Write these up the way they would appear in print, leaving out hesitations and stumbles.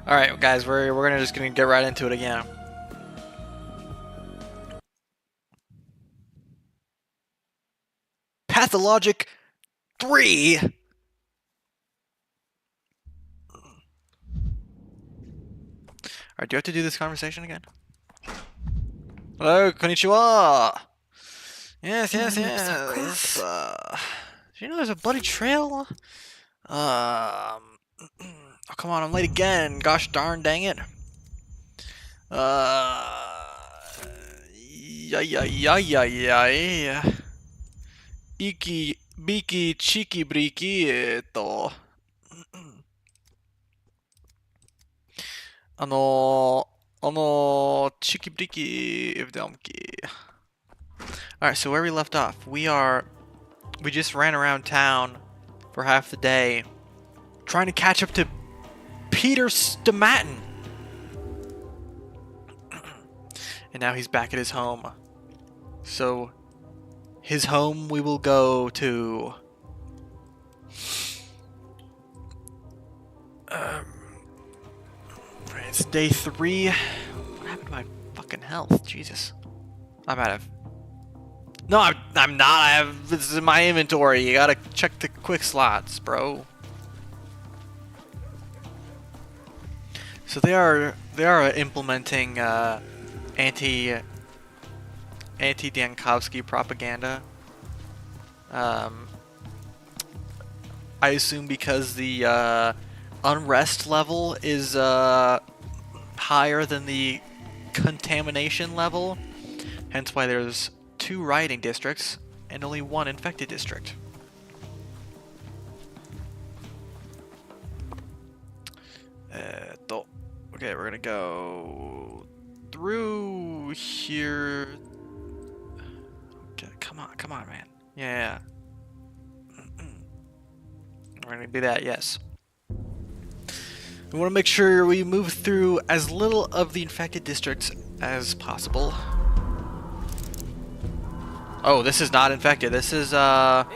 All right, guys, we're gonna get right into it again. Pathologic 3. All right, do you have to do this conversation again? Hello, konnichiwa. Yes, My yes, lips are yes. cracked. Do you know there's a bloody trail? Oh, come on, I'm late again. Gosh darn dang it. Yeah, yeah, yeah, yeah, yeah. Iki, biki, chiki, briki,あのチキブリキif the Alright, so where we left off, we just ran around town for half the day trying to catch up to Peter Stamatin. And now he's back at his home. So his home we will go to. It's day 3. What happened to my fucking health? Jesus. I'm out of. No, I'm not. I have. This is in my inventory. You gotta check the quick slots, bro. So they are implementing anti-Dankovsky propaganda. I assume because the unrest level is higher than the contamination level, hence why there's 2 rioting districts and only 1 infected district. Okay, we're gonna go through here. Okay, come on, man. Yeah. We're gonna do that, yes. We want to make sure we move through as little of the infected districts as possible. Oh, this is not infected. This is Shut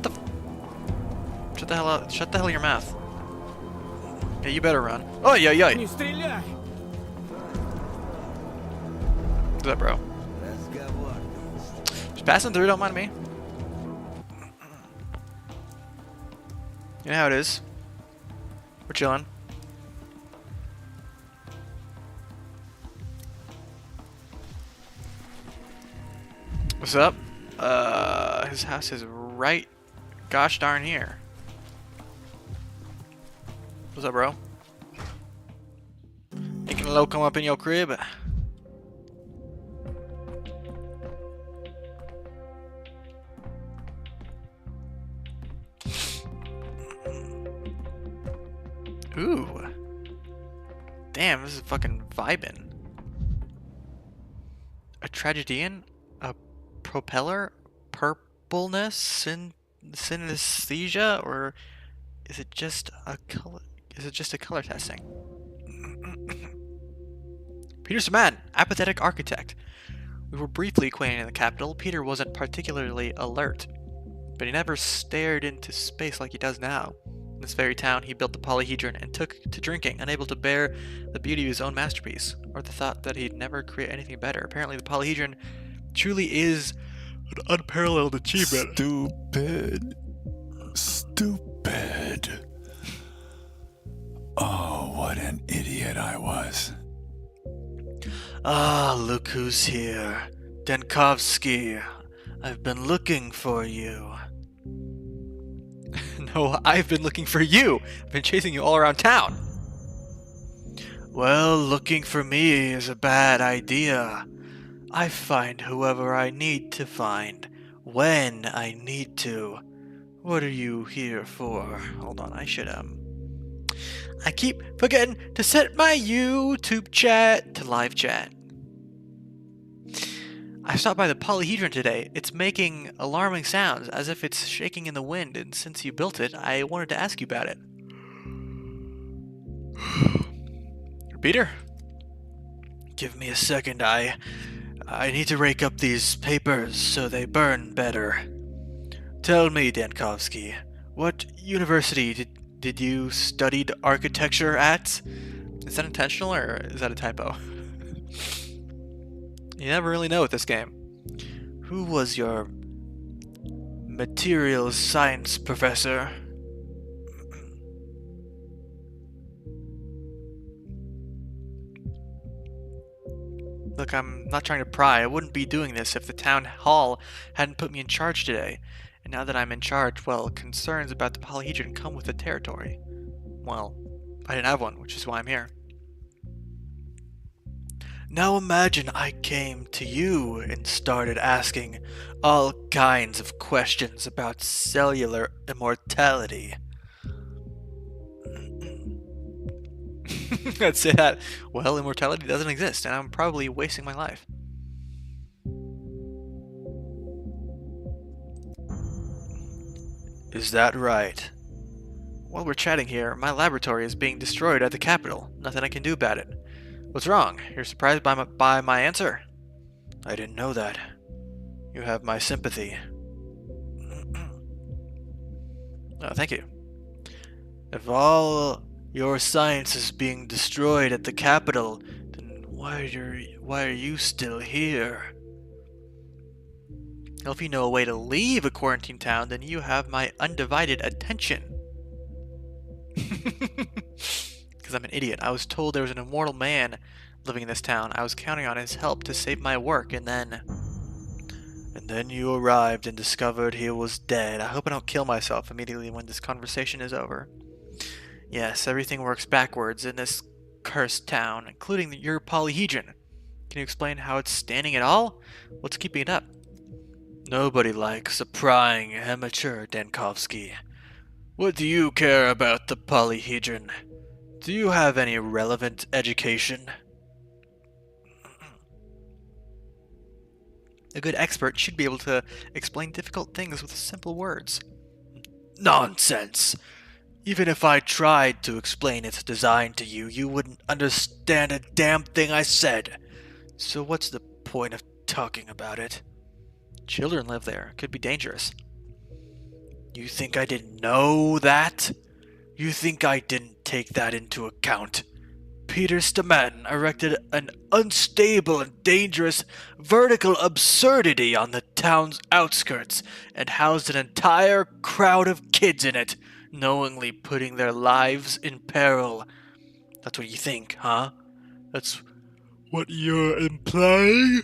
the hell up. Shut the hell your mouth. Yeah, you better run. Oh, yeah, yeah. What's up, bro? Just passing through, don't mind me. You know how it is. We're chilling. What's up? His house is right gosh darn here. What's up, bro? You can low come up in your crib. Ooh. Damn, this is fucking vibin'. A tragedian? A propeller? Purpleness? Synesthesia? Or is it just a color? Is it just a color testing? Peter Saman, apathetic architect. We were briefly acquainted in the capital. Peter wasn't particularly alert, but he never stared into space like he does now. In this very town, he built the polyhedron and took to drinking, unable to bear the beauty of his own masterpiece, or the thought that he'd never create anything better. Apparently, the polyhedron truly is an unparalleled achievement. Stupid. Stupid. Oh, what an idiot I was. Ah, look who's here. Dankovsky. I've been looking for you. No, I've been looking for you. I've been chasing you all around town. Well, looking for me is a bad idea. I find whoever I need to find, when I need to. What are you here for? Hold on, I keep forgetting to set my YouTube chat to live chat. I stopped by the polyhedron today. It's making alarming sounds, as if it's shaking in the wind, and since you built it, I wanted to ask you about it. Peter? Give me a second, I need to rake up these papers so they burn better. Tell me, Dankovsky, what university did you studied architecture at? Is that intentional or is that a typo? You never really know with this game. Who was your materials science professor? Look, I'm not trying to pry. I wouldn't be doing this if the town hall hadn't put me in charge today. And now that I'm in charge, well, concerns about the polyhedron come with the territory. Well, I didn't have one, which is why I'm here. Now imagine I came to you and started asking all kinds of questions about cellular immortality. I'd say that, well, immortality doesn't exist, and I'm probably wasting my life. Is that right? While we're chatting here, my laboratory is being destroyed at the capital. Nothing I can do about it. What's wrong? You're surprised by my answer? I didn't know that. You have my sympathy. Oh, thank you. If all your science is being destroyed at the capital, then why are you still here? Well, if you know a way to leave a quarantine town, then you have my undivided attention. Because I'm an idiot. I was told there was an immortal man living in this town. I was counting on his help to save my work, and then you arrived and discovered he was dead. I hope I don't kill myself immediately when this conversation is over. Yes, everything works backwards in this cursed town, including your polyhedron. Can you explain how it's standing at all? What's keeping it up? Nobody likes a prying amateur, Denkovsky. What do you care about the polyhedron? Do you have any relevant education? A good expert should be able to explain difficult things with simple words. Nonsense! Even if I tried to explain its design to you, you wouldn't understand a damn thing I said. So what's the point of talking about it? Children live there. It could be dangerous. You think I didn't know that? You think I didn't take that into account? Peter Stamann erected an unstable and dangerous vertical absurdity on the town's outskirts and housed an entire crowd of kids in it, knowingly putting their lives in peril. That's what you think, huh? That's what you're implying?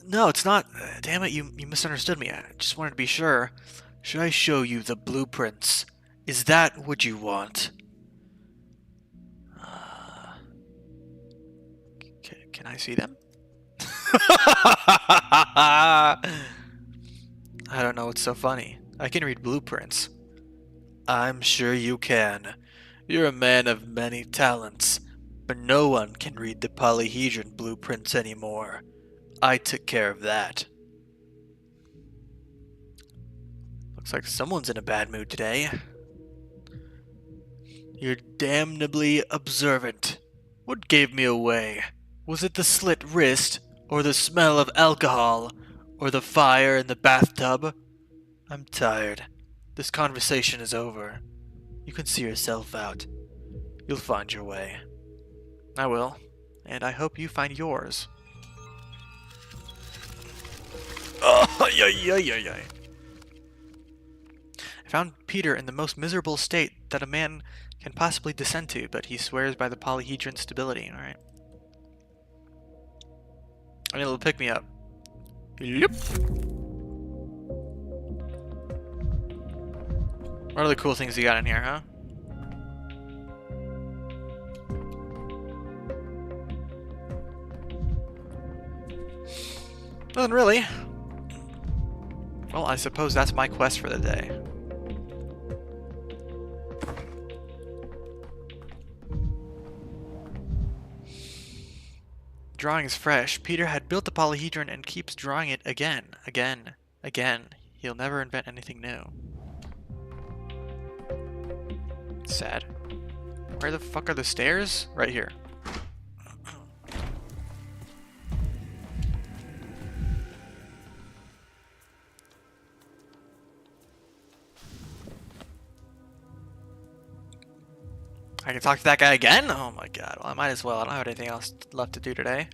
No, it's not. Damn it, you misunderstood me. I just wanted to be sure. Should I show you the blueprints? Is that what you want? Can I see them? I don't know what's so funny. I can read blueprints. I'm sure you can. You're a man of many talents, but no one can read the polyhedron blueprints anymore. I took care of that. Looks like someone's in a bad mood today. You're damnably observant. What gave me away? Was it the slit wrist, or the smell of alcohol, or the fire in the bathtub? I'm tired. This conversation is over. You can see yourself out. You'll find your way. I will, and I hope you find yours. Oh, I found Peter in the most miserable state that a man can possibly descend to, but he swears by the polyhedron stability. Alright. I need a little pick me up. Yep. What are the cool things you got in here, huh? Nothing really. Well, I suppose that's my quest for the day. Drawing is fresh. Peter had built the polyhedron and keeps drawing it again. He'll never invent anything new. Sad. Where the fuck are the stairs? Right here. I can talk to that guy again? Oh my god. Well, I might as well. I don't have anything else left to do today.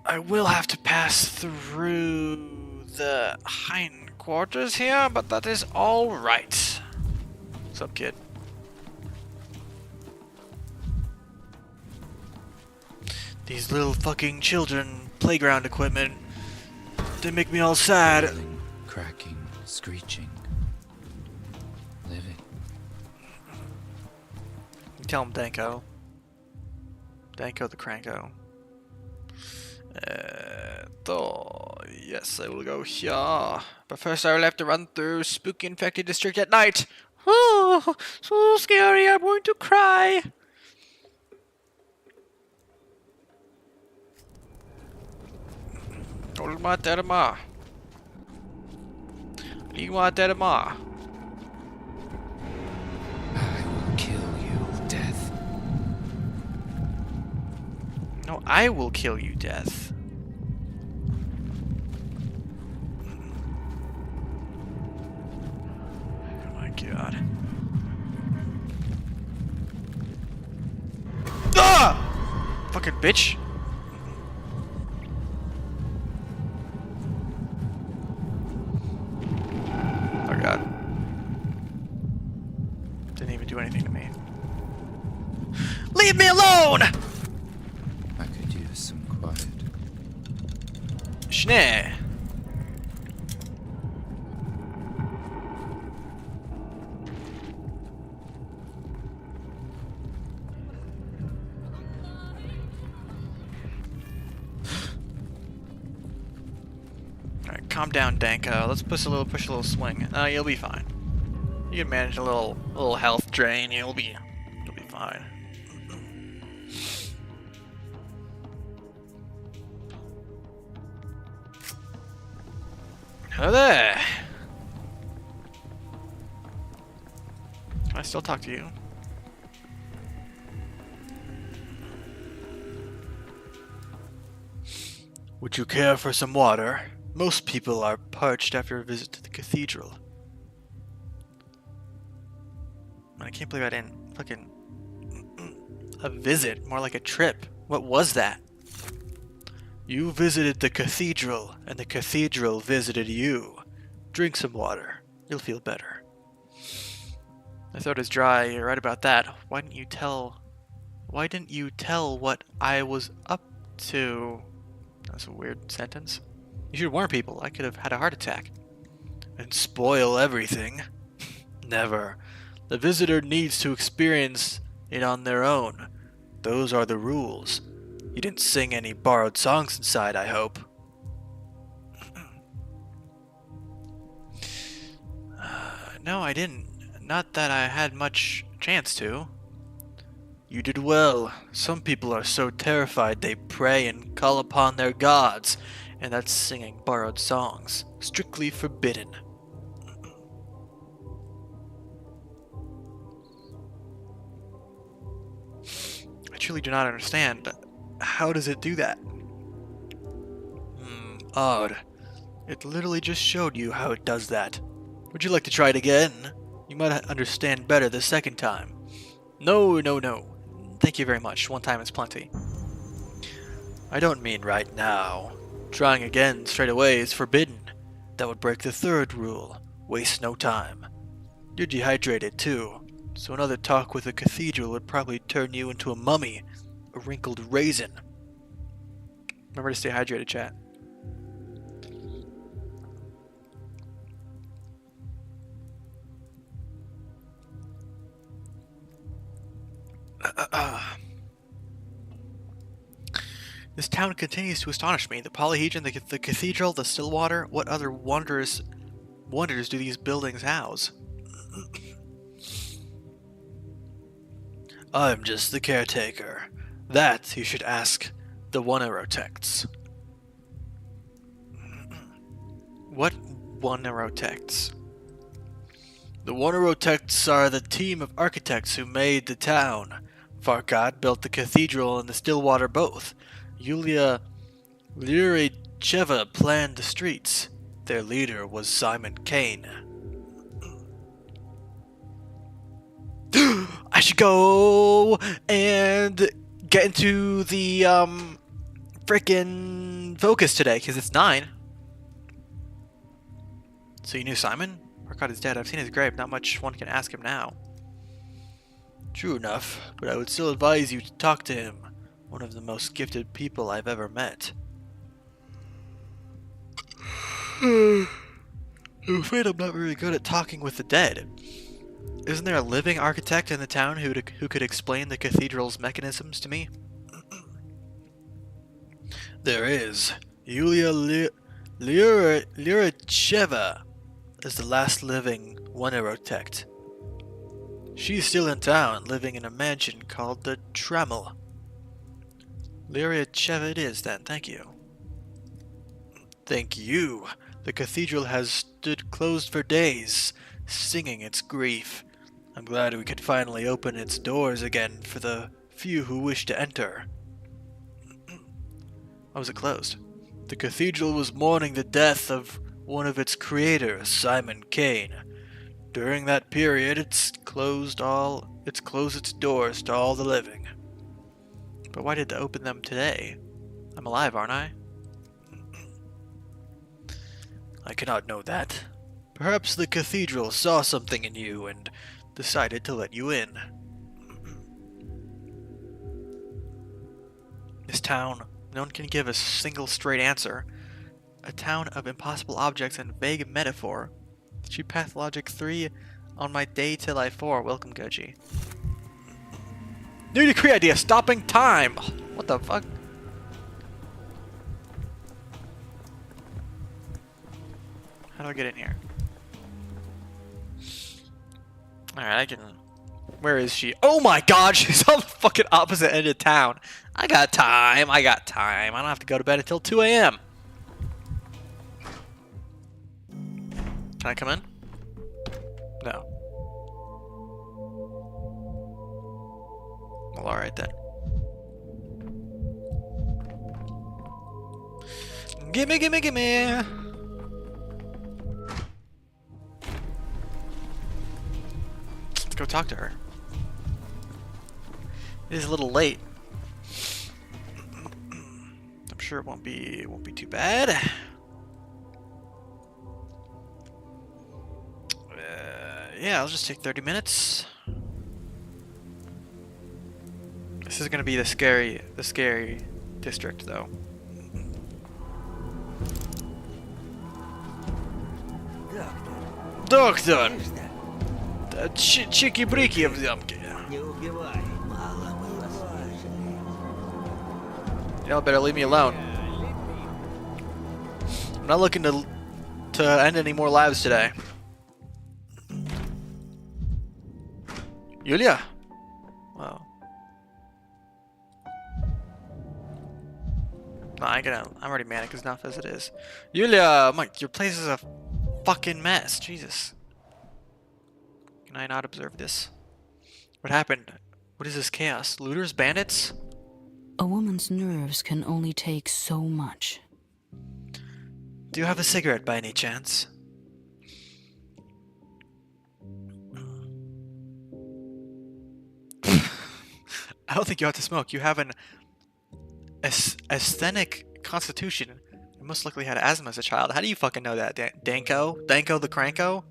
I will have to pass through the hindquarters here, but that is alright. What's up, kid? These little fucking children playground equipment, they make me all sad. Rattling, cracking, screeching. Living. Tell him Danko. Danko the Cranko. Yes, I will go here. But first I will have to run through spooky infected district at night. Oh, so scary, I'm going to cry. Olma Derma. Ligma Derma. I will kill you, Death. No, I will kill you, Death. Oh my god. Ah! Fucking bitch. Oh god. Didn't even do anything to me. Leave me alone! I could use some quiet. Schnee. Alright, calm down, Danko. Let's push a little swing. You'll be fine. You can manage a little health drain. You'll be fine. Hello there. Can I still talk to you? Would you care for some water? Most people are parched after a visit to the cathedral. Man, I can't believe I didn't fucking... A visit, more like a trip. What was that? You visited the cathedral, and the cathedral visited you. Drink some water. You'll feel better. My throat is dry, you're right about that. Why didn't you tell what I was up to? That's a weird sentence. You should warn people. I could have had a heart attack. And spoil everything. Never. The visitor needs to experience it on their own. Those are the rules. You didn't sing any borrowed songs inside, I hope. No, I didn't. Not that I had much chance to. You did well. Some people are so terrified they pray and call upon their gods, and that's singing borrowed songs. Strictly forbidden. I truly do not understand. How does it do that? Odd. It literally just showed you how it does that. Would you like to try it again? You might understand better the second time. No. Thank you very much. One time is plenty. I don't mean right now. Trying again straight away is forbidden. That would break the third rule. Waste no time. You're dehydrated too, so another talk with the cathedral would probably turn you into a mummy, a wrinkled raisin. Remember to stay hydrated, chat. This town continues to astonish me. The Polyhedron, the cathedral, the Stillwater. What other wonders do these buildings house? I'm just the caretaker. That you should ask the One-Architects. What One-Architects? The Wonderotects are the team of architects who made the town. Farkad built the cathedral and the Stillwater both. Yulia Lyuricheva planned the streets. Their leader was Simon Kane. I should go and get into the frickin' focus today, because it's 9. So you knew Simon? Farkad is dead. I've seen his grave. Not much one can ask him now. True enough, but I would still advise you to talk to him. One of the most gifted people I've ever met. I'm afraid I'm not very good at talking with the dead. Isn't there a living architect in the town who could explain the cathedral's mechanisms to me? There is. Yulia Lyuricheva is the last living Wonderotect. She's still in town, living in a mansion called the Tremel. Lyuricheva it is, then. Thank you. Thank you. The cathedral has stood closed for days, singing its grief. I'm glad we could finally open its doors again for the few who wish to enter. Why was it closed? The cathedral was mourning the death of one of its creators, Simon Kane. During that period, it's closed its doors to all the living. But why did they open them today? I'm alive, aren't I? I cannot know that. Perhaps the cathedral saw something in you and decided to let you in. This town, no one can give a single straight answer. A town of impossible objects and vague metaphor. Achieve Pathologic 3 on my day till I 4. Welcome, Goji. New decree idea, stopping time! What the fuck? How do I get in here? Alright, I can... Where is she? Oh my god, she's on the fucking opposite end of town. I got time. I don't have to go to bed until 2 a.m. Can I come in? No. Well, alright then. Gimme, gimme, gimme! Let's go talk to her. It is a little late. I'm sure it won't be too bad. Yeah, I'll just take 30 minutes. This is gonna be the scary district, though. Doctor! Чики-брики в замке. Y'all better leave me alone. I'm not looking to end any more lives today. Yulia! Wow. No, I'm already manic enough as it is. Yulia! Mike, your place is a fucking mess. Jesus. Can I not observe this? What happened? What is this chaos? Looters? Bandits? A woman's nerves can only take so much. Do you have a cigarette by any chance? I don't think you ought to smoke. You have an asthenic constitution. You most likely had asthma as a child. How do you fucking know that? Danko? Danko the Cranko?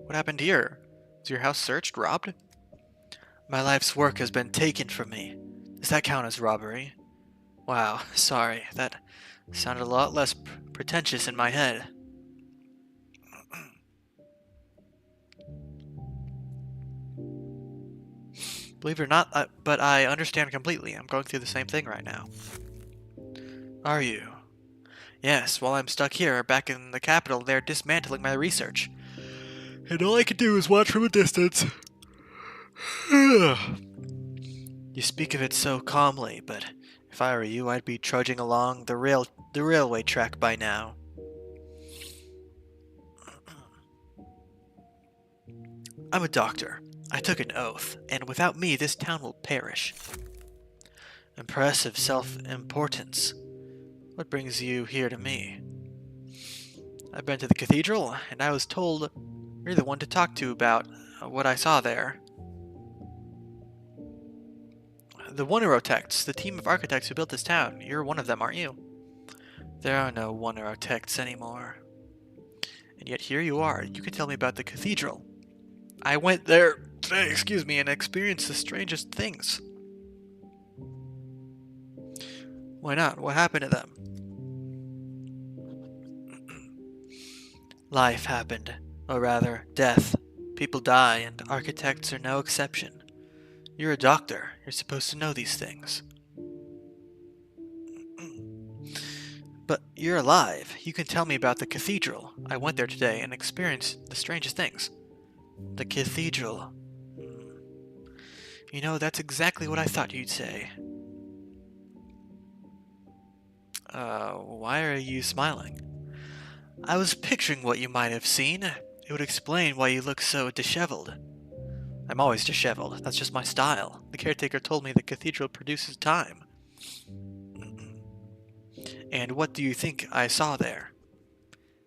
What happened here? Is your house searched? Robbed? My life's work has been taken from me. Does that count as robbery? Wow, sorry. That sounded a lot less pretentious in my head. Believe it or not, but I understand completely. I'm going through the same thing right now. Are you? Yes, while I'm stuck here, back in the capital, they're dismantling my research. And all I can do is watch from a distance. You speak of it so calmly, but if I were you, I'd be trudging along the railway track by now. I'm a doctor. I took an oath, and without me this town will perish. Impressive self-importance. What brings you here to me? I've been to the cathedral, and I was told you're the one to talk to about what I saw there. The Wonderotects, the team of architects who built this town. You're one of them, aren't you? There are no Wonderotects anymore. And yet here you are. You can tell me about the cathedral. I went there today, and experienced the strangest things. Why not? What happened to them? Life happened. Or rather, death. People die, and architects are no exception. You're a doctor. You're supposed to know these things. But you're alive. You can tell me about the cathedral. I went there today and experienced the strangest things. The cathedral. You know, that's exactly what I thought you'd say. Why are you smiling? I was picturing what you might have seen. It would explain why you look so disheveled. I'm always disheveled. That's just my style. The caretaker told me the cathedral produces time. And what do you think I saw there?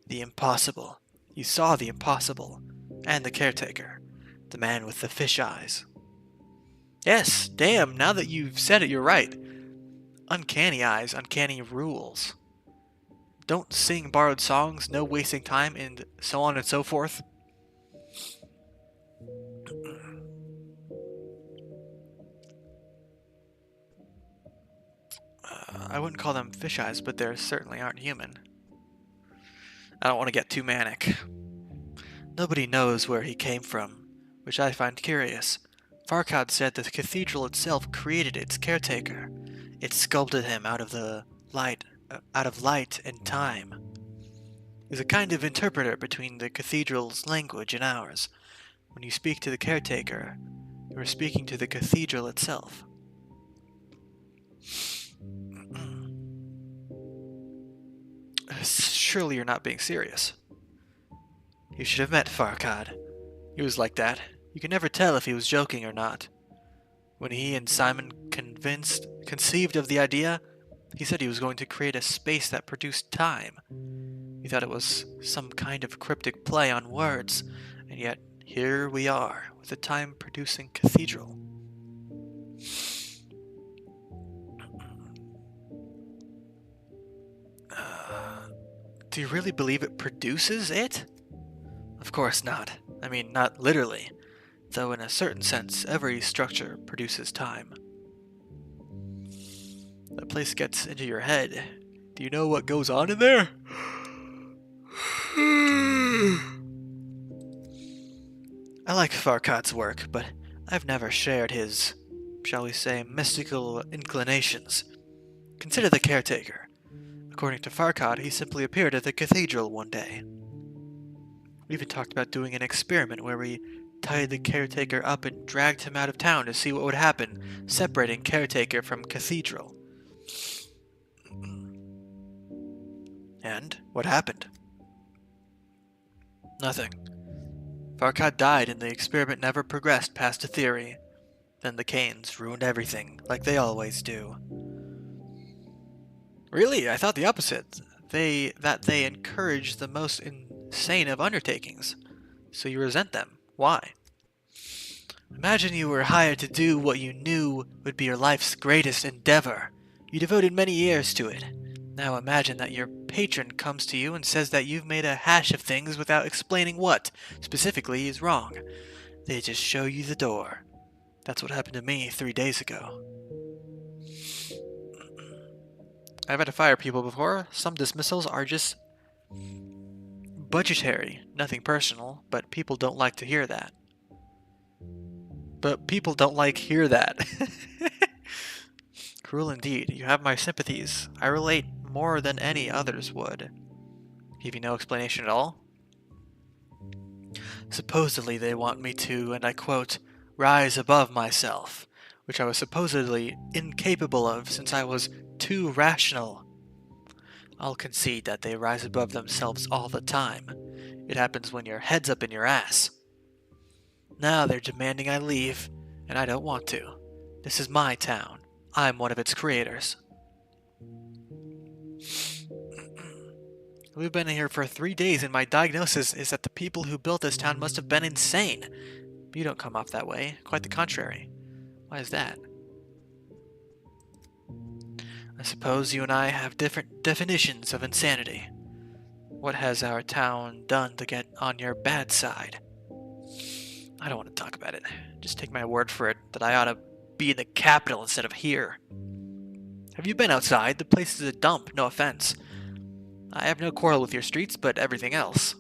The impossible. You saw the impossible. And the caretaker. The man with the fish eyes. Yes, damn, now that you've said it, you're right. Uncanny eyes, uncanny rules. Don't sing borrowed songs, no wasting time, and so on and so forth. I wouldn't call them fish eyes, but they certainly aren't human. I don't want to get too manic. Nobody knows where he came from, which I find curious. Farkad said the cathedral itself created its caretaker. It sculpted him out of light and time. He's a kind of interpreter between the cathedral's language and ours. When you speak to the caretaker, you are speaking to the cathedral itself. Surely you're not being serious. You should have met Farkad. He was like that. You can never tell if he was joking or not. When he and Simon conceived of the idea, he said he was going to create a space that produced time. He thought it was some kind of cryptic play on words, and yet here we are, with a time-producing cathedral. Do you really believe it produces it? Of course not. I mean, not literally. Though in a certain sense, every structure produces time. That place gets into your head. Do you know what goes on in there? I like Farkad's work, but I've never shared his, shall we say, mystical inclinations. Consider the caretaker. According to Farkad, he simply appeared at the cathedral one day. We even talked about doing an experiment where we tied the caretaker up and dragged him out of town to see what would happen, separating caretaker from cathedral. And what happened? Nothing. Farkad died and the experiment never progressed past a theory. Then the Canes ruined everything, like they always do. Really? I thought the opposite. That they encourage the most insane of undertakings. So you resent them. Why? Imagine you were hired to do what you knew would be your life's greatest endeavor. You devoted many years to it. Now imagine that your patron comes to you and says that you've made a hash of things without explaining what, specifically, is wrong. They just show you the door. That's what happened to me 3 days ago. I've had to fire people before. Some dismissals are just budgetary, nothing personal, but people don't like to hear that. Cruel indeed. You have my sympathies. I relate more than any others would. Give you no explanation at all? Supposedly they want me to, and I quote, rise above myself, which I was supposedly incapable of since I was too rational. I'll concede that they rise above themselves all the time. It happens when your head's up in your ass. Now they're demanding I leave, and I don't want to. This is my town. I'm one of its creators. We've been here for 3 days, and my diagnosis is that the people who built this town must have been insane. You don't come off that way. Quite the contrary. Why is that? I suppose you and I have different definitions of insanity. What has our town done to get on your bad side? I don't want to talk about it. Just take my word for it that I ought to be in the capital instead of here. Have you been outside? The place is a dump, no offense. I have no quarrel with your streets, but everything else.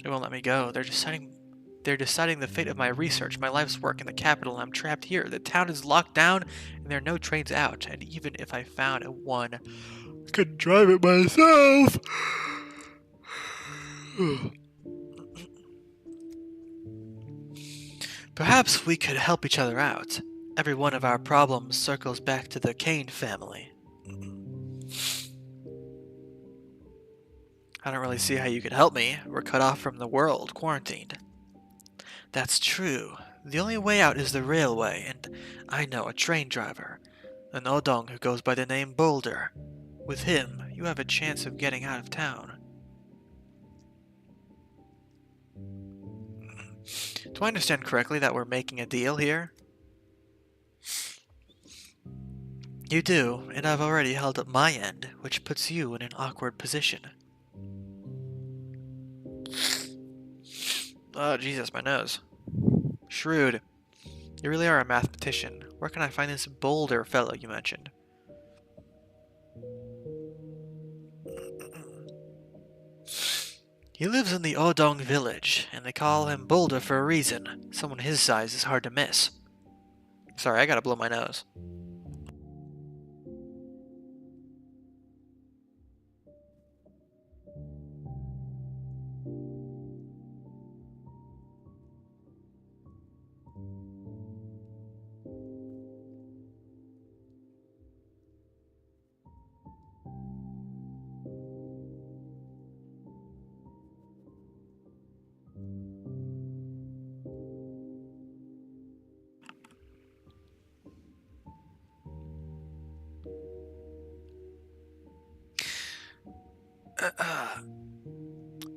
They won't let me go. They're deciding the fate of my research, my life's work in the capital, and I'm trapped here. The town is locked down, and there are no trains out. And even if I found one, I could drive it myself. Perhaps we could help each other out. Every one of our problems circles back to the Kane family. I don't really see how you could help me. We're cut off from the world, quarantined. That's true. The only way out is the railway, and I know a train driver, an Odong who goes by the name Boulder. With him, you have a chance of getting out of town. Do I understand correctly that we're making a deal here? You do, and I've already held up my end, which puts you in an awkward position. Oh, Jesus, my nose. Shrewd. You really are a mathematician. Where can I find this Boulder fellow you mentioned? He lives in the Odong village, and they call him Boulder for a reason. Someone his size is hard to miss. Sorry, I gotta blow my nose.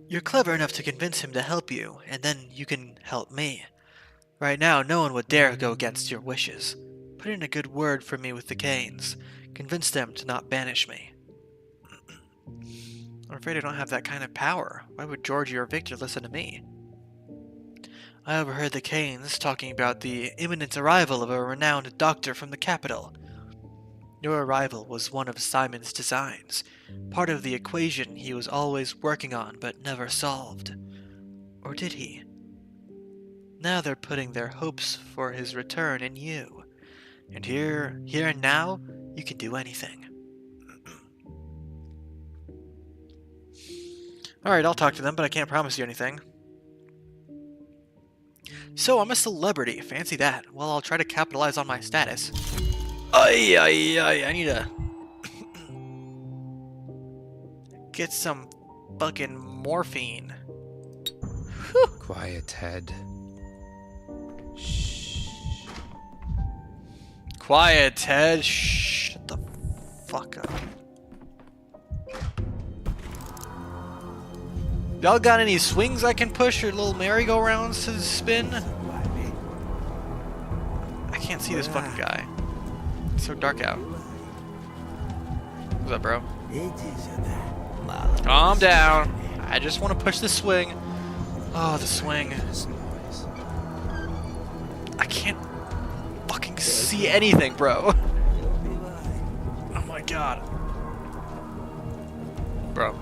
You're clever enough to convince him to help you, and then you can help me. Right now, no one would dare go against your wishes. Put in a good word for me with the Canes. Convince them to not banish me. I'm afraid I don't have that kind of power. Why would Georgie or Victor listen to me? I overheard the Canes talking about the imminent arrival of a renowned doctor from the capital. Your arrival was one of Simon's designs, part of the equation he was always working on but never solved. Or did he? Now they're putting their hopes for his return in you. And here and now, you can do anything. Alright, I'll talk to them, but I can't promise you anything. So, I'm a celebrity. Fancy that. Well, I'll try to capitalize on my status. I need to get some fucking morphine. Whew. Quiet, Ted. Shh. Quiet, Ted. Shut the fuck up. Y'all got any swings I can push or little merry-go-rounds to spin? I can't see this fucking guy. It's so dark out. What's up, bro? Calm down. I just want to push the swing. Oh, the swing. I can't fucking see anything, bro. Oh my god. Bro.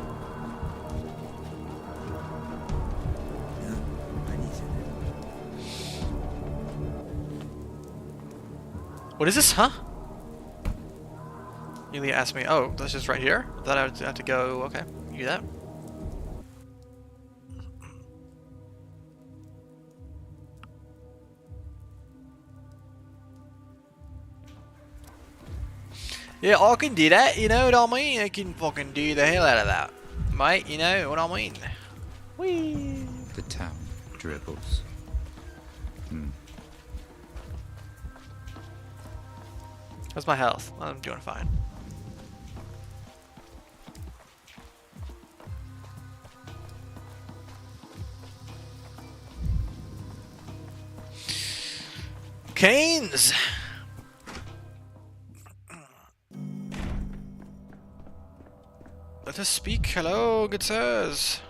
What is this, huh? Neely asked me, oh, this is right here? I thought I would have to go, okay, you do that. Yeah, I can do that, you know what I mean? I can fucking do the hell out of that. Mate, you know what I mean? Whee! The town dribbles. How's my health? I'm doing fine. Canes! Let us speak. Hello, good sirs.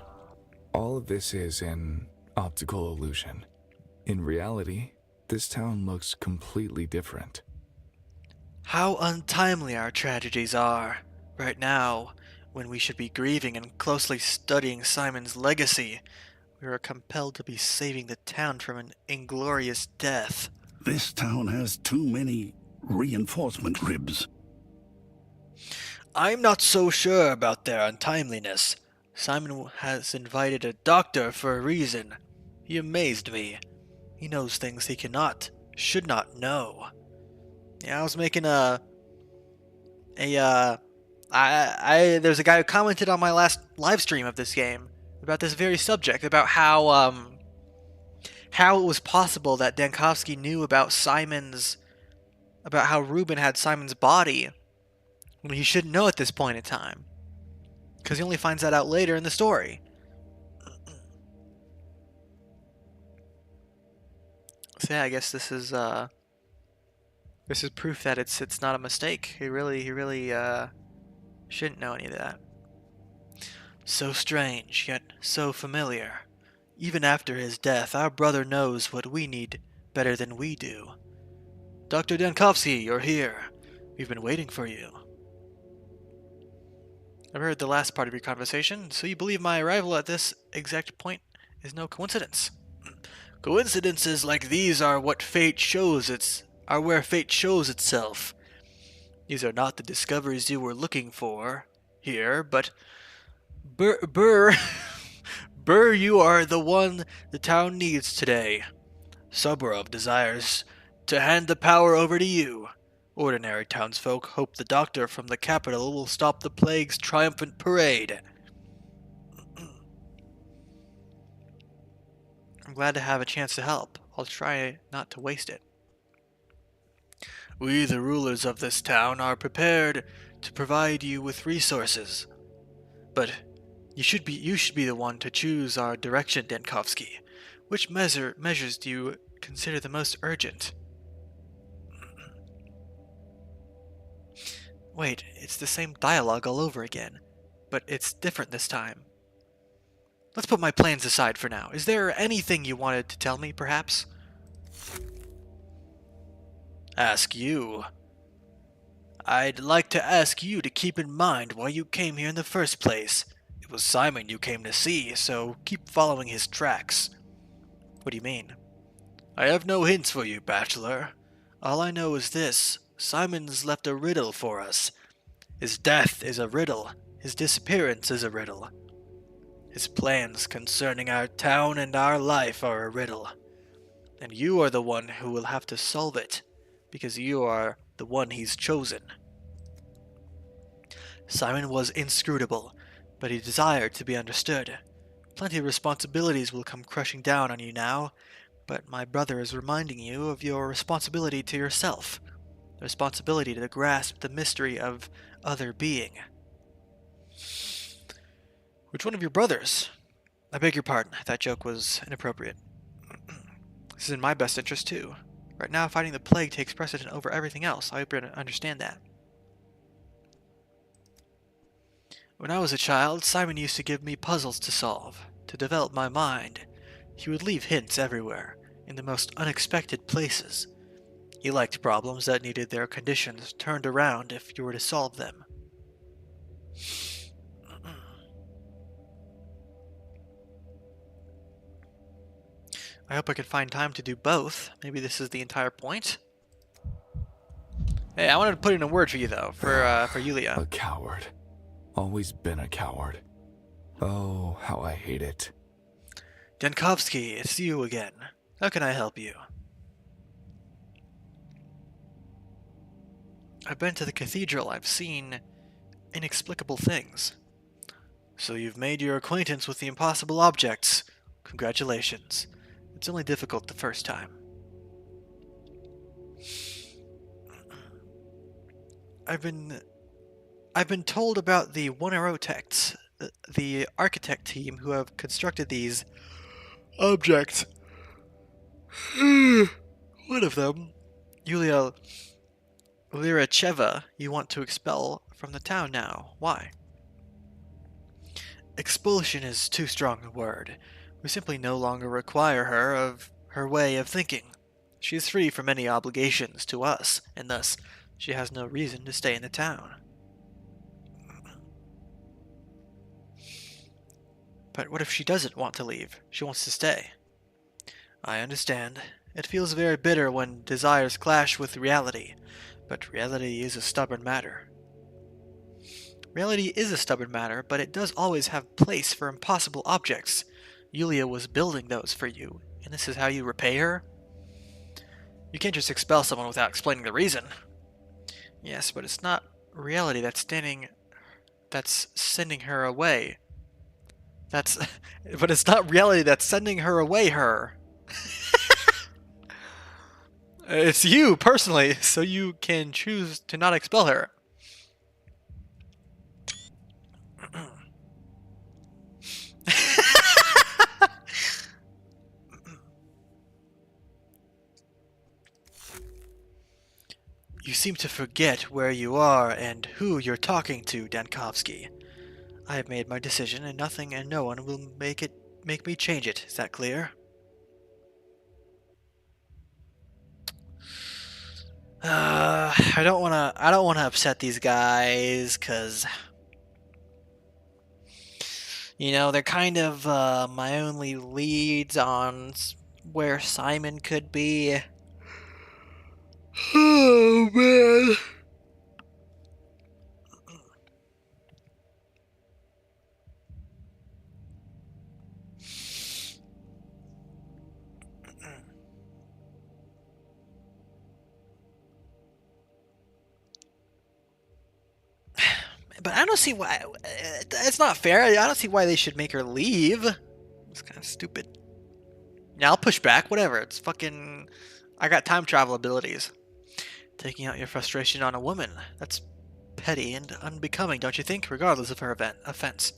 All of this is an optical illusion. In reality, this town looks completely different. How untimely our tragedies are. Right now, when we should be grieving and closely studying Simon's legacy, we are compelled to be saving the town from an inglorious death. This town has too many reinforcement ribs. I'm not so sure about their untimeliness. Simon has invited a doctor for a reason. He amazed me. He knows things he should not know. Yeah, I was making there's a guy who commented on my last live stream of this game about this very subject, about how it was possible that Dankovsky knew about how Ruben had Simon's body when he shouldn't know at this point in time, because he only finds that out later in the story. So yeah, I guess this is proof that it's not a mistake. He really shouldn't know any of that. So strange, yet so familiar. Even after his death, our brother knows what we need better than we do. Dr. Dankovsky, you're here. We've been waiting for you. I've heard the last part of your conversation, so you believe my arrival at this exact point is no coincidence. Coincidences like these are where fate shows itself. These are not the discoveries you were looking for here, but Burr, you are the one the town needs today. Soborov desires to hand the power over to you. Ordinary townsfolk hope the doctor from the capital will stop the plague's triumphant parade. I'm glad to have a chance to help. I'll try not to waste it. We, the rulers of this town, are prepared to provide you with resources. But you should be the one to choose our direction, Dankovsky. Which measures do you consider the most urgent? Wait, it's the same dialogue all over again, but it's different this time. Let's put my plans aside for now. Is there anything you wanted to tell me, perhaps? Ask you. I'd like to ask you to keep in mind why you came here in the first place. It was Simon you came to see, so keep following his tracks. What do you mean? I have no hints for you, bachelor. All I know is this. Simon's left a riddle for us. His death is a riddle. His disappearance is a riddle. His plans concerning our town and our life are a riddle. And you are the one who will have to solve it, because you are the one he's chosen. Simon was inscrutable, but he desired to be understood. Plenty of responsibilities will come crushing down on you now, but my brother is reminding you of your responsibility to yourself. The responsibility to grasp the mystery of other being. Which one of your brothers? I beg your pardon, that joke was inappropriate. This is in my best interest too. Right now, fighting the plague takes precedent over everything else. I hope you understand that. When I was a child, Simon used to give me puzzles to solve, to develop my mind. He would leave hints everywhere, in the most unexpected places. He liked problems that needed their conditions turned around if you were to solve them. I hope I can find time to do both. Maybe this is the entire point. Hey, I wanted to put in a word for you though, for Yulia. A coward. Always been a coward. Oh, how I hate it. Dankovsky, it's you again. How can I help you? I've been to the cathedral. I've seen inexplicable things. So you've made your acquaintance with the impossible objects. Congratulations. It's only difficult the first time. I've been told about the One Architects, the architect team who have constructed these objects. One of them, Yulia Liracheva, you want to expel from the town now. Why? Expulsion is too strong a word. We simply no longer require her of her way of thinking. She is free from any obligations to us, and thus she has no reason to stay in the town. But what if she doesn't want to leave? She wants to stay. I understand. It feels very bitter when desires clash with reality, but reality is a stubborn matter. Reality is a stubborn matter, but it does always have place for impossible objects. Yulia was building those for you, and this is how you repay her? You can't just expel someone without explaining the reason. Yes, but it's not reality that's sending her away. But it's not reality that's sending her away, It's you, personally, so you can choose to not expel her. You seem to forget where you are and who you're talking to, Dankovsky. I have made my decision, and nothing and no one will make me change it. Is that clear? I don't wanna upset these guys, 'cause you know they're kind of my only leads on where Simon could be. Oh man. But I don't see why. It's not fair. I don't see why they should make her leave. It's kind of stupid. Yeah, I'll push back. Whatever. It's fucking. I got time travel abilities. Taking out your frustration on a woman. That's petty and unbecoming, don't you think? Regardless of her offense.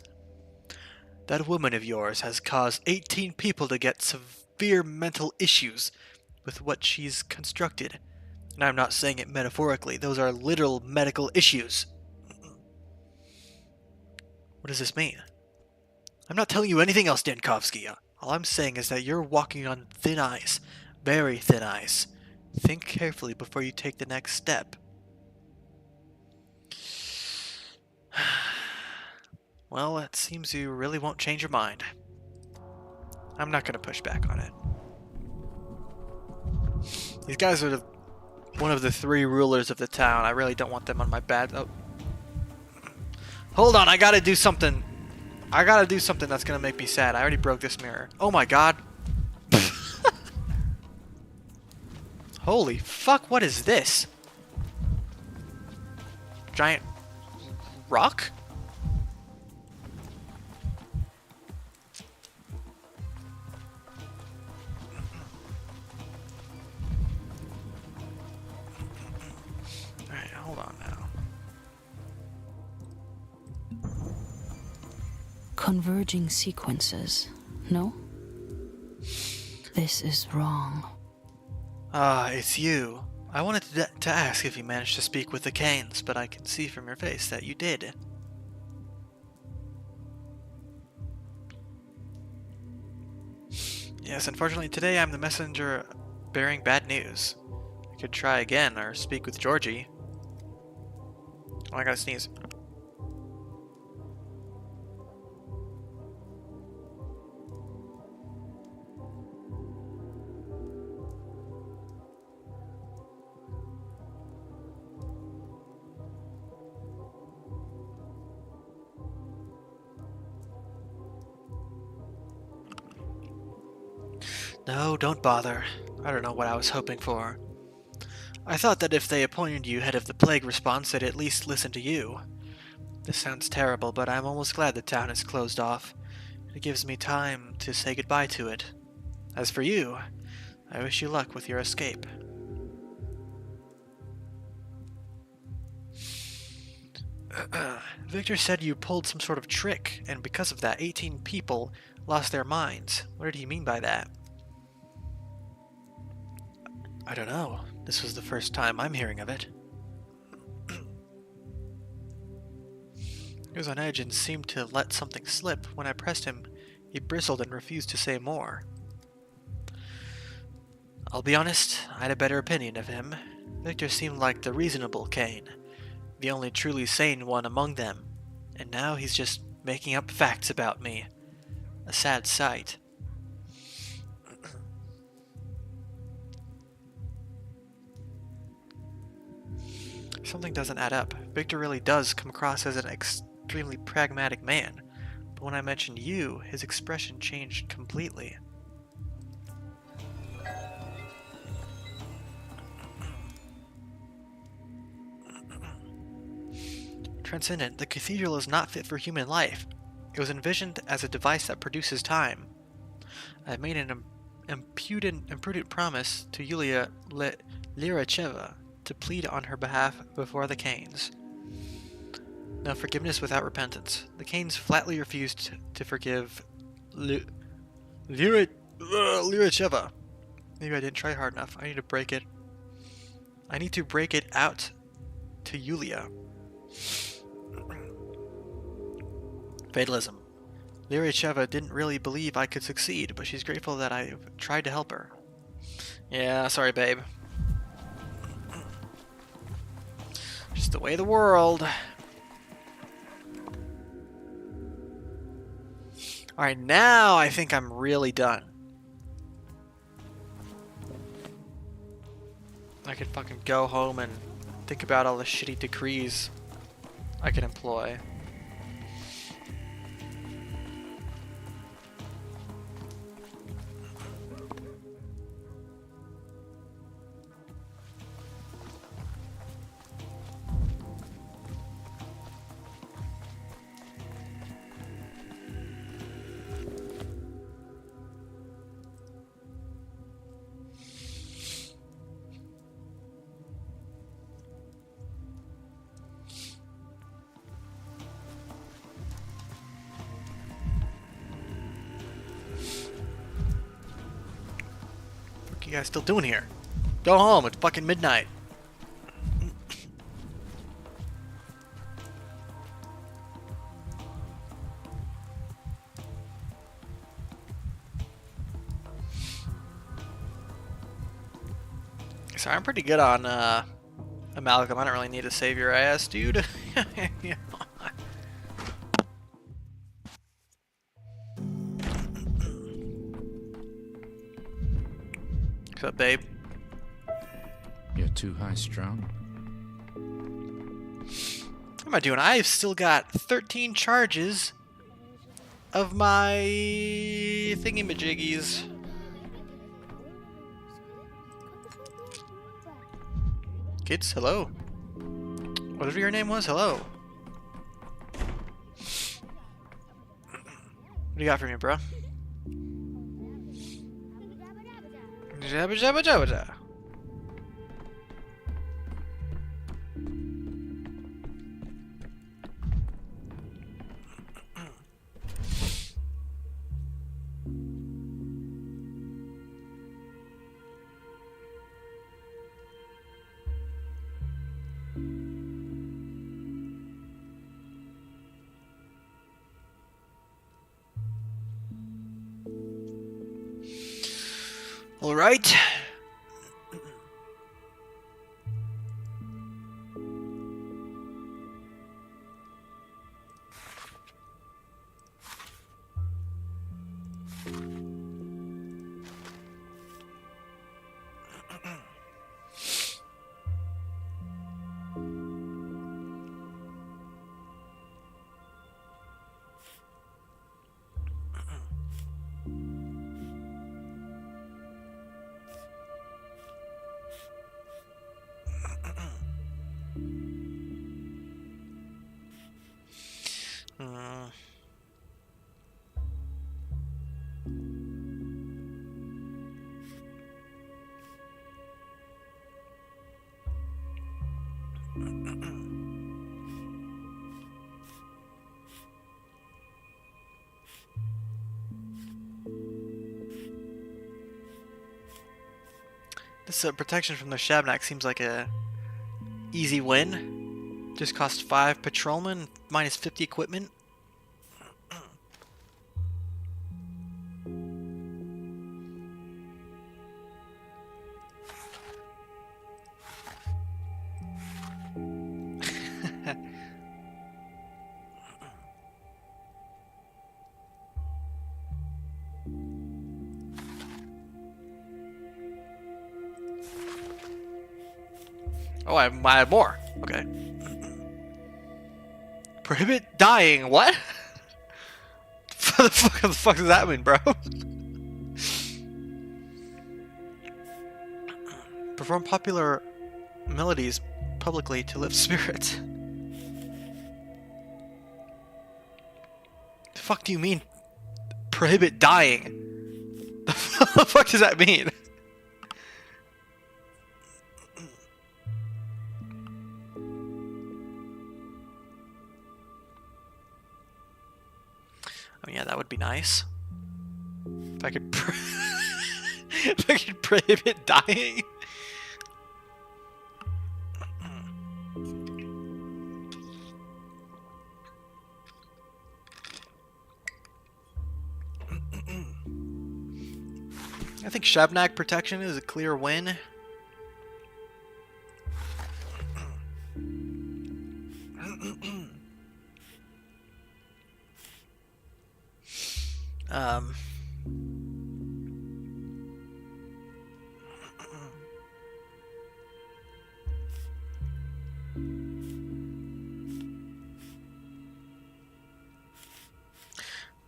That woman of yours has caused 18 people to get severe mental issues with what she's constructed. And I'm not saying it metaphorically. Those are literal medical issues. What does this mean? I'm not telling you anything else, Dankovsky. All I'm saying is that you're walking on thin ice. Very thin ice. Think carefully before you take the next step. Well, it seems you really won't change your mind. I'm not going to push back on it. These guys are one of the 3 rulers of the town. I really don't want them on my bad... Oh. Hold on, I gotta do something. I gotta do something that's gonna make me sad. I already broke this mirror. Oh my god. Holy fuck, what is this? Giant rock? Alright, hold on now. Converging sequences, no? This is wrong. Ah, it's you. I wanted to ask if you managed to speak with the Canes, but I can see from your face that you did. Yes, unfortunately today I'm the messenger bearing bad news. I could try again or speak with Georgie. Oh, I gotta sneeze. No, don't bother. I don't know what I was hoping for. I thought that if they appointed you head of the plague response, they'd at least listen to you. This sounds terrible, but I'm almost glad the town is closed off. It gives me time to say goodbye to it. As for you, I wish you luck with your escape. Victor said you pulled some sort of trick, and because of that, 18 people lost their minds. What did he mean by that? I don't know. This was the first time I'm hearing of it. He was on edge and seemed to let something slip. When I pressed him, he bristled and refused to say more. I'll be honest, I had a better opinion of him. Victor seemed like the reasonable Kane, the only truly sane one among them, and now he's just making up facts about me. A sad sight. Something doesn't add up. Victor really does come across as an extremely pragmatic man, but when I mentioned you, his expression changed completely. Transcendent, the cathedral is not fit for human life. It was envisioned as a device that produces time. I have made an imprudent promise to Yulia Liracheva to plead on her behalf before the Canes. No forgiveness without repentance. The Canes flatly refused to forgive Liracheva. Maybe I didn't try hard enough. I need to break it. I need to break it out to Yulia. Fatalism. Liracheva didn't really believe I could succeed, but she's grateful that I've tried to help her. Yeah, sorry, babe. Just the way of the world. Alright, now I think I'm really done. I could fucking go home and think about all the shitty decrees I could employ. What are you guys still doing here? Go home, it's fucking midnight. Sorry, I'm pretty good on Amalgam. I don't really need to save your ass, dude. Yeah. What's up, babe? You're too high-strung. What am I doing? I've still got 13 charges of my thingamajiggies. Kids, hello. Whatever your name was, hello. What do you got for me, bro? Jabba jabba jabba jabba. All right. This protection from the Shabnak seems like a easy win. Just cost 5 patrolmen, minus 50 equipment. Oh, I have more. Okay. Prohibit dying. What? What the fuck does that mean, bro? Perform popular melodies publicly to lift spirits. The fuck do you mean? Prohibit dying. The fuck does that mean? Oh yeah, that would be nice. If I could, if I could prohibit dying. I think Shabnak protection is a clear win.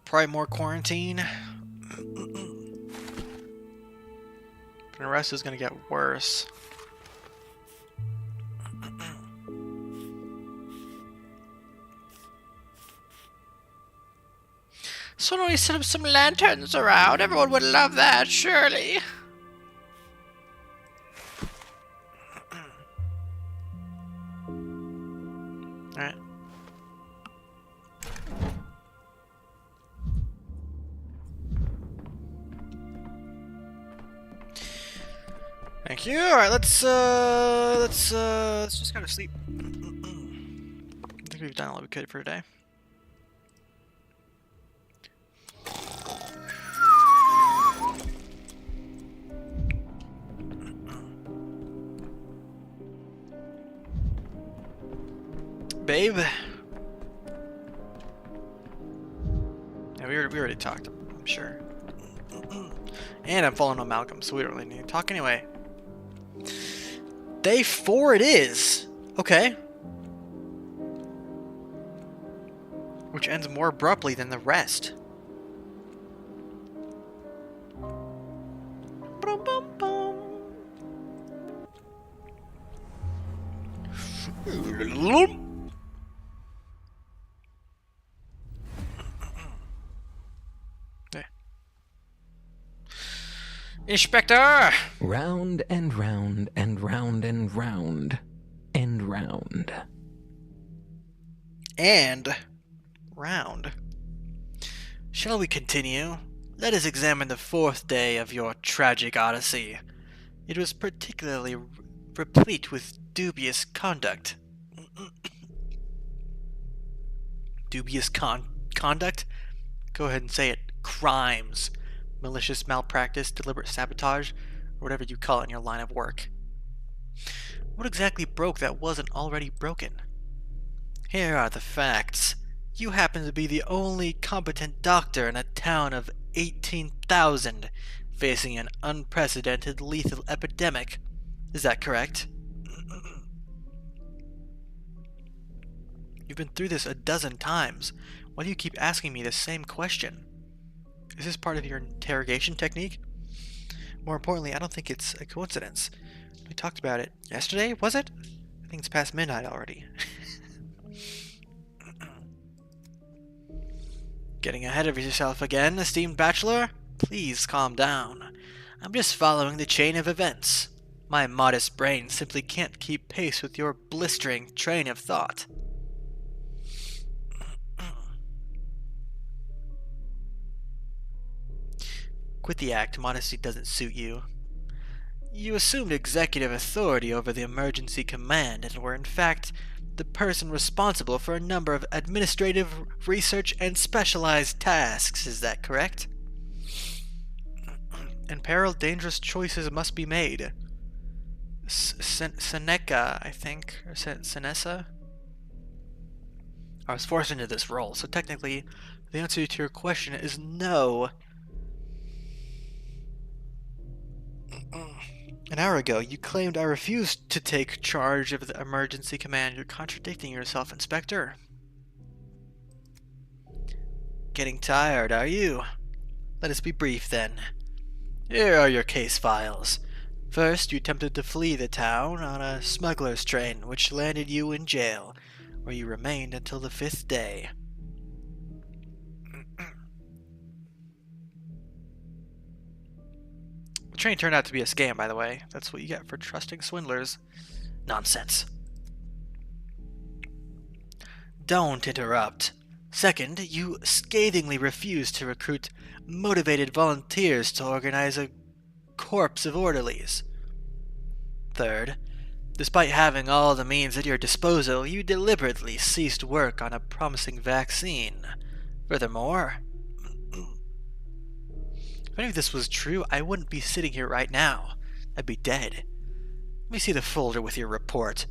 Probably more quarantine. But the rest is gonna get worse. So do we set up some lanterns around? Everyone would love that, surely. Alright. Thank you. Alright, let's just go to sleep. I think we've done all we could for today. Babe. Yeah, we already talked, I'm sure. And I'm following on Malcolm, so we don't really need to talk anyway. Day 4 it is! Okay. Which ends more abruptly than the rest. Bum, bum, bum. There. Inspector! Round and round and round and round and round. And round. Shall we continue? Let us examine the 4th day of your tragic odyssey. It was particularly replete with dubious conduct. Dubious conduct? Go ahead and say it. Crimes. Malicious malpractice, deliberate sabotage, or whatever you call it in your line of work. What exactly broke that wasn't already broken? Here are the facts. You happen to be the only competent doctor in a town of 18,000 facing an unprecedented lethal epidemic. Is that correct? You've been through this a dozen times. Why do you keep asking me the same question? Is this part of your interrogation technique? More importantly, I don't think it's a coincidence. We talked about it yesterday, was it? I think it's past midnight already. Getting ahead of yourself again, esteemed bachelor? Please calm down. I'm just following the chain of events. My modest brain simply can't keep pace with your blistering train of thought. Quit the act. Modesty doesn't suit you. You assumed executive authority over the emergency command and were in fact the person responsible for a number of administrative, research, and specialized tasks. Is that correct? In peril, dangerous choices must be made. Seneca, I think, or Senessa? I was forced into this role, so technically the answer to your question is no. An hour ago, you claimed I refused to take charge of the emergency command. You're contradicting yourself, Inspector. Getting tired, are you? Let us be brief, then. Here are your case files. First, you attempted to flee the town on a smuggler's train, which landed you in jail, where you remained until the 5th day. The train turned out to be a scam, by the way. That's what you get for trusting swindlers. Nonsense. Don't interrupt. Second, you scathingly refused to recruit motivated volunteers to organize a corps of orderlies. Third, despite having all the means at your disposal, you deliberately ceased work on a promising vaccine. Furthermore, if any of this was true, I wouldn't be sitting here right now. I'd be dead. Let me see the folder with your report.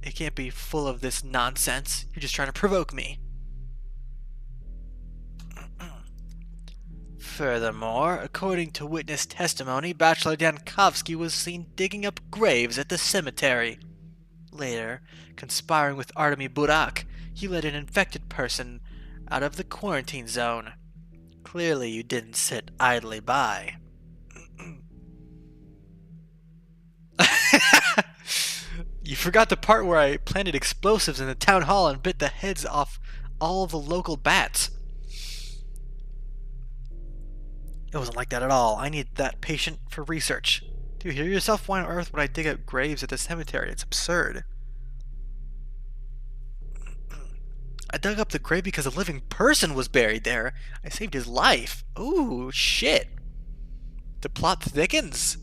It can't be full of this nonsense. You're just trying to provoke me. Furthermore, according to witness testimony, Bachelor Dankovsky was seen digging up graves at the cemetery. Later, conspiring with Artemy Burak, he led an infected person out of the quarantine zone. Clearly, you didn't sit idly by. You forgot the part where I planted explosives in the town hall and bit the heads off all the local bats. It wasn't like that at all. I need that patient for research. Do you hear yourself? Why on earth would I dig up graves at the cemetery? It's absurd. I dug up the grave because a living person was buried there. I saved his life. Ooh, shit. The plot thickens.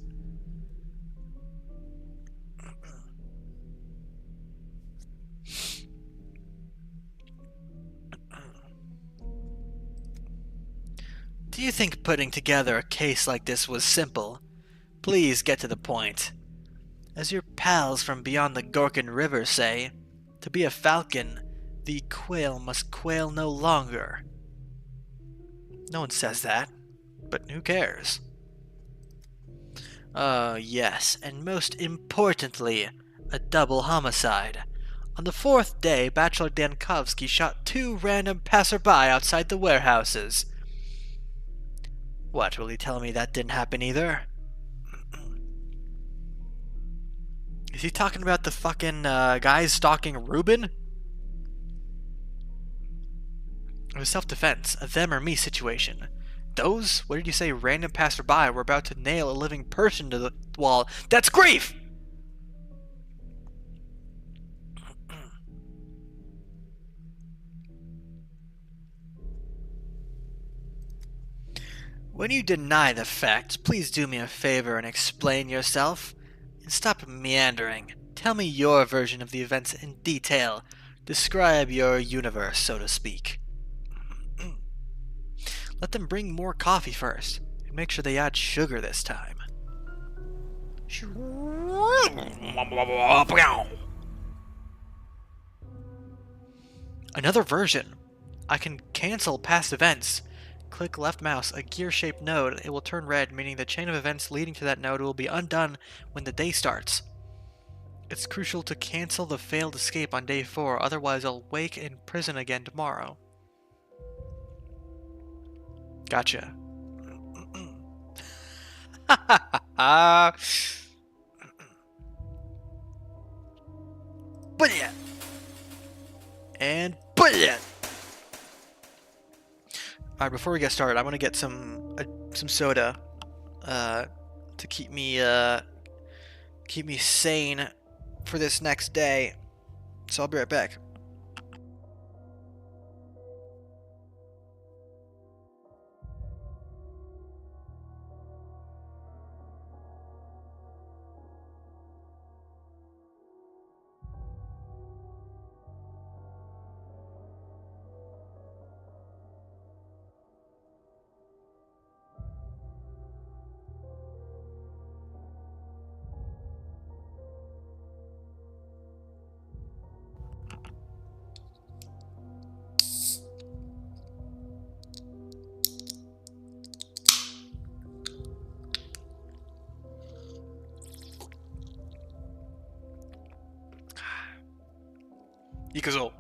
Do you think putting together a case like this was simple? Please get to the point. As your pals from beyond the Gorkin River say, to be a falcon, the quail must quail no longer. No one says that, but who cares? Yes, and most importantly, a double homicide. On the 4th day, Bachelor Dankovsky shot 2 random passerby outside the warehouses. What, will you tell me that didn't happen either? Is he talking about the fucking guys stalking Ruben? It was self-defense, a them or me situation. Those, what did you say, random passerby were about to nail a living person to the wall. That's grief! When you deny the facts, please do me a favor and explain yourself. And stop meandering. Tell me your version of the events in detail. Describe your universe, so to speak. Let them bring more coffee first, and make sure they add sugar this time. Another version. I can cancel past events. Click left mouse, a gear-shaped node. It will turn red, meaning the chain of events leading to that node will be undone when the day starts. It's crucial to cancel the failed escape on day 4, otherwise I'll wake in prison again tomorrow. Gotcha. Brilliant! And brilliant! Alright, before we get started, I'm gonna get some soda to keep me sane for this next day. So I'll be right back. Ikuzo.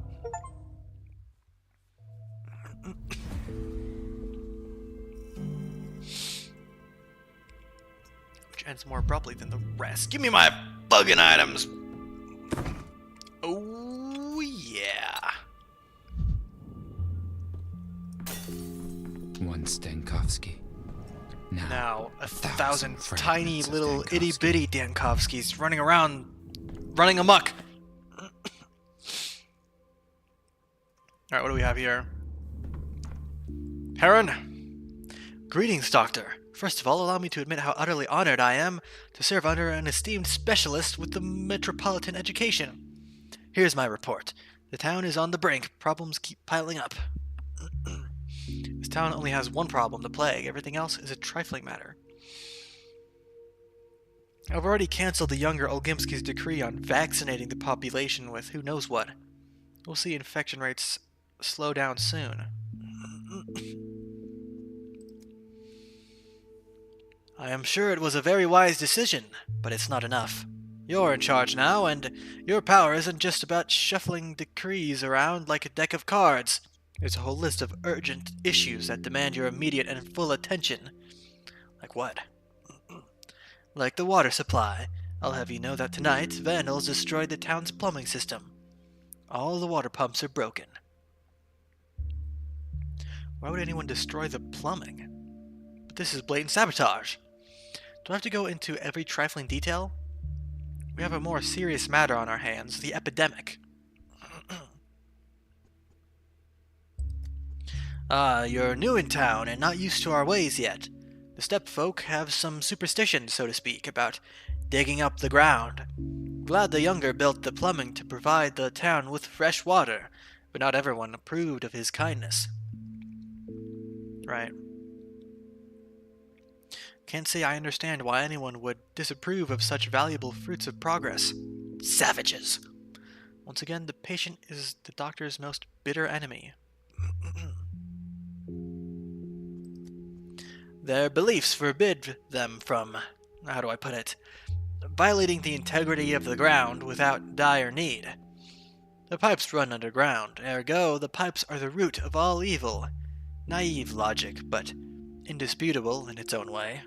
Which ends more abruptly than the rest. Give me my fucking items! Oh, yeah. One Stankovsky. Now, a thousand thousand tiny fragments of little Stankovsky. itty-bitty Dankovskis running around, running amok. Alright, what do we have here? Heron? Greetings, Doctor. First of all, allow me to admit how utterly honored I am to serve under an esteemed specialist with the metropolitan education. Here's my report. The town is on the brink. Problems keep piling up. This town only has one problem, the plague. Everything else is a trifling matter. I've already cancelled the younger Olgimsky's decree on vaccinating the population with who knows what. We'll see infection rates slow down soon. I am sure it was a very wise decision, but it's not enough. You're in charge now, and your power isn't just about shuffling decrees around like a deck of cards. There's a whole list of urgent issues that demand your immediate and full attention. Like what? Like the water supply. I'll have you know that tonight, vandals destroyed the town's plumbing system. All the water pumps are broken. Why would anyone destroy the plumbing? But this is blatant sabotage. Do I have to go into every trifling detail? We have a more serious matter on our hands, the epidemic. You're new in town and not used to our ways yet. The steppe folk have some superstitions, so to speak, about digging up the ground. Glad the younger built the plumbing to provide the town with fresh water, but not everyone approved of his kindness. Right. Can't say I understand why anyone would disapprove of such valuable fruits of progress. Savages! Once again, the patient is the doctor's most bitter enemy. Their beliefs forbid them from, how do I put it, violating the integrity of the ground without dire need. The pipes run underground, ergo the pipes are the root of all evil. Naive logic, but indisputable in its own way.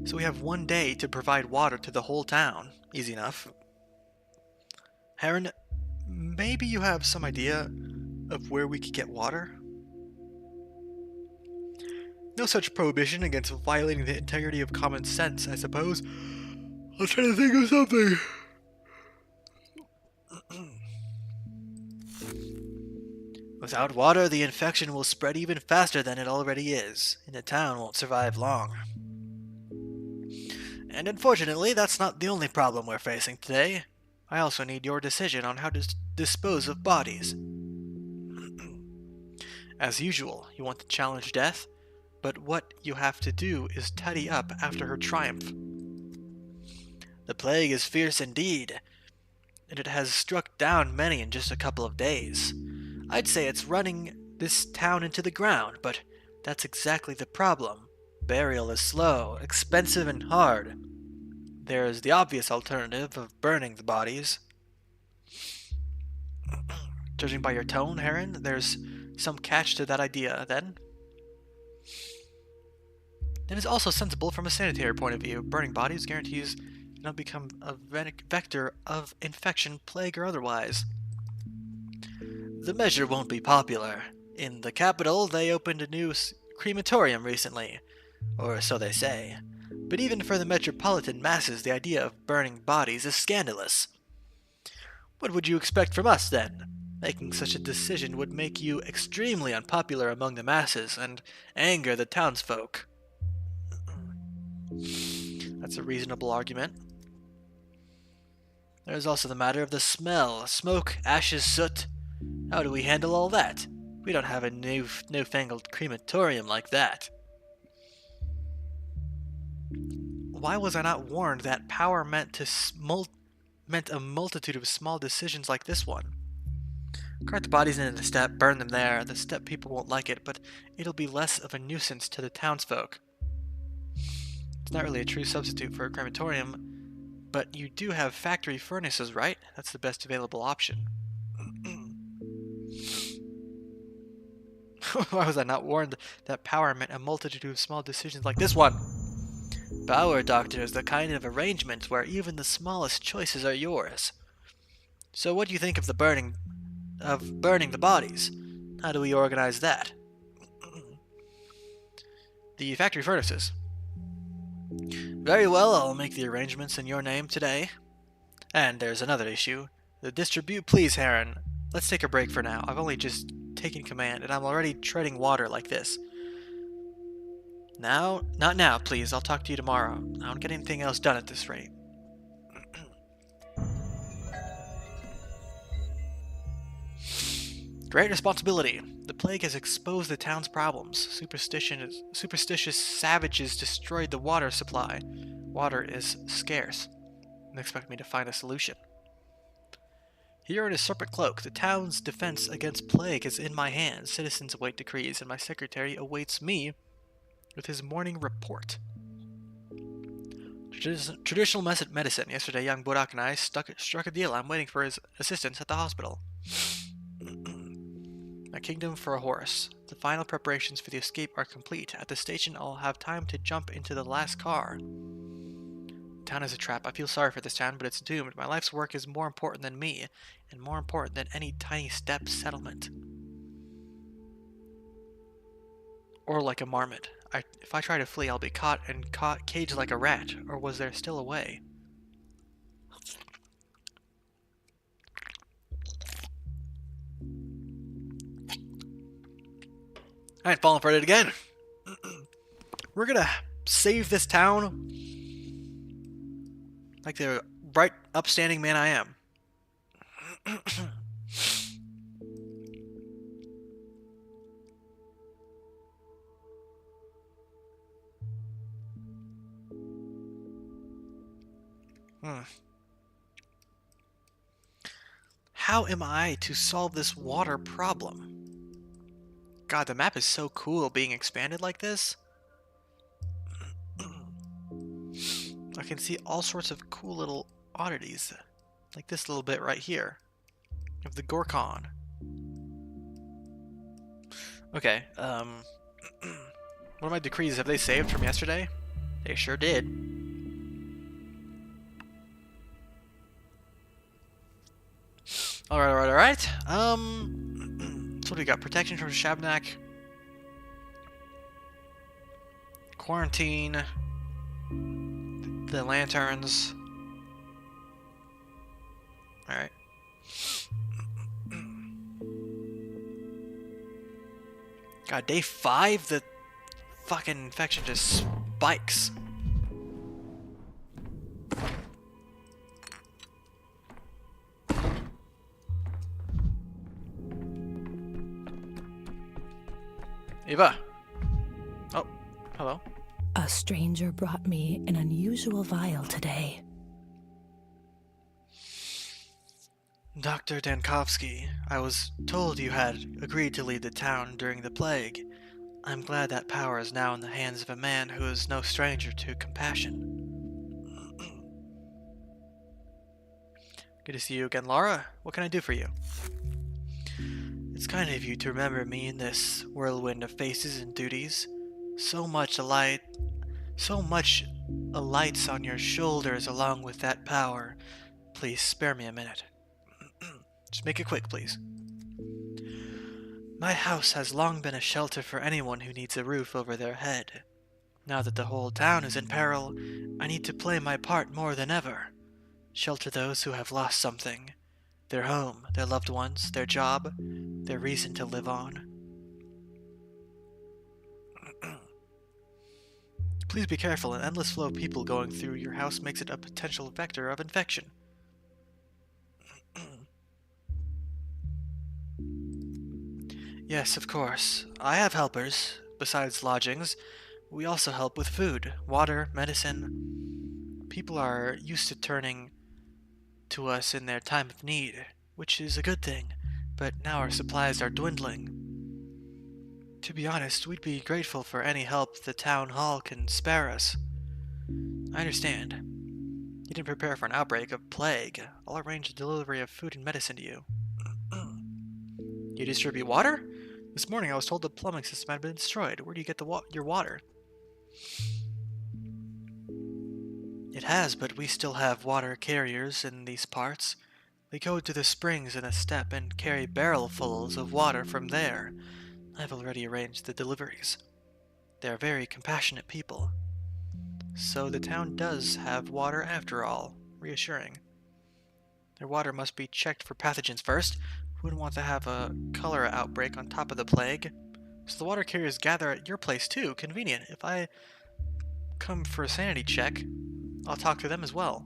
So we have one day to provide water to the whole town. Easy enough. Heron, maybe you have some idea of where we could get water? No such prohibition against violating the integrity of common sense, I suppose. I'll try to think of something. Without water, the infection will spread even faster than it already is, and the town won't survive long. And unfortunately, that's not the only problem we're facing today. I also need your decision on how to dispose of bodies. As usual, you want to challenge death, but what you have to do is tidy up after her triumph. The plague is fierce indeed, and it has struck down many in just a couple of days. I'd say it's running this town into the ground, but that's exactly the problem. Burial is slow, expensive, and hard. There is the obvious alternative of burning the bodies. Judging by your tone, Heron, there's some catch to that idea, then? It is also sensible from a sanitary point of view. Burning bodies guarantees you don't become a vector of infection, plague, or otherwise. The measure won't be popular. In the capital, they opened a new crematorium recently, or so they say. But even for the metropolitan masses, the idea of burning bodies is scandalous. What would you expect from us, then? Making such a decision would make you extremely unpopular among the masses and anger the townsfolk. That's a reasonable argument. There's also the matter of the smell. Smoke, ashes, soot. How do we handle all that? We don't have a newfangled crematorium like that. Why was I not warned that power meant a multitude of small decisions like this one? Cart the bodies into the steppe, burn them there. The steppe people won't like it, but it'll be less of a nuisance to the townsfolk. It's not really a true substitute for a crematorium, But you do have factory furnaces, right? That's the best available option. Why was I not warned that power meant a multitude of small decisions like this one? Power, Doctor, is the kind of arrangement where even the smallest choices are yours. So what do you think of burning the bodies? How do we organize that? The factory furnaces. Very well, I'll make the arrangements in your name today. And there's another issue. The distribute, please, Heron. Let's take a break for now. I've only just taken command, and I'm already treading water like this. Now? Not now, please. I'll talk to you tomorrow. I don't get anything else done at this rate. Great responsibility. The plague has exposed the town's problems. Superstitious savages destroyed the water supply. Water is scarce. They expect me to find a solution. Here in a serpent cloak, the town's defense against plague is in my hands. Citizens await decrees, and my secretary awaits me with his morning report. Traditional medicine. Yesterday, young Burak and I struck a deal. I'm waiting for his assistance at the hospital. A kingdom for a horse. The final preparations for the escape are complete. At the station, I'll have time to jump into the last car. The town is a trap. I feel sorry for this town, but it's doomed. My life's work is more important than me, and more important than any tiny step settlement. Or like a marmot. If I try to flee, I'll be caught caged like a rat. Or was there still a way? I ain't falling for it again. We're gonna save this town like the right, upstanding man I am. How am I to solve this water problem? God, the map is so cool being expanded like this. I can see all sorts of cool little oddities. Like this little bit right here. Of the Gorkon. Okay, what are my decrees? Have they saved from yesterday? They sure did. Alright. So what do we got? Protection from Shabnak. Quarantine. The lanterns. Alright. God, day 5, the fucking infection just spikes. Eva. Oh, hello. A stranger brought me an unusual vial today. Dr. Dankovsky, I was told you had agreed to lead the town during the plague. I'm glad that power is now in the hands of a man who is no stranger to compassion. Good to see you again, Laura. What can I do for you? It's kind of you to remember me in this whirlwind of faces and duties. So much alights on your shoulders along with that power. Please spare me a minute. Just make it quick, please. My house has long been a shelter for anyone who needs a roof over their head. Now that the whole town is in peril, I need to play my part more than ever. Shelter those who have lost something. Their home, their loved ones, their job, their reason to live on. Please be careful. An endless flow of people going through your house makes it a potential vector of infection. Yes, of course. I have helpers. Besides lodgings, we also help with food, water, medicine. People are used to turning to us in their time of need, which is a good thing, but now our supplies are dwindling. To be honest, we'd be grateful for any help the town hall can spare us. I understand. You You didn't prepare for an outbreak of plague. I'll arrange the delivery of food and medicine to you. You distribute water? This morning I was told the plumbing system had been destroyed. Where do you get your water? It has, but we still have water carriers in these parts. We go to the springs in the steppe and carry barrelfuls of water from there. I've already arranged the deliveries. They are very compassionate people. So the town does have water after all. Reassuring. Their water must be checked for pathogens first. Who wouldn't want to have a cholera outbreak on top of the plague? So the water carriers gather at your place too. Convenient. If I come for a sanity check, I'll talk to them as well.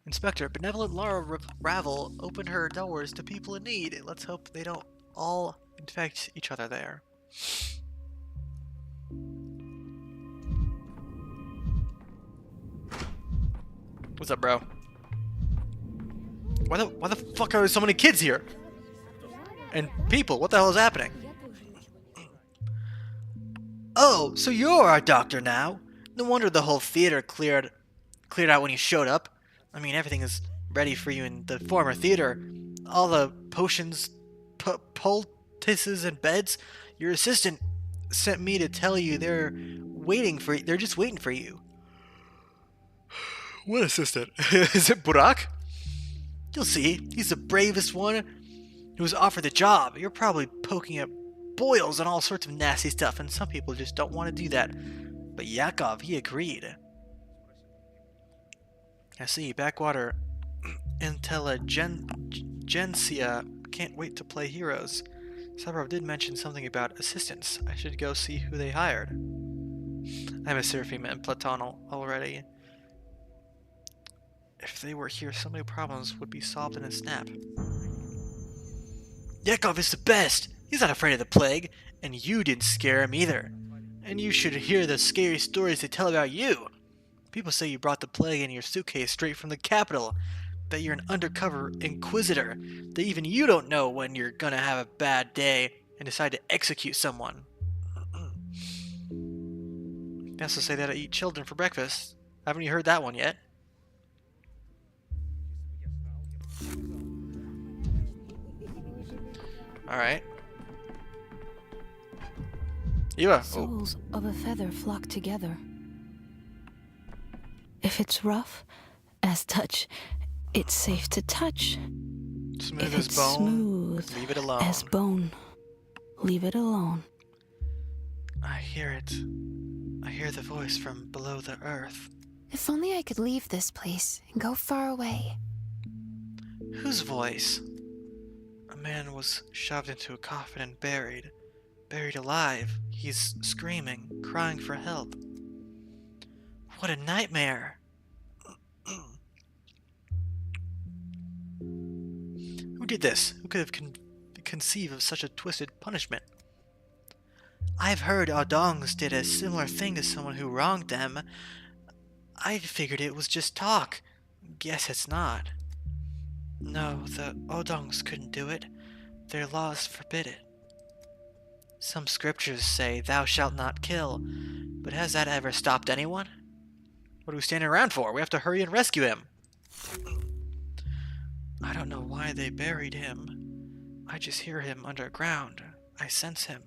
Inspector, benevolent Laura Ravel opened her doors to people in need. Let's hope they don't all infect each other there. What's up, bro? Why the fuck are there so many kids here? And people, what the hell is happening? Oh, so you're our doctor now? No wonder the whole theater cleared out when you showed up. I mean, everything is ready for you in the former theater. All the potions, poultices, and beds. Your assistant sent me to tell you they're just waiting for you. What assistant? Is it Burak? You'll see. He's the bravest one who was offered the job. You're probably poking at boils and all sorts of nasty stuff, and some people just don't want to do that. But Yakov, he agreed. I see. Backwater intelligentsia can't wait to play heroes. Sabrov did mention something about assistants. I should go see who they hired. I miss Seraphim and Platon already. If they were here, so many problems would be solved in a snap. Yakov is the best! He's not afraid of the plague, and you didn't scare him either. And you should hear the scary stories they tell about you. People say you brought the plague in your suitcase straight from the capital, that you're an undercover inquisitor, that even you don't know when you're gonna have a bad day and decide to execute someone. They also say that I eat children for breakfast. Haven't you heard that one yet? Alright. Eva. Souls of a feather flock together. If it's rough as touch, it's safe to touch. Smooth If as it's bone. smooth Leave it alone. as bone, leave it alone. I hear it. I hear the voice from below the earth. If only I could leave this place and go far away. Whose voice? A man was shoved into a coffin and buried. Buried alive. He's screaming, crying for help. What a nightmare! Who did this? Who could have conceived of such a twisted punishment? I've heard Odongs did a similar thing to someone who wronged them. I figured it was just talk. Guess it's not. No, the Odongs couldn't do it. Their laws forbid it. Some scriptures say, "Thou shalt not kill," but has that ever stopped anyone? What are we standing around for? We have to hurry and rescue him. I don't know why they buried him. I just hear him underground. I sense him.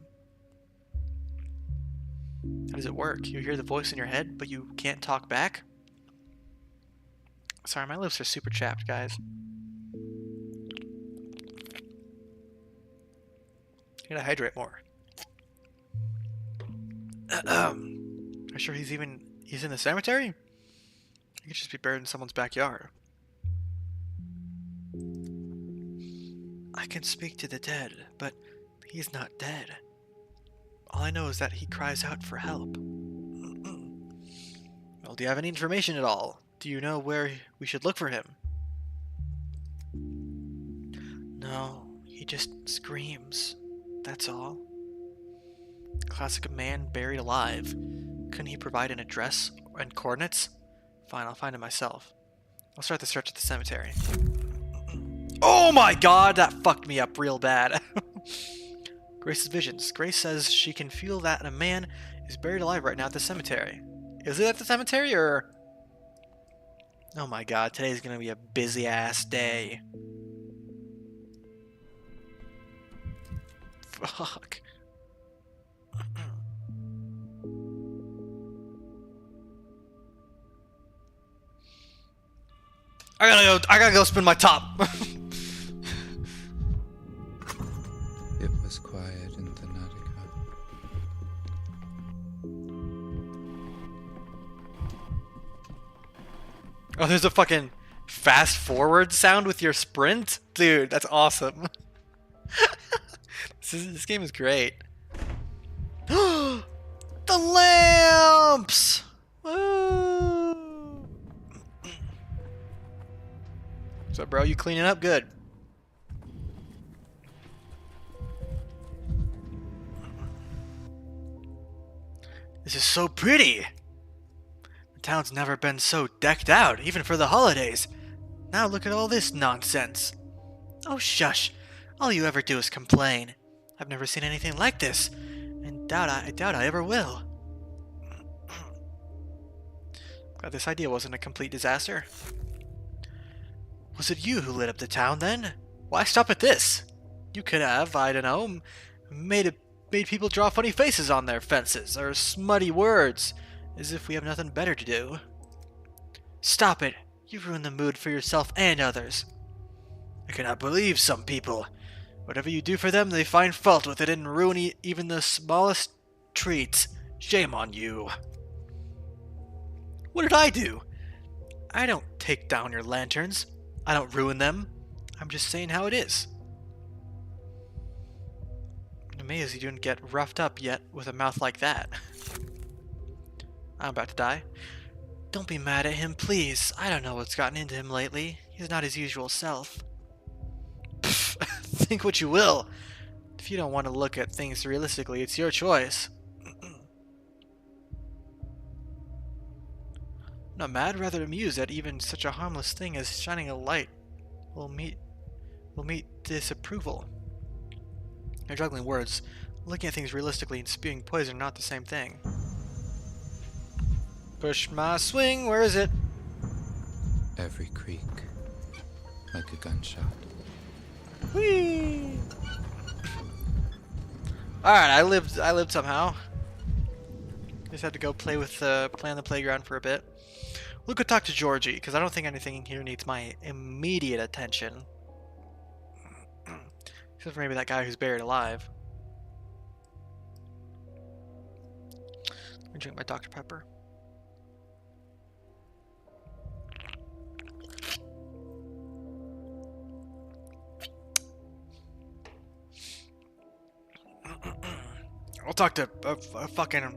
How does it work? You hear the voice in your head, but you can't talk back? Sorry, my lips are super chapped, guys. You gotta hydrate more. Are you sure he's in the cemetery? He could just be buried in someone's backyard. I can speak to the dead, but he's not dead. All I know is that he cries out for help. Well, do you have any information at all? Do you know where we should look for him? No, he just screams. That's all. Classic man buried alive. Couldn't he provide an address and coordinates? Fine, I'll find him myself. I'll start the search at the cemetery. Oh my god, that fucked me up real bad. Grace's visions. Grace says she can feel that a man is buried alive right now at the cemetery. Is it at the cemetery or? Oh my god, today's gonna be a busy ass day. Fuck. I gotta go spin my top. It was quiet in the Nautica. Oh, there's a fucking fast forward sound with your sprint? Dude, that's awesome. This game is great. The lamps! Woo! What's up, bro? You cleaning up? Good. This is so pretty! The town's never been so decked out, even for the holidays. Now look at all this nonsense. Oh, shush. All you ever do is complain. I've never seen anything like this, and I doubt I ever will. Glad this idea wasn't a complete disaster. Was it you who lit up the town, then? Why stop at this? You could have, I don't know, made people draw funny faces on their fences, or smutty words, as if we have nothing better to do. Stop it! You ruin the mood for yourself and others. I cannot believe some people. Whatever you do for them, they find fault with it and ruin even the smallest treats. Shame on you. What did I do? I don't take down your lanterns. I don't ruin them. I'm just saying how it is. I'm amazed you didn't get roughed up yet with a mouth like that. I'm about to die. Don't be mad at him, please. I don't know what's gotten into him lately. He's not his usual self. Pfft, think what you will. If you don't want to look at things realistically, it's your choice. I'm not mad, rather amused that even such a harmless thing as shining a light will meet disapproval. You're juggling words. Looking at things realistically and spewing poison are not the same thing. Push my swing, where is it? Every creak, like a gunshot. Whee! Alright, I lived somehow. Just had to go play on the playground for a bit. We'll go talk to Georgie, because I don't think anything here needs my immediate attention. Except for maybe that guy who's buried alive. Let me drink my Dr. Pepper. I'll talk to a fucking...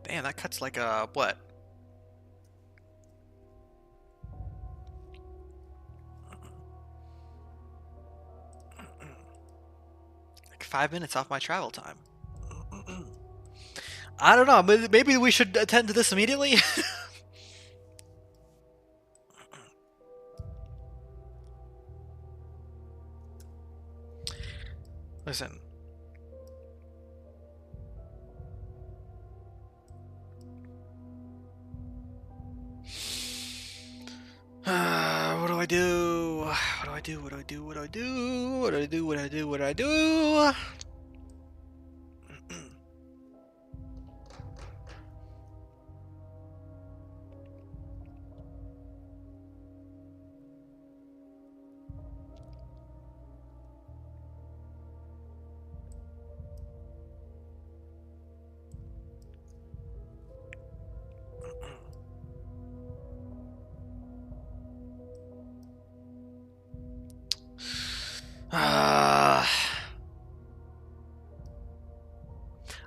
Damn, that cuts like a... what? Like 5 minutes off my travel time. I don't know, maybe we should attend to this immediately? Listen. What do I do? What do I do? What do I do? What do I do? What do I do? What do I do? What do I do?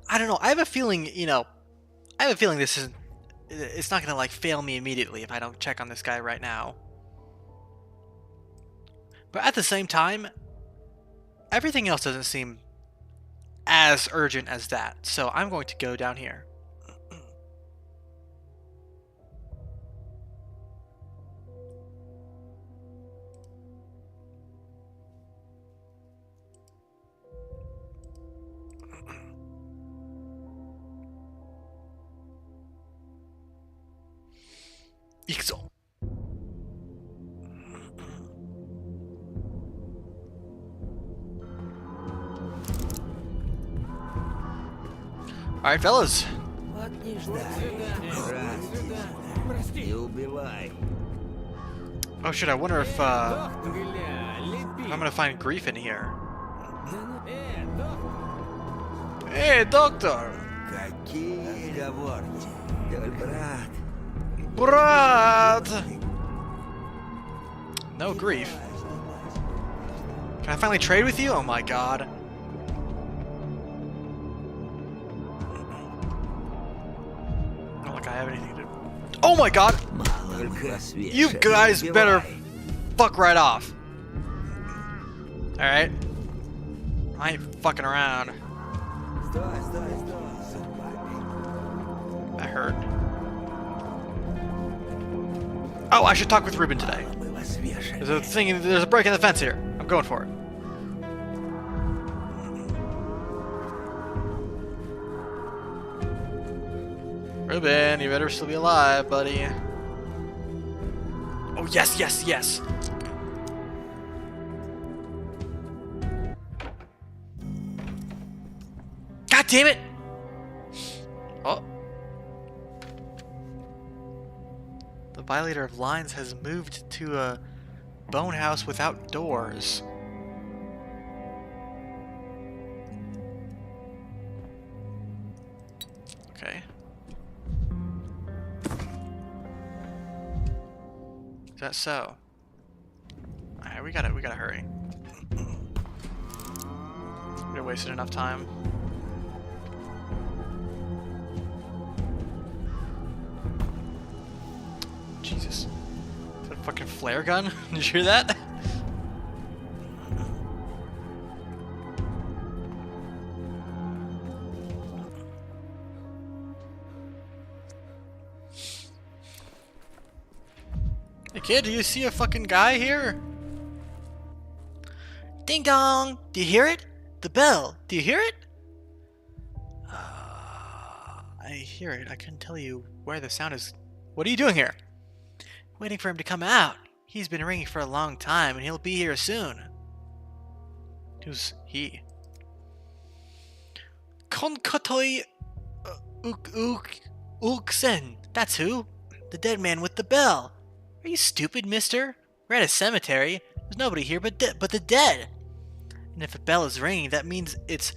I don't know. I have a feeling, this isn't... It's not gonna, like, fail me immediately if I don't check on this guy right now. But at the same time, everything else doesn't seem as urgent as that. So I'm going to go down here. Ixo. Alright, fellas. Oh shit, I wonder if I'm gonna find grief in here. Hey, doctor! Brat! No grief. Can I finally trade with you? Oh my god. Not like I have anything to... Oh my god! You guys better fuck right off. Alright. I ain't fucking around. That hurt. Oh, I should talk with Ruben today. There's a break in the fence here. I'm going for it. Ruben, you better still be alive, buddy. Oh, yes, yes, yes. God damn it! Oh. The violator of lines has moved to a bone house without doors. Okay. Is that so? Alright, we gotta hurry. We wasted enough time. Jesus. Is that a fucking flare gun? Did you hear that? Hey kid, do you see a fucking guy here? Ding dong! Do you hear it? The bell. Do you hear it? I hear it. I couldn't tell you where the sound is. What are you doing here? Waiting for him to come out. He's been ringing for a long time, and he'll be here soon. Who's he? Konkotoi Uksen. That's who. The dead man with the bell. Are you stupid, mister? We're at a cemetery. There's nobody here but the dead. And if a bell is ringing, that means it's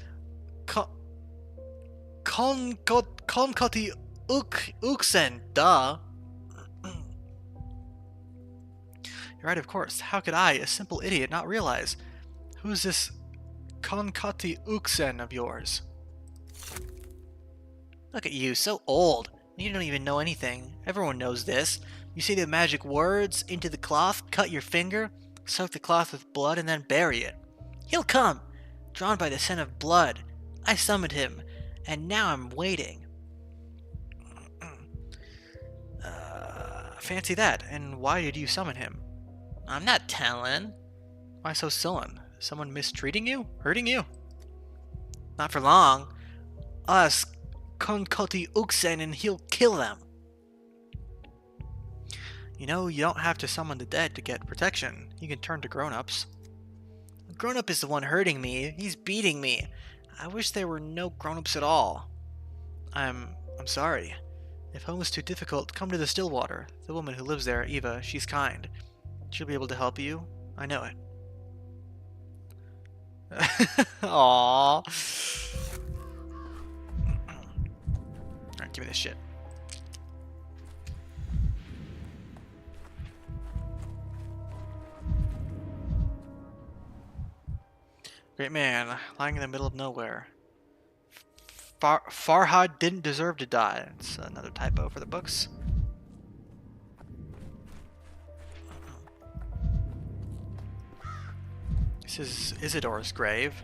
Konkoti Uksen. Duh. You're right, of course. How could I, a simple idiot, not realize? Who's this Konkoti Uksen of yours? Look at you, so old. You don't even know anything. Everyone knows this. You say the magic words into the cloth, cut your finger, soak the cloth with blood, and then bury it. He'll come, drawn by the scent of blood. I summoned him, and now I'm waiting. Fancy that. And why did you summon him? I'm not telling. Why so sullen? Someone mistreating you? Hurting you? Not for long. Us, Konkoti Uksen, and he'll kill them. You know, you don't have to summon the dead to get protection. You can turn to grown-ups. A grown-up is the one hurting me. He's beating me. I wish there were no grown-ups at all. I'm sorry. If home is too difficult, come to the Stillwater. The woman who lives there, Eva, she's kind. She'll be able to help you. I know it. Aww. Alright, give me this shit. Great man, lying in the middle of nowhere. Farhad didn't deserve to die. It's another typo for the books. This is Isidore's grave.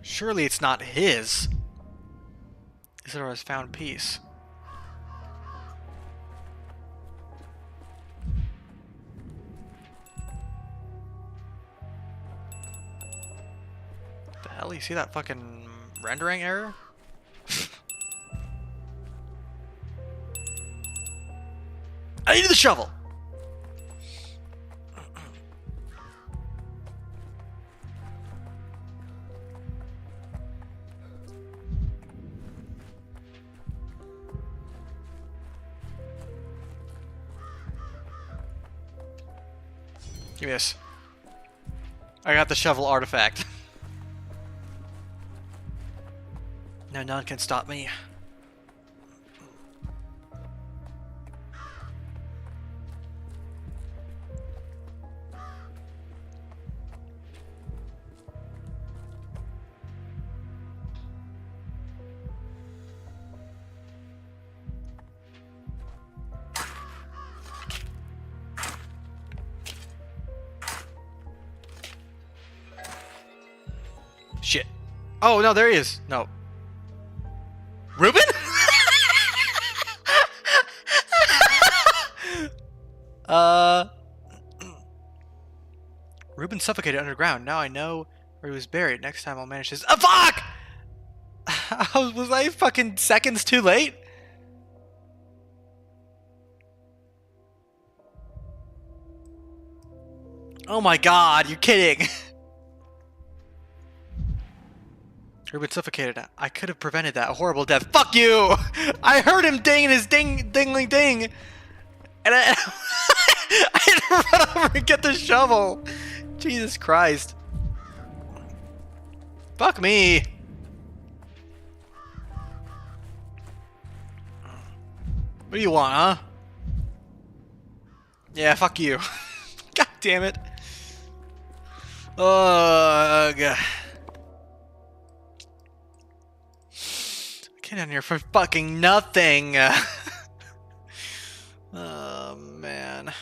Surely it's not his. Isidore has found peace. What the hell? You see that fucking rendering error? I need the shovel! Give me this. I got the shovel artifact. Now none can stop me. Shit. Oh, no, there he is. No. Reuben? Reuben suffocated underground. Now I know where he was buried. Next time I'll manage this. Fuck! Was I fucking seconds too late? Oh my god, you're kidding. Reuben suffocated. I could have prevented that horrible death. Fuck you! I heard him ding his dingling ding! And I had to run over and get the shovel! Jesus Christ. Fuck me! What do you want, huh? Yeah, fuck you. God damn it. Ugh. Get down here for fucking nothing. Oh man.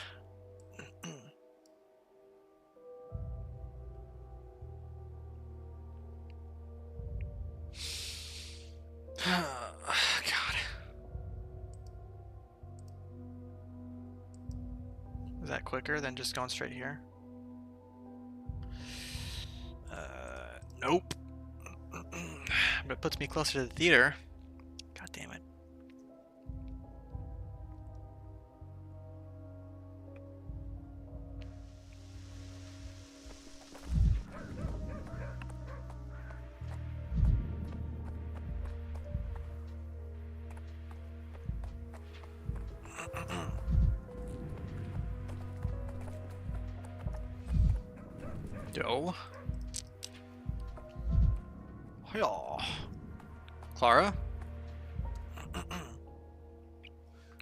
God. Is that quicker than just going straight here? Nope. But it puts me closer to the theater. God damn it. Yo. Hiya. Clara?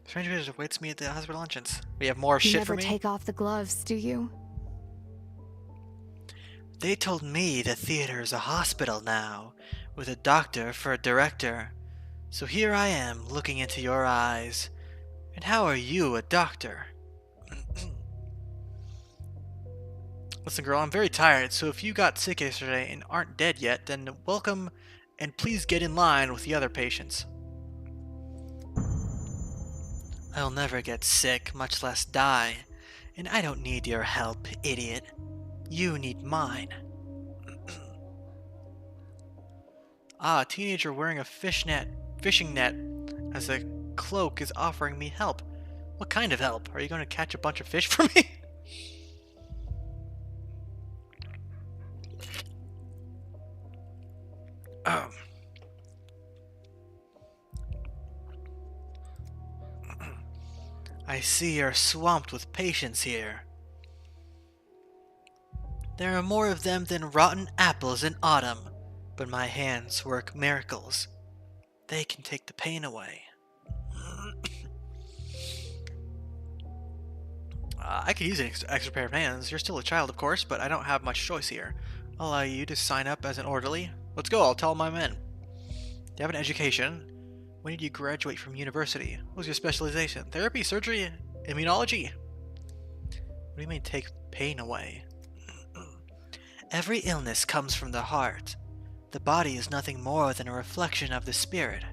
Strange visitor awaits me at the hospital entrance. We have more You shit for never me? take off the gloves, do you? They told me the theater is a hospital now, with a doctor for a director. So here I am, looking into your eyes. And how are you a doctor? Listen, girl, I'm very tired, so if you got sick yesterday and aren't dead yet, then welcome and please get in line with the other patients. I'll never get sick, much less die. And I don't need your help, idiot. You need mine. Ah, a teenager wearing a fishing net as a cloak is offering me help. What kind of help? Are you going to catch a bunch of fish for me? I see you're swamped with patients here. There are more of them than rotten apples in autumn, but my hands work miracles. They can take the pain away. I could use an extra pair of hands. You're still a child, of course, but I don't have much choice here. I'll allow you to sign up as an orderly. Let's go, I'll tell my men. Do you have an education? When did you graduate from university? What was your specialization? Therapy, surgery, immunology? What do you mean take pain away? Every illness comes from the heart. The body is nothing more than a reflection of the spirit.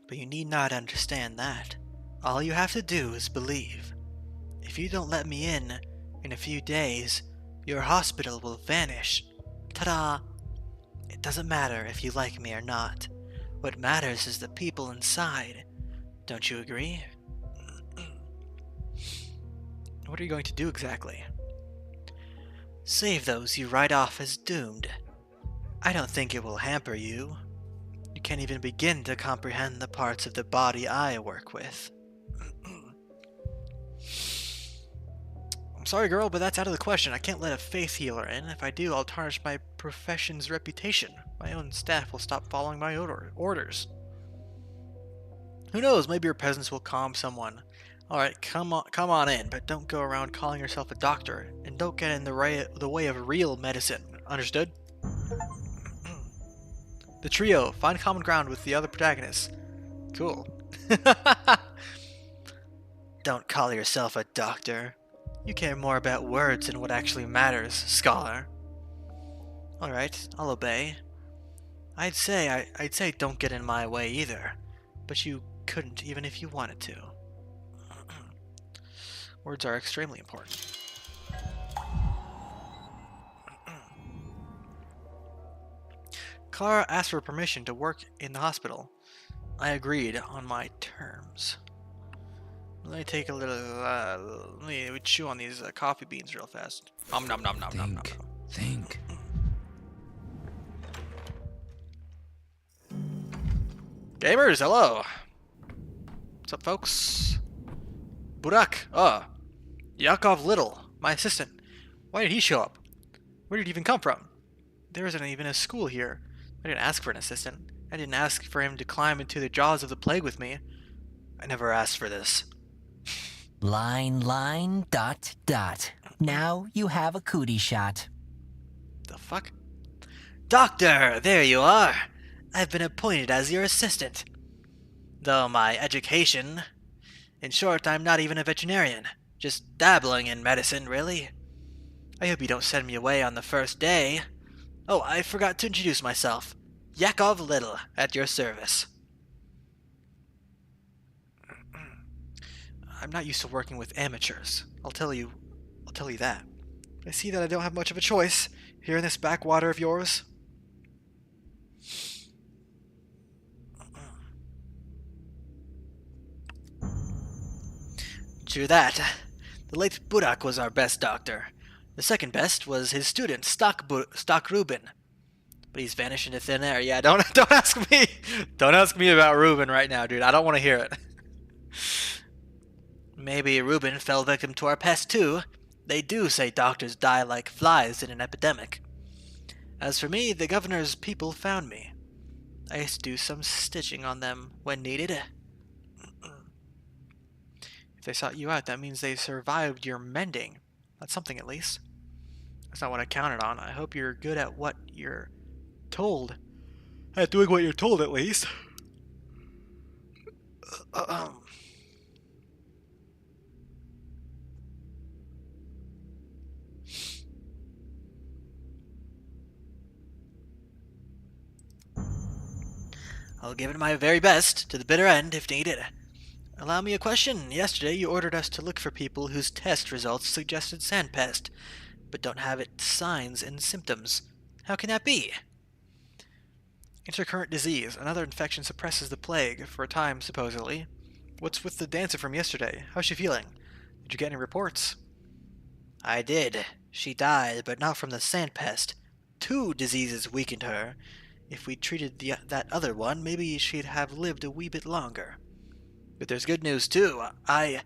But you need not understand that. All you have to do is believe. If you don't let me in a few days, your hospital will vanish. Ta-da! It doesn't matter if you like me or not. What matters is the people inside. Don't you agree? What are you going to do exactly? Save those you write off as doomed. I don't think it will hamper you. You can't even begin to comprehend the parts of the body I work with. I'm sorry, girl, but that's out of the question. I can't let a faith healer in. If I do, I'll tarnish my profession's reputation. My own staff will stop following my orders. Who knows? Maybe your presence will calm someone. Alright, come on in, but don't go around calling yourself a doctor, and don't get in the way of real medicine. Understood? The trio, find common ground with the other protagonists. Cool. Don't call yourself a doctor. You care more about words than what actually matters, scholar. Alright, I'll obey. I'd say don't get in my way either, but you couldn't even if you wanted to. Words are extremely important. Clara asked for permission to work in the hospital. I agreed on my terms. Let me take a little, let me chew on these coffee beans real fast. Nom nom nom nom nom nom. Think. Gamers, hello! What's up, folks? Burak, Yakov Little, my assistant. Why did he show up? Where did he even come from? There isn't even a school here. I didn't ask for an assistant. I didn't ask for him to climb into the jaws of the plague with me. I never asked for this. Line, dot, dot. Now you have a cootie shot. The fuck? Doctor, there you are! I've been appointed as your assistant. Though my education... In short, I'm not even a veterinarian. Just dabbling in medicine, really. I hope you don't send me away on the first day. Oh, I forgot to introduce myself. Yakov Little, at your service. I'm not used to working with amateurs. I'll tell you that. I see that I don't have much of a choice here in this backwater of yours. True that. The late Burak was our best doctor. The second best was his student, Stock Rubin. But he's vanished into thin air. Yeah, don't ask me. Don't ask me about Rubin right now, dude. I don't want to hear it. Maybe Rubin fell victim to our pest too. They do say doctors die like flies in an epidemic. As for me, the governor's people found me. I used to do some stitching on them when needed. If they sought you out, that means they survived your mending. That's something, at least. That's not what I counted on. I hope you're good at what you're told. At doing what you're told, at least. I'll give it my very best, to the bitter end, if needed. Allow me a question. Yesterday you ordered us to look for people whose test results suggested sandpest, but don't have its signs and symptoms. How can that be? Intercurrent disease. Another infection suppresses the plague, for a time, supposedly. What's with the dancer from yesterday? How's she feeling? Did you get any reports? I did. She died, but not from the sandpest. 2 diseases weakened her. If we treated that other one, maybe she'd have lived a wee bit longer. But there's good news, too. I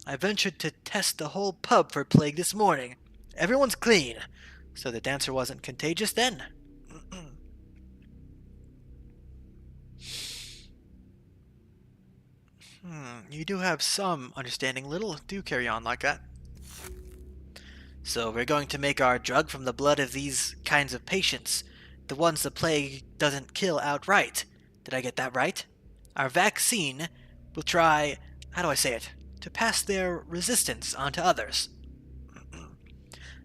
ventured to test the whole pub for plague this morning. Everyone's clean. So the dancer wasn't contagious then? You do have some understanding, Little. Do carry on like that. So we're going to make our drug from the blood of these kinds of patients. The ones the plague doesn't kill outright. Did I get that right? Our vaccine will try, how do I say it, to pass their resistance on to others.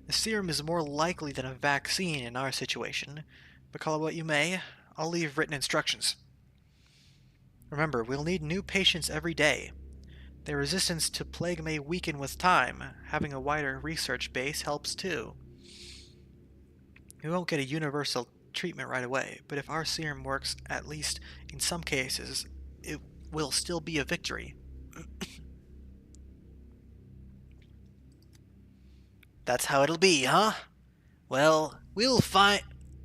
The serum is more likely than a vaccine in our situation, but call it what you may, I'll leave written instructions. Remember, we'll need new patients every day. Their resistance to plague may weaken with time. Having a wider research base helps too. We won't get a universal treatment right away, but if our serum works, at least in some cases, it will still be a victory. That's how it'll be, huh? Well, we'll find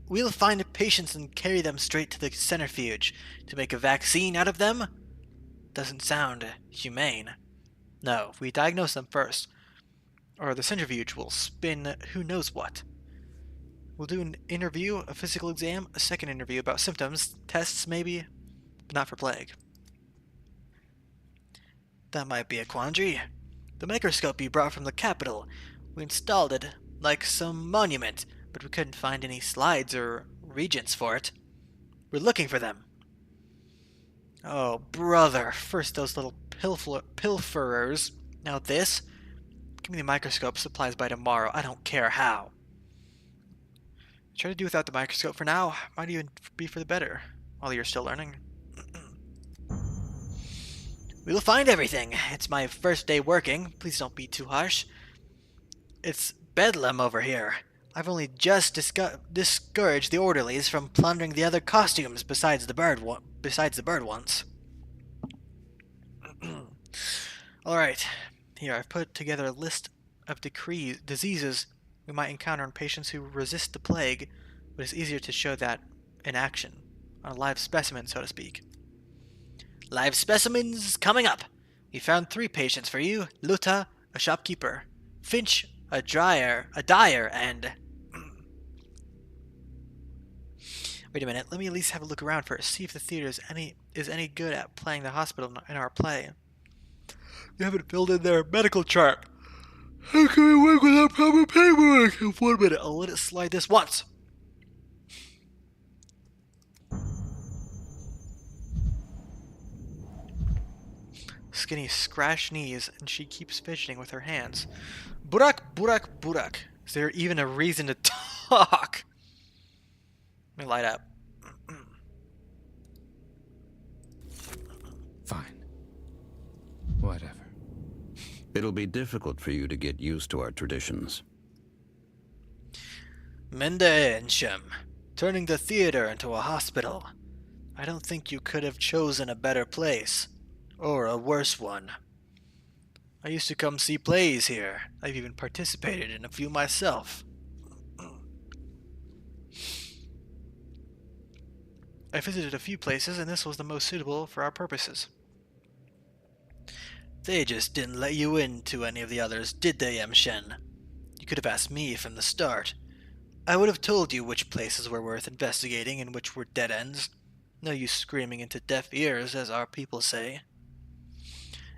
the patients and carry them straight to the centrifuge to make a vaccine out of them? Doesn't sound humane. No, we diagnose them first, or the centrifuge will spin who knows what. We'll do an interview, a physical exam, a second interview about symptoms, tests maybe, but not for plague. That might be a quandary. The microscope you brought from the capital, we installed it like some monument, but we couldn't find any slides or regents for it. We're looking for them. Oh, brother, first those little pilferers, now this. Give me the microscope supplies by tomorrow, I don't care how. Try to do without the microscope for now, might even be for the better, while you're still learning. We'll find everything. It's my first day working, please don't be too harsh. It's bedlam over here. I've only just discouraged the orderlies from plundering the other costumes besides the bird ones. Alright, here I've put together a list of diseases we might encounter in patients who resist the plague, but it's easier to show that in action, on a live specimen, so to speak. Live specimens coming up! We found 3 patients for you, Luta, a shopkeeper, Finch, a dyer, and... Wait a minute, let me at least have a look around first, see if the theater is any good at playing the hospital in our play. You haven't filled in their medical chart. How can we work without proper paperwork? In 1 minute, I'll let it slide this once. Skinny scratched knees, and she keeps fidgeting with her hands. Burak. Is there even a reason to talk? Let me light up. Fine. Whatever. It'll be difficult for you to get used to our traditions. Mendeenshem, turning the theater into a hospital. I don't think you could have chosen a better place. Or a worse one. I used to come see plays here. I've even participated in a few myself. I visited a few places, and this was the most suitable for our purposes. They just didn't let you into any of the others, did they, Shen? You could have asked me from the start. I would have told you which places were worth investigating and which were dead ends. No use screaming into deaf ears, as our people say.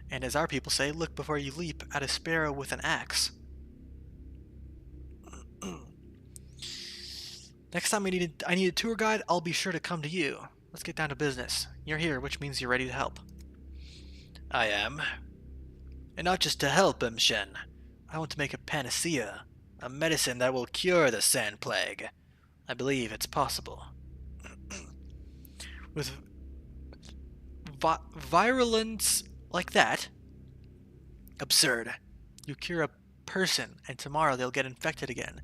And as our people say, look before you leap at a sparrow with an axe. Next time I need a tour guide, I'll be sure to come to you. Let's get down to business. You're here, which means you're ready to help. I am. And not just to help, Shen. I want to make a panacea, a medicine that will cure the sand plague. I believe it's possible. With virulence like that? Absurd. You cure a person, and tomorrow they'll get infected again.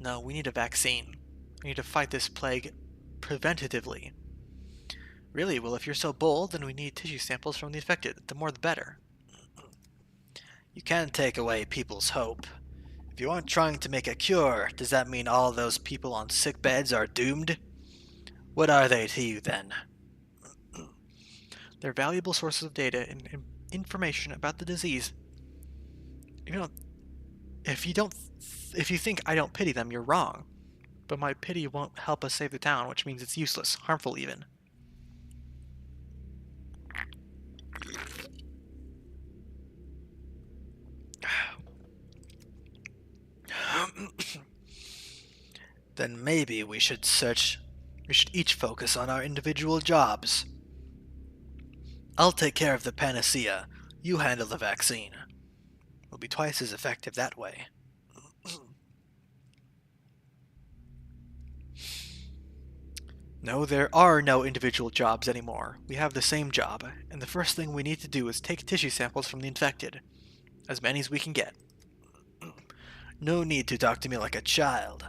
No, we need a vaccine. We need to fight this plague preventatively. Really? Well, if you're so bold, then we need tissue samples from the infected. The more the better. You can't take away people's hope. If you aren't trying to make a cure, does that mean all those people on sick beds are doomed? What are they to you, then? They're valuable sources of data and information about the disease. If you think I don't pity them, you're wrong. But my pity won't help us save the town, which means it's useless, harmful even. Then maybe we should each focus on our individual jobs. I'll take care of the panacea. You handle the vaccine. It'll be twice as effective that way. No, there are no individual jobs anymore. We have the same job, and the first thing we need to do is take tissue samples from the infected. As many as we can get. No need to talk to me like a child.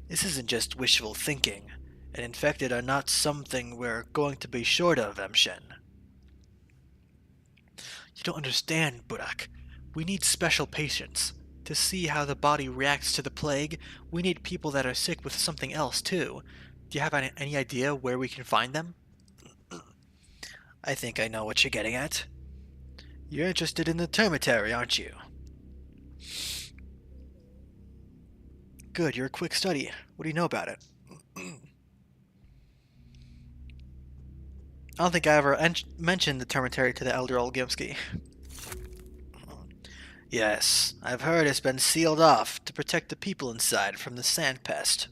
This isn't just wishful thinking, and infected are not something we're going to be short of, Shen. You don't understand, Burak. We need special patients. To see how the body reacts to the plague, we need people that are sick with something else, too. Do you have any idea where we can find them? I think I know what you're getting at. You're interested in the termitary, aren't you? Good, you're a quick study. What do you know about it? I don't think I ever mentioned the termitary to the elder Olgimsky. Yes, I've heard it's been sealed off to protect the people inside from the sand pest.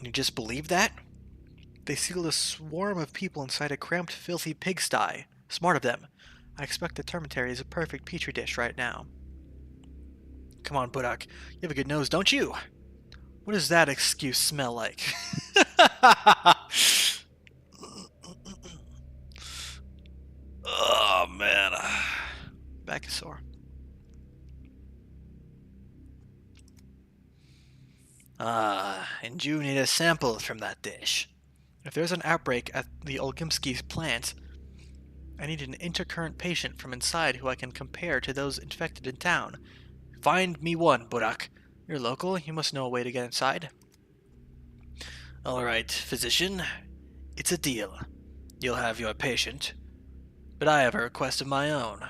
You just believe that? They sealed a swarm of people inside a cramped, filthy pigsty. Smart of them. I expect the termitary is a perfect petri dish right now. Come on, Budak. You have a good nose, don't you? What does that excuse smell like? Oh, man. Back is sore. And you need a sample from that dish. If there's an outbreak at the Olgimsky's plant, I need an intercurrent patient from inside who I can compare to those infected in town. Find me one, Burak. You're local, you must know a way to get inside. Alright, physician. It's a deal. You'll have your patient, but I have a request of my own.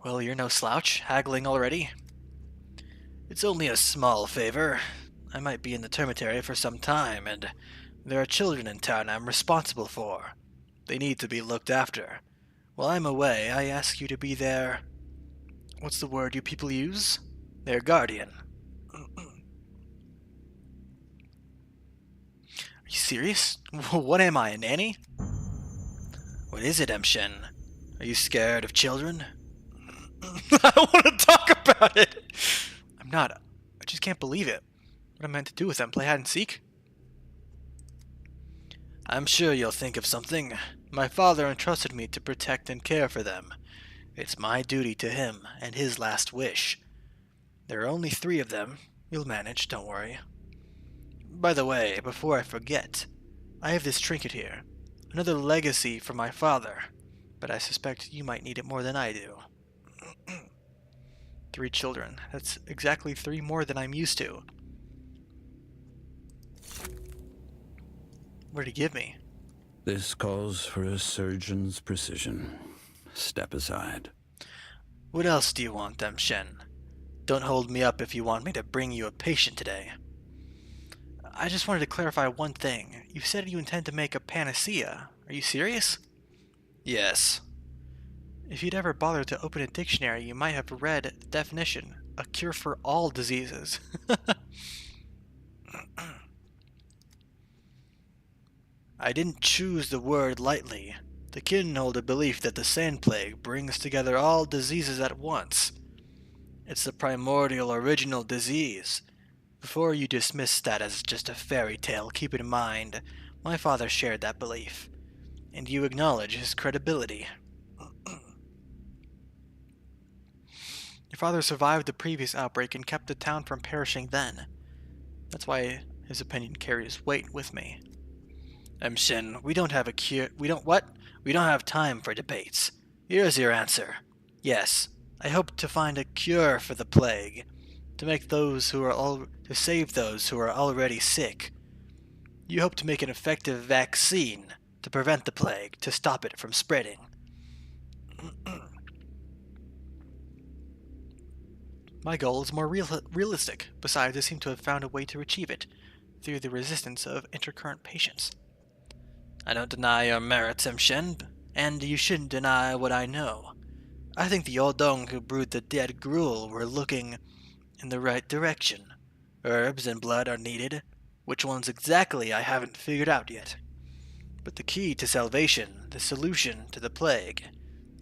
Well, you're no slouch, haggling already. It's only a small favor. I might be in the termitary for some time, and there are children in town I'm responsible for. They need to be looked after. While I'm away, I ask you to be their... What's the word you people use? Their guardian. Are you serious? What am I, a nanny? What is it, Emshen? Are you scared of children? I don't want to talk about it! I'm not. I just can't believe it. What am I meant to do with them? Play hide and seek? I'm sure you'll think of something. My father entrusted me to protect and care for them. It's my duty to him and his last wish. There are only 3 of them. You'll manage, don't worry. By the way, before I forget, I have this trinket here. Another legacy from my father, but I suspect you might need it more than I do. 3 children. That's exactly 3 more than I'm used to. What did he give me? This calls for a surgeon's precision. Step aside. What else do you want, Emshen? Don't hold me up if you want me to bring you a patient today. I just wanted to clarify one thing. You said you intend to make a panacea. Are you serious? Yes. If you'd ever bothered to open a dictionary, you might have read the definition. A cure for all diseases. I didn't choose the word lightly. The kin hold a belief that the sand plague brings together all diseases at once. It's the primordial original disease. Before you dismiss that as just a fairy tale, keep in mind, my father shared that belief, and you acknowledge his credibility. Your father survived the previous outbreak and kept the town from perishing then. That's why his opinion carries weight with me. Emshen, we don't have a cure. We don't have time for debates. Here's your answer. Yes, I hope to find a cure for the plague, to save those who are already sick. You hope to make an effective vaccine to prevent the plague, to stop it from spreading. My goal is more realistic. Besides, I seem to have found a way to achieve it, through the resistance of intercurrent patients. I don't deny your merits, Emshen, and you shouldn't deny what I know. I think the Odong who brewed the dead gruel were looking in the right direction. Herbs and blood are needed. Which ones exactly I haven't figured out yet. But the key to salvation, the solution to the plague,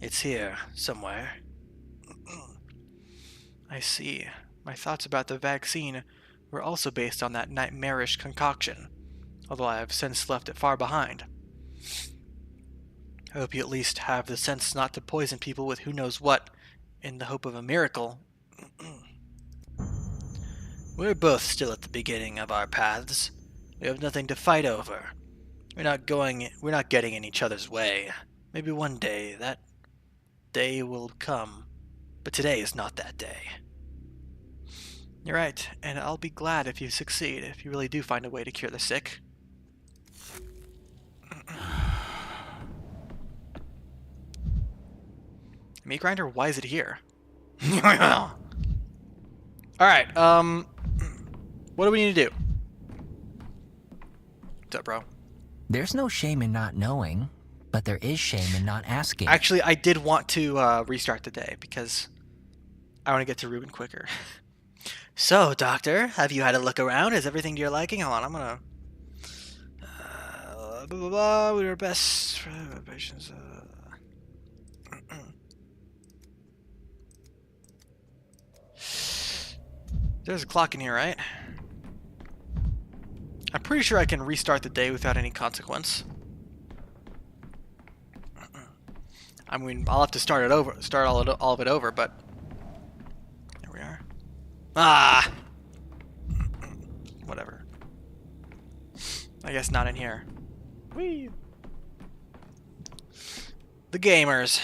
it's here, somewhere. I see. My thoughts about the vaccine were also based on that nightmarish concoction, although I have since left it far behind. I hope you at least have the sense not to poison people with who knows what, in the hope of a miracle. We're both still at the beginning of our paths. We have nothing to fight over. We're not getting in each other's way. Maybe one day that day will come, but today is not that day. You're right, and I'll be glad if you succeed, if you really do find a way to cure the sick. Meat grinder? Why is it here? Alright, what do we need to do? What's up, bro? There's no shame in not knowing, but there is shame in not asking. Actually, I did want to restart the day because I want to get to Ruben quicker. So, Doctor, have you had a look around? Is everything to your liking? Hold on, I'm gonna... blah, blah, blah, we were best for patients. There's a clock in here, right? I'm pretty sure I can restart the day without any consequence. I mean, I'll have to start all of it over, but here we are. Ah, whatever. I guess not in here. Whee! The gamers.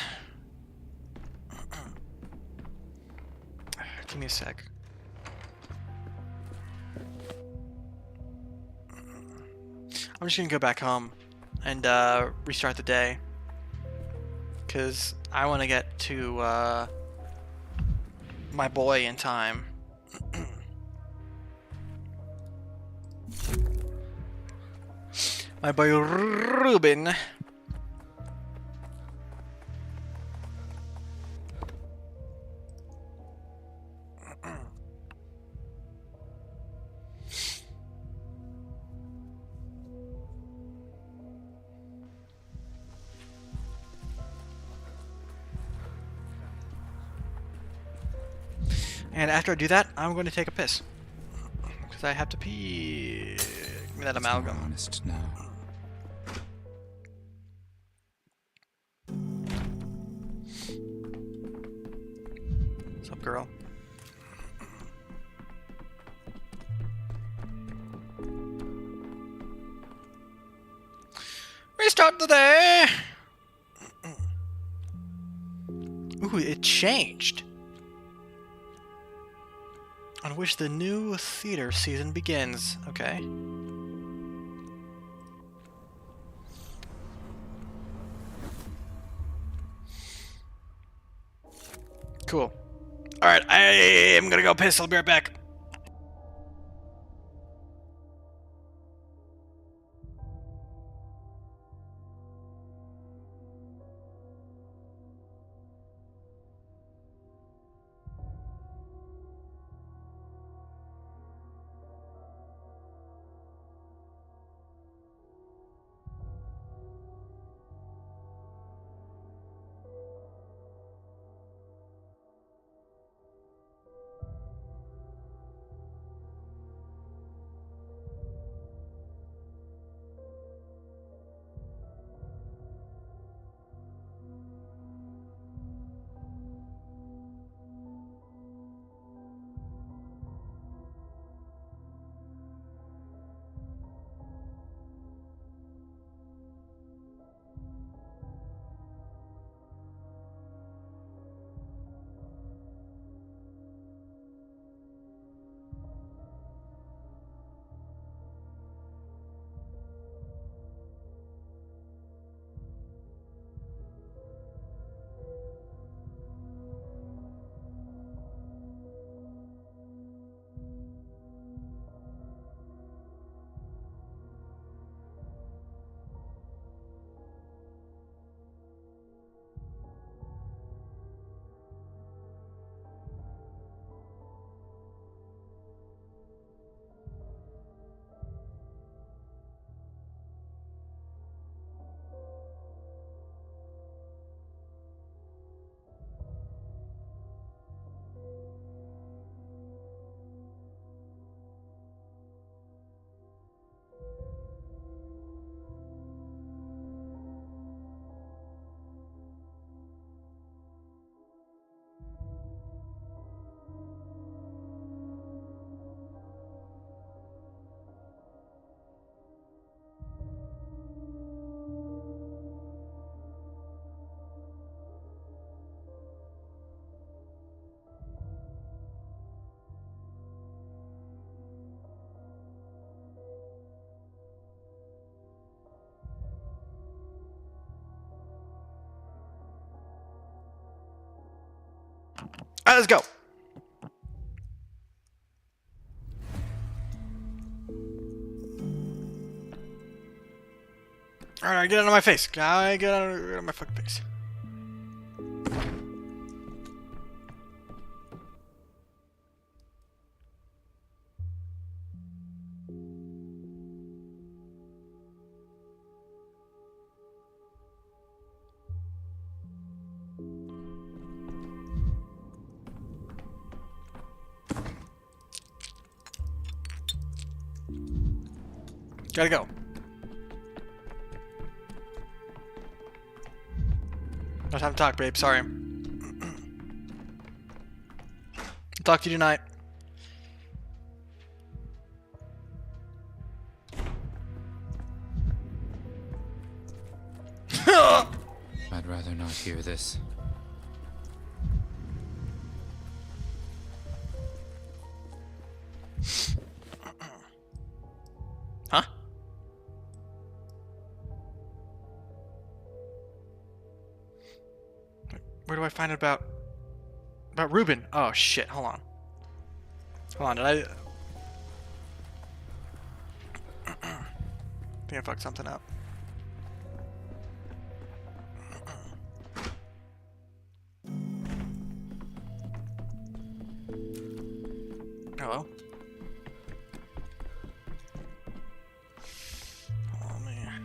Give me a sec. I'm just gonna go back home and restart the day because I want to get to my boy in time. My boy Ruben. And after I do that, I'm going to take a piss. Because I have to pee. Give me that amalgam. Honest now. What's up, girl? Restart the day! Ooh, it changed. On which the new theater season begins. Okay. Cool. Alright, I am gonna go piss. I'll be right back. Alright, let's go. Alright, get out of my face. Get out of my fucking face. Gotta go. No time to talk, babe. Sorry. Talk to you tonight. I'd rather not hear this. Huh? Where do I find it about Ruben? Oh shit, hold on. Hold on, did I think I fucked something up. Hello? Oh man.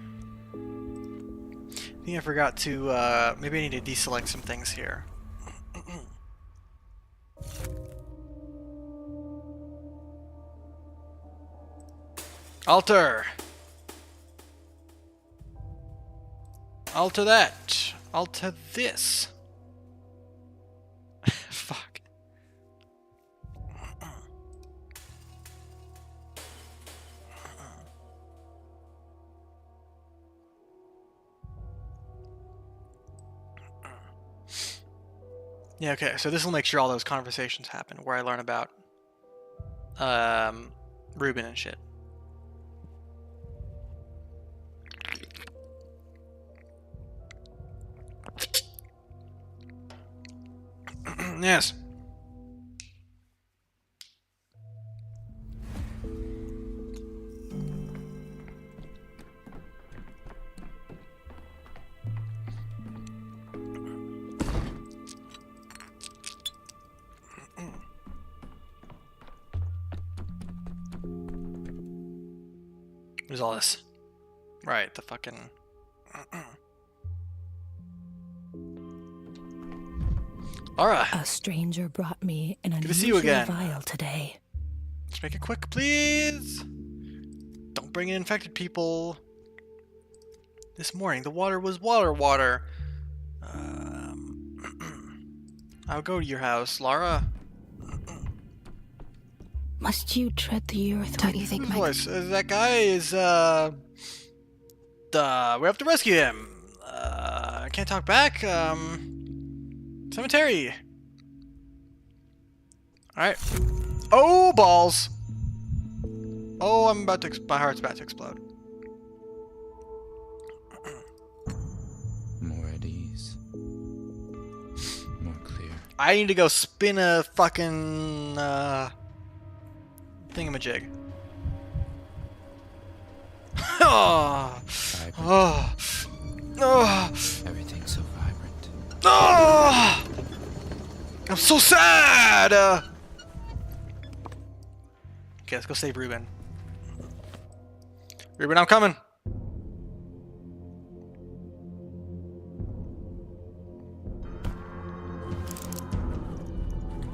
I think I forgot to maybe I need to deselect some things here. Alter! Alter that! Alter this! Fuck. Yeah, okay, so this will make sure all those conversations happen where I learn about Ruben and shit. Yes. What's all this? Right, the fucking... Alright. A stranger brought me an Good to see you unusual again. vial today. Let's make it quick, please. Don't bring in infected people. This morning, the water was water. I'll go to your house, Lara. Must you tread the earth? Don't you think Whose my... voice? That guy is, we have to rescue him. I can't talk back. Cemetery. Alright. Oh, balls. Oh, I'm about to, my heart's about to explode. More at ease. More clear. I need to go spin a fucking, thingamajig. Oh. Oh. Oh. Everything's so vibrant. Oh. I'm so sad! Okay, let's go save Ruben. Ruben, I'm coming!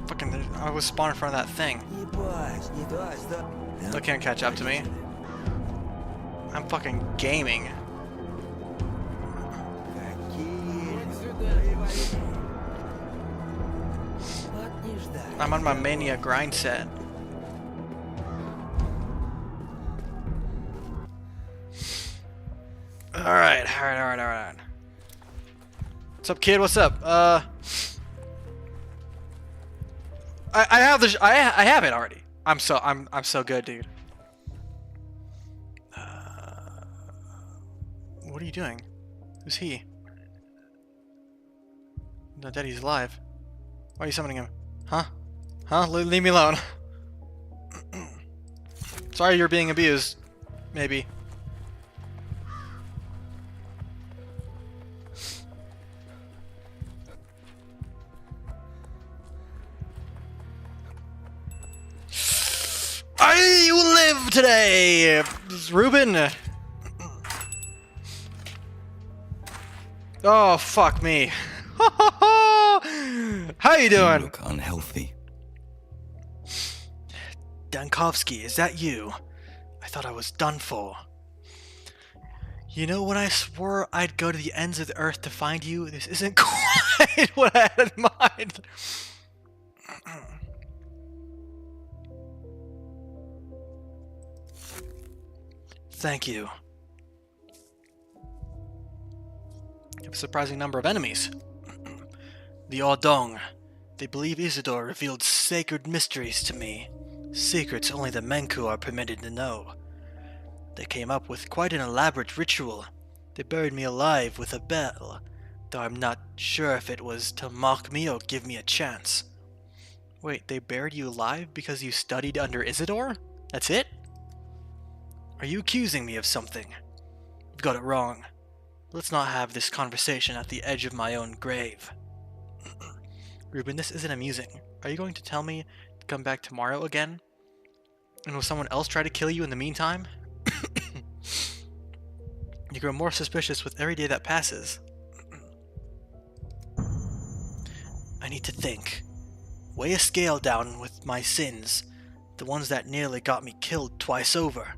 Fucking, I was spawned in front of that thing. Still can't catch up to me. I'm fucking gaming. I'm on my mania grind set. Alright. What's up, kid? What's up? I have the I have it already. I'm so good, dude. What are you doing? Who's he? No, Daddy's alive. Why are you summoning him? Huh? Huh? Leave me alone. Sorry you're being abused. Maybe. I will live today! Ruben! Oh, fuck me. How you doing? You look unhealthy. Dankovsky, is that you? I thought I was done for. You know, when I swore I'd go to the ends of the earth to find you, this isn't quite what I had in mind. Thank you. You have a surprising number of enemies. The Ordong. They believe Isidore revealed sacred mysteries to me. Secrets only the Menku are permitted to know. They came up with quite an elaborate ritual. They buried me alive with a bell, though I'm not sure if it was to mock me or give me a chance. Wait, they buried you alive because you studied under Isidore? That's it? Are you accusing me of something? You've got it wrong. Let's not have this conversation at the edge of my own grave. Ruben, this isn't amusing. Are you going to tell me to come back tomorrow again? And will someone else try to kill you in the meantime? You grow more suspicious with every day that passes. I need to think. Weigh a scale down with my sins, the ones that nearly got me killed twice over.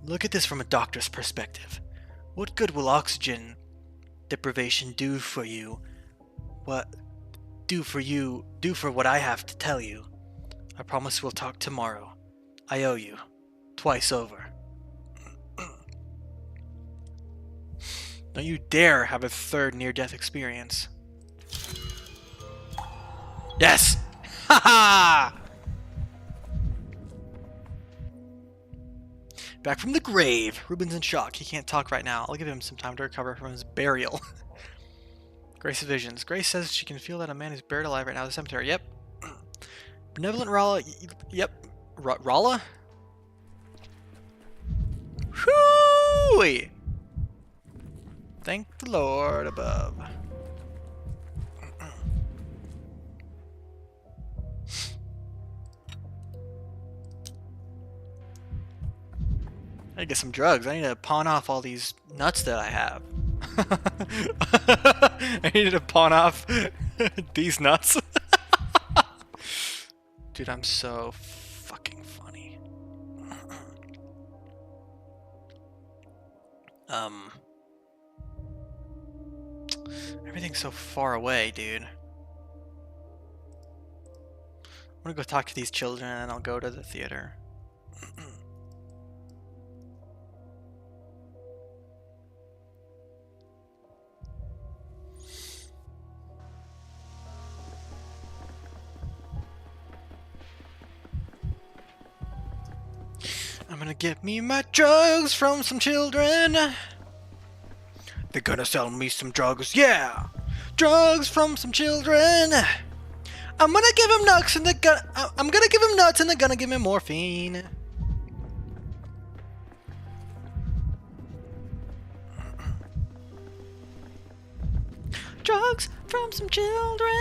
Look at this from a doctor's perspective. What good will oxygen deprivation do for you? Do for what I have to tell you? I promise we'll talk tomorrow. I owe you. Twice over. Don't you dare have a third near-death experience. Yes! Ha ha! Back from the grave. Ruben's in shock. He can't talk right now. I'll give him some time to recover from his burial. Grace's visions. Grace says she can feel that a man is buried alive right now in the cemetery. Yep. Benevolent Rala. Yep. Rala? Whoo! Thank the Lord above. I need to get some drugs. I need to pawn off all these nuts that I have. I needed to pawn off these nuts. Dude, I'm so fucking funny. Everything's so far away, dude. I'm gonna go talk to these children and I'll go to the theater. I'm gonna get me my drugs from some children. They're gonna sell me some drugs, yeah! Drugs from some children! I'm gonna give them nuts and I'm gonna give them nuts and they're gonna give me morphine. Drugs from some children!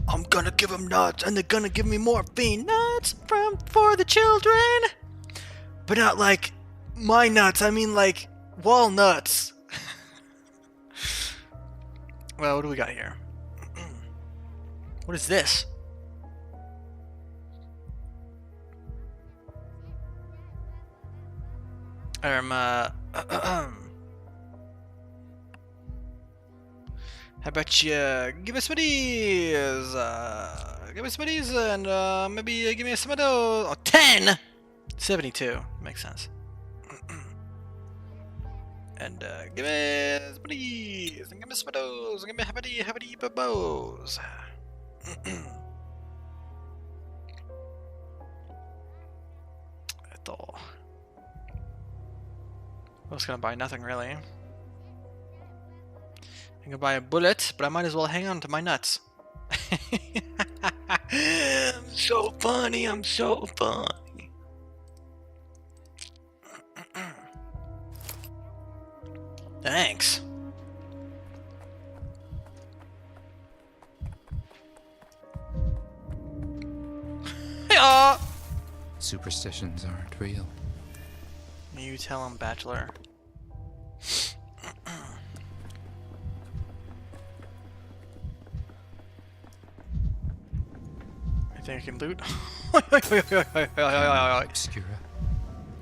I'm gonna give them nuts and they're gonna give me morphine. Nuts for the children! But not like my nuts, I mean like walnuts. Well, what do we got here? What is this? How about you give me some of these? Give me some of these and maybe give me some of those. Oh, 10! 72. Makes sense. And give me some of these, and give me some of those, and give me habity babos. That's all. I was gonna buy nothing really. can buy a bullet, but I might as well hang on to my nuts. I'm so funny, I'm so funny. Thanks. Superstitions aren't real. You tell him, Bachelor. I think I can loot. Obscura.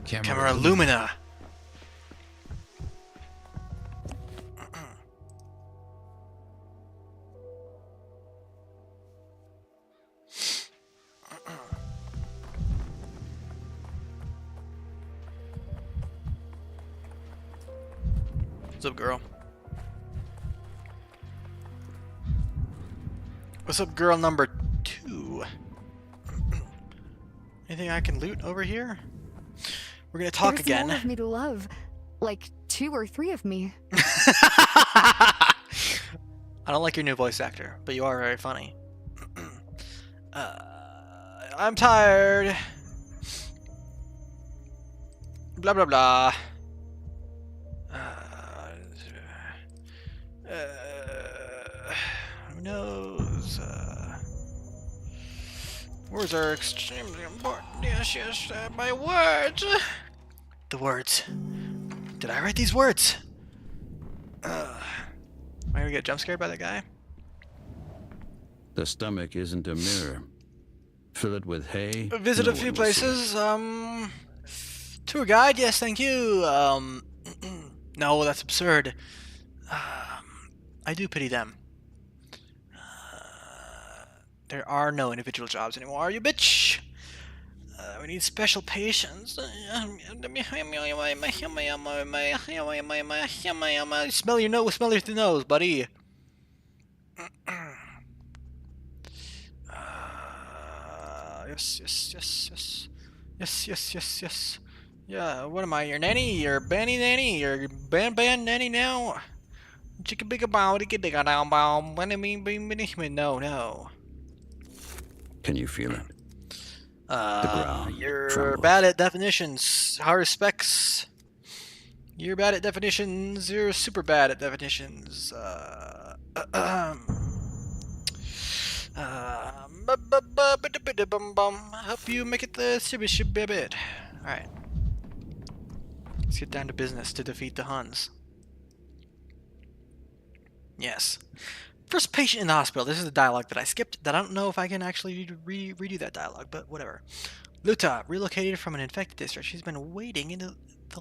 Camera Lumina. What's up, girl? What's up, girl number 2? Anything I can loot over here? We're gonna talk There's again. more of me to love. Like 2 or 3 of me. I don't like your new voice actor, but you are very funny. I'm tired. Blah blah blah. Who knows? Words are extremely important. Yes, yes, my words. The words. Did I write these words? Am I gonna get jump scared by that guy? The stomach isn't a mirror. Fill it with hay. Visit no a few one will see places. Tour guide. Yes, thank you. No, that's absurd. I do pity them. There are no individual jobs anymore, you bitch. We need special patience. Smell your nose. Smell your nose, buddy. Yes, yes, yes, yes. Yes, yes, yes, yes. Yeah, what am I? Your nanny? Your banny nanny? Your ban nanny now? Chicka bigga bow, dicka digga down bow. No, no. Can you feel it? The ground You're trembles. bad at definitions. High respects. You're bad at definitions. You're super bad at definitions. Help you make it the shibby bit. Alright. Let's get down to business to defeat the Huns. Yes. First patient in the hospital. This is the dialogue that I skipped. That I don't know if I can actually redo that dialogue, but whatever. Luta, relocated from an infected district. She's been waiting in the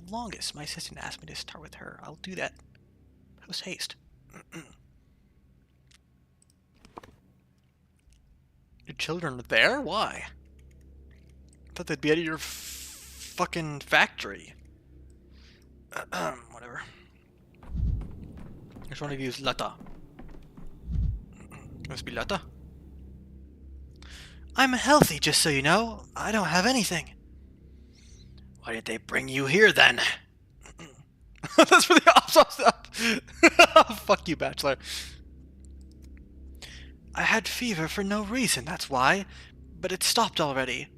longest. My assistant asked me to start with her. I'll do that. Post haste. Your children are there? Why? I thought they'd be out of your fucking factory. Whatever. Which one of you is Lata? Must be Lata. I'm healthy, just so you know. I don't have anything. Why did they bring you here then? That's for the ops stuff. Fuck you, Bachelor. I had fever for no reason, that's why. But it stopped already.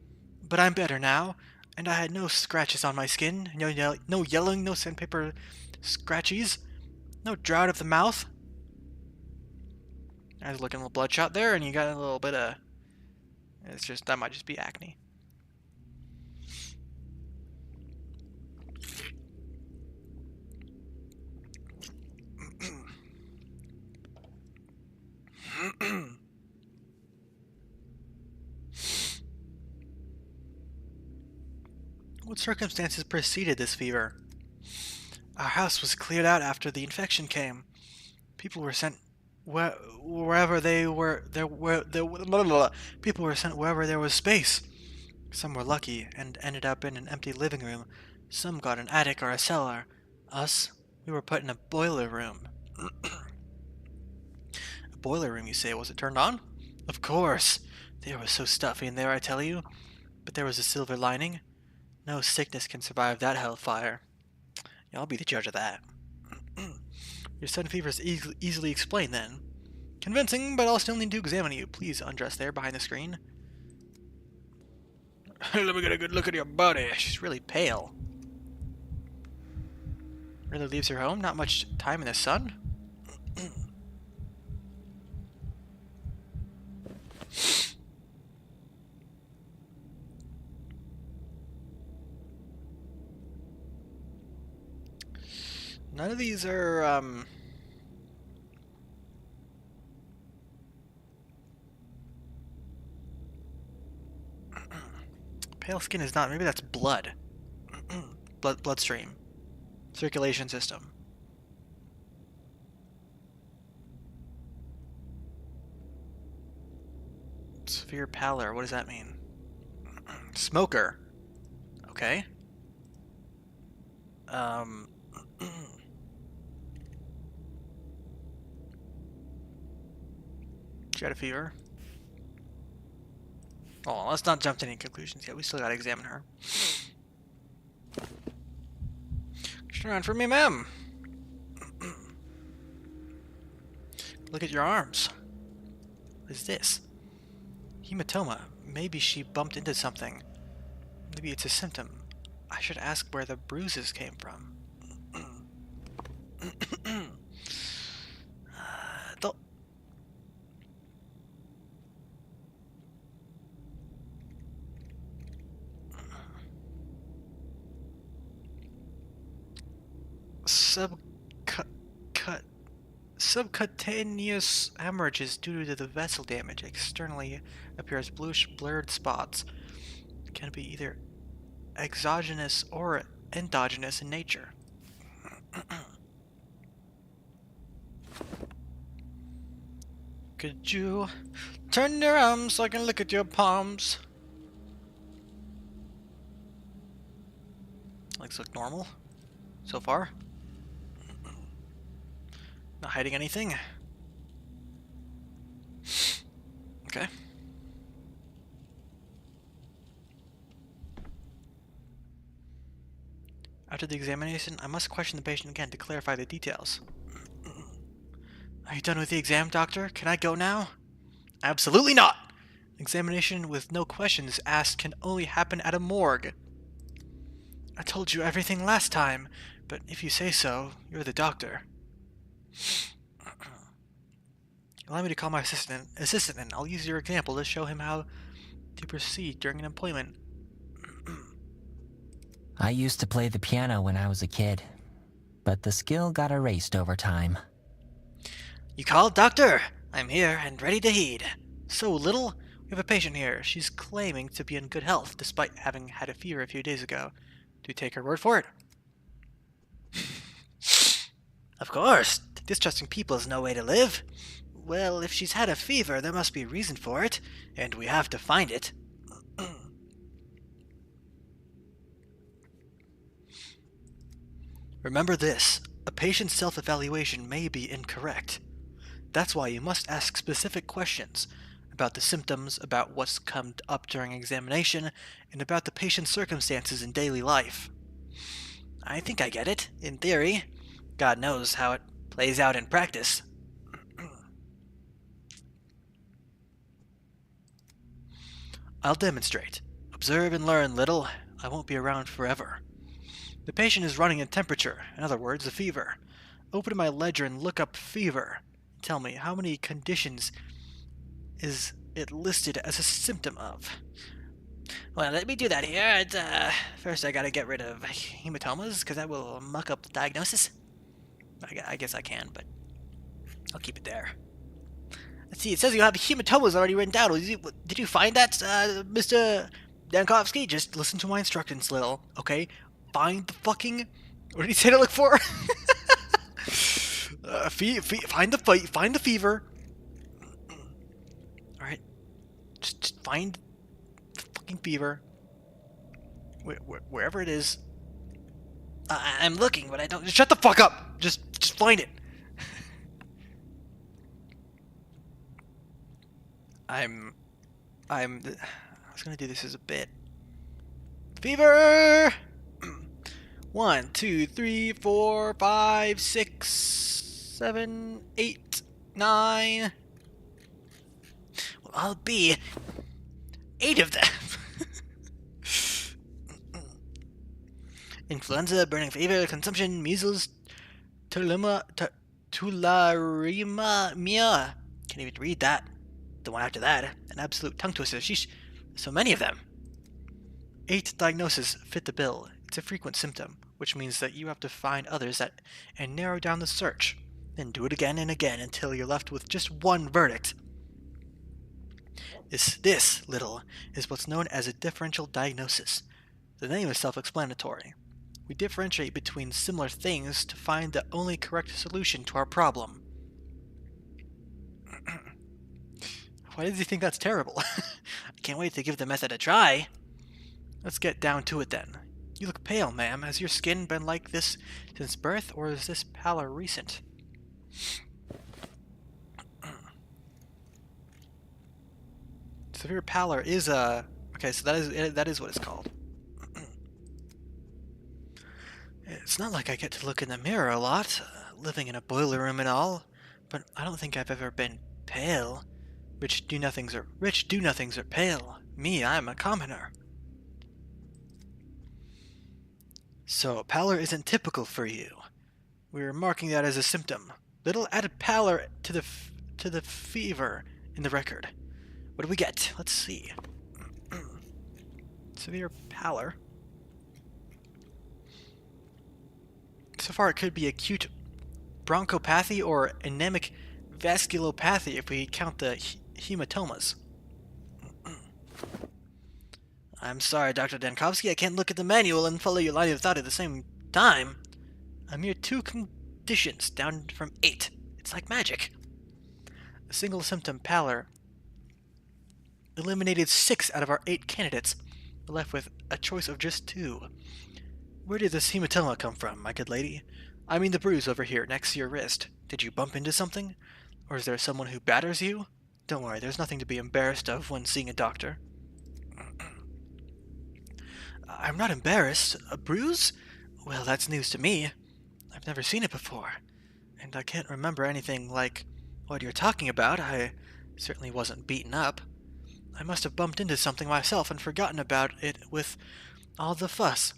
But I'm better now, and I had no scratches on my skin, no yelling, no sandpaper scratchies, no drought of the mouth. I was looking a little bloodshot there, and you got a little bit of... It's just, that might just be acne. What circumstances preceded this fever? Our house was cleared out after the infection came. People were sent wherever they were. People were sent wherever there was space. Some were lucky and ended up in an empty living room. Some got an attic or a cellar. Us, we were put in a boiler room. A boiler room, you say? Was it turned on? Of course. They were so stuffy in there, I tell you. But there was a silver lining. No sickness can survive that hellfire. Yeah, I'll be the judge of that. Your sudden fever is easily explained then. Convincing, but I'll still need to examine you. Please undress there behind the screen. Let me get a good look at your body. She's really pale. Really leaves her home? Not much time in the sun? None of these are, pale skin is not. Maybe that's blood. Bloodstream. Circulation system. Severe pallor. What does that mean? Smoker. Okay. She had a fever. Oh, let's not jump to any conclusions yet. We still gotta examine her. Turn around for me, ma'am. Look at your arms. What is this? Hematoma. Maybe she bumped into something. Maybe it's a symptom. I should ask where the bruises came from. Subcutaneous hemorrhages due to the vessel damage. Externally appear as bluish blurred spots. Can be either exogenous or endogenous in nature. Could you turn your arms so I can look at your palms? Legs look normal so far. Not hiding anything. Okay. After the examination, I must question the patient again to clarify the details. Are you done with the exam, doctor? Can I go now? Absolutely not! Examination with no questions asked can only happen at a morgue. I told you everything last time, but if you say so, you're the doctor. Allow me to call my assistant, and I'll use your example to show him how to proceed during an appointment. I used to play the piano when I was a kid, but the skill got erased over time. You called, doctor? I'm here and ready to heed. So, Little, we have a patient here. She's claiming to be in good health, despite having had a fever a few days ago. Do you take her word for it? Of course. Distrusting people is no way to live. Well, if she's had a fever, there must be a reason for it, and we have to find it. Remember this, a patient's self-evaluation may be incorrect. That's why you must ask specific questions about the symptoms, about what's come up during examination, and about the patient's circumstances in daily life. I think I get it, in theory. God knows how it plays out in practice. I'll demonstrate. Observe and learn, Little. I won't be around forever. The patient is running a temperature, in other words, a fever. Open my ledger and look up fever. Tell me, how many conditions is it listed as a symptom of? Well, let me do that here. First, I gotta get rid of hematomas, because that will muck up the diagnosis. I guess I can, but I'll keep it there. Let's see, it says you have hematomas already written down. Did you find that, Mr. Dankovsky? Just listen to my instructions, Little, okay? Find the fucking... What did he say to look for? Find the fever. Alright. Just find the fucking fever. Wherever it is. I'm looking, but I don't... Shut the fuck up! Just find it. I was gonna do this as a bit. Fever! 1, 2, 3, 4, 5, 6, 7, 8, 9. Well, I'll be 8 of them. Influenza, burning fever, consumption, measles, tularemia. Can't even read that. The one after that, an absolute tongue twister. Sheesh, so many of them. 8 diagnoses fit the bill. It's a frequent symptom, which means that you have to find others and narrow down the search. Then do it again and again until you're left with just one verdict. This, little, is what's known as a differential diagnosis. The name is self-explanatory. We differentiate between similar things to find the only correct solution to our problem. Why does he think that's terrible? I can't wait to give the method a try. Let's get down to it then. You look pale, ma'am. Has your skin been like this since birth, or is this pallor recent? Severe pallor is a... Okay, so that is what it's called. It's not like I get to look in the mirror a lot, living in a boiler room and all, but I don't think I've ever been pale. Rich do-nothings are pale. Me, I'm a commoner. So, pallor isn't typical for you. We're marking that as a symptom. Little added pallor to the fever in the record. What do we get? Let's see. Severe pallor. So far, it could be acute bronchopathy or anemic vasculopathy if we count the hematomas. I'm sorry, Dr. Dankovsky, I can't look at the manual and follow your line of thought at the same time. A mere 2 conditions, down from 8. It's like magic. A single symptom pallor eliminated 6 out of our 8 candidates. We're left with a choice of just 2. Where did this hematoma come from, my good lady? I mean the bruise over here, next to your wrist. Did you bump into something? Or is there someone who batters you? Don't worry, there's nothing to be embarrassed of when seeing a doctor. I'm not embarrassed. A bruise? Well, that's news to me. I've never seen it before. And I can't remember anything like what you're talking about. I certainly wasn't beaten up. I must have bumped into something myself and forgotten about it with all the fuss.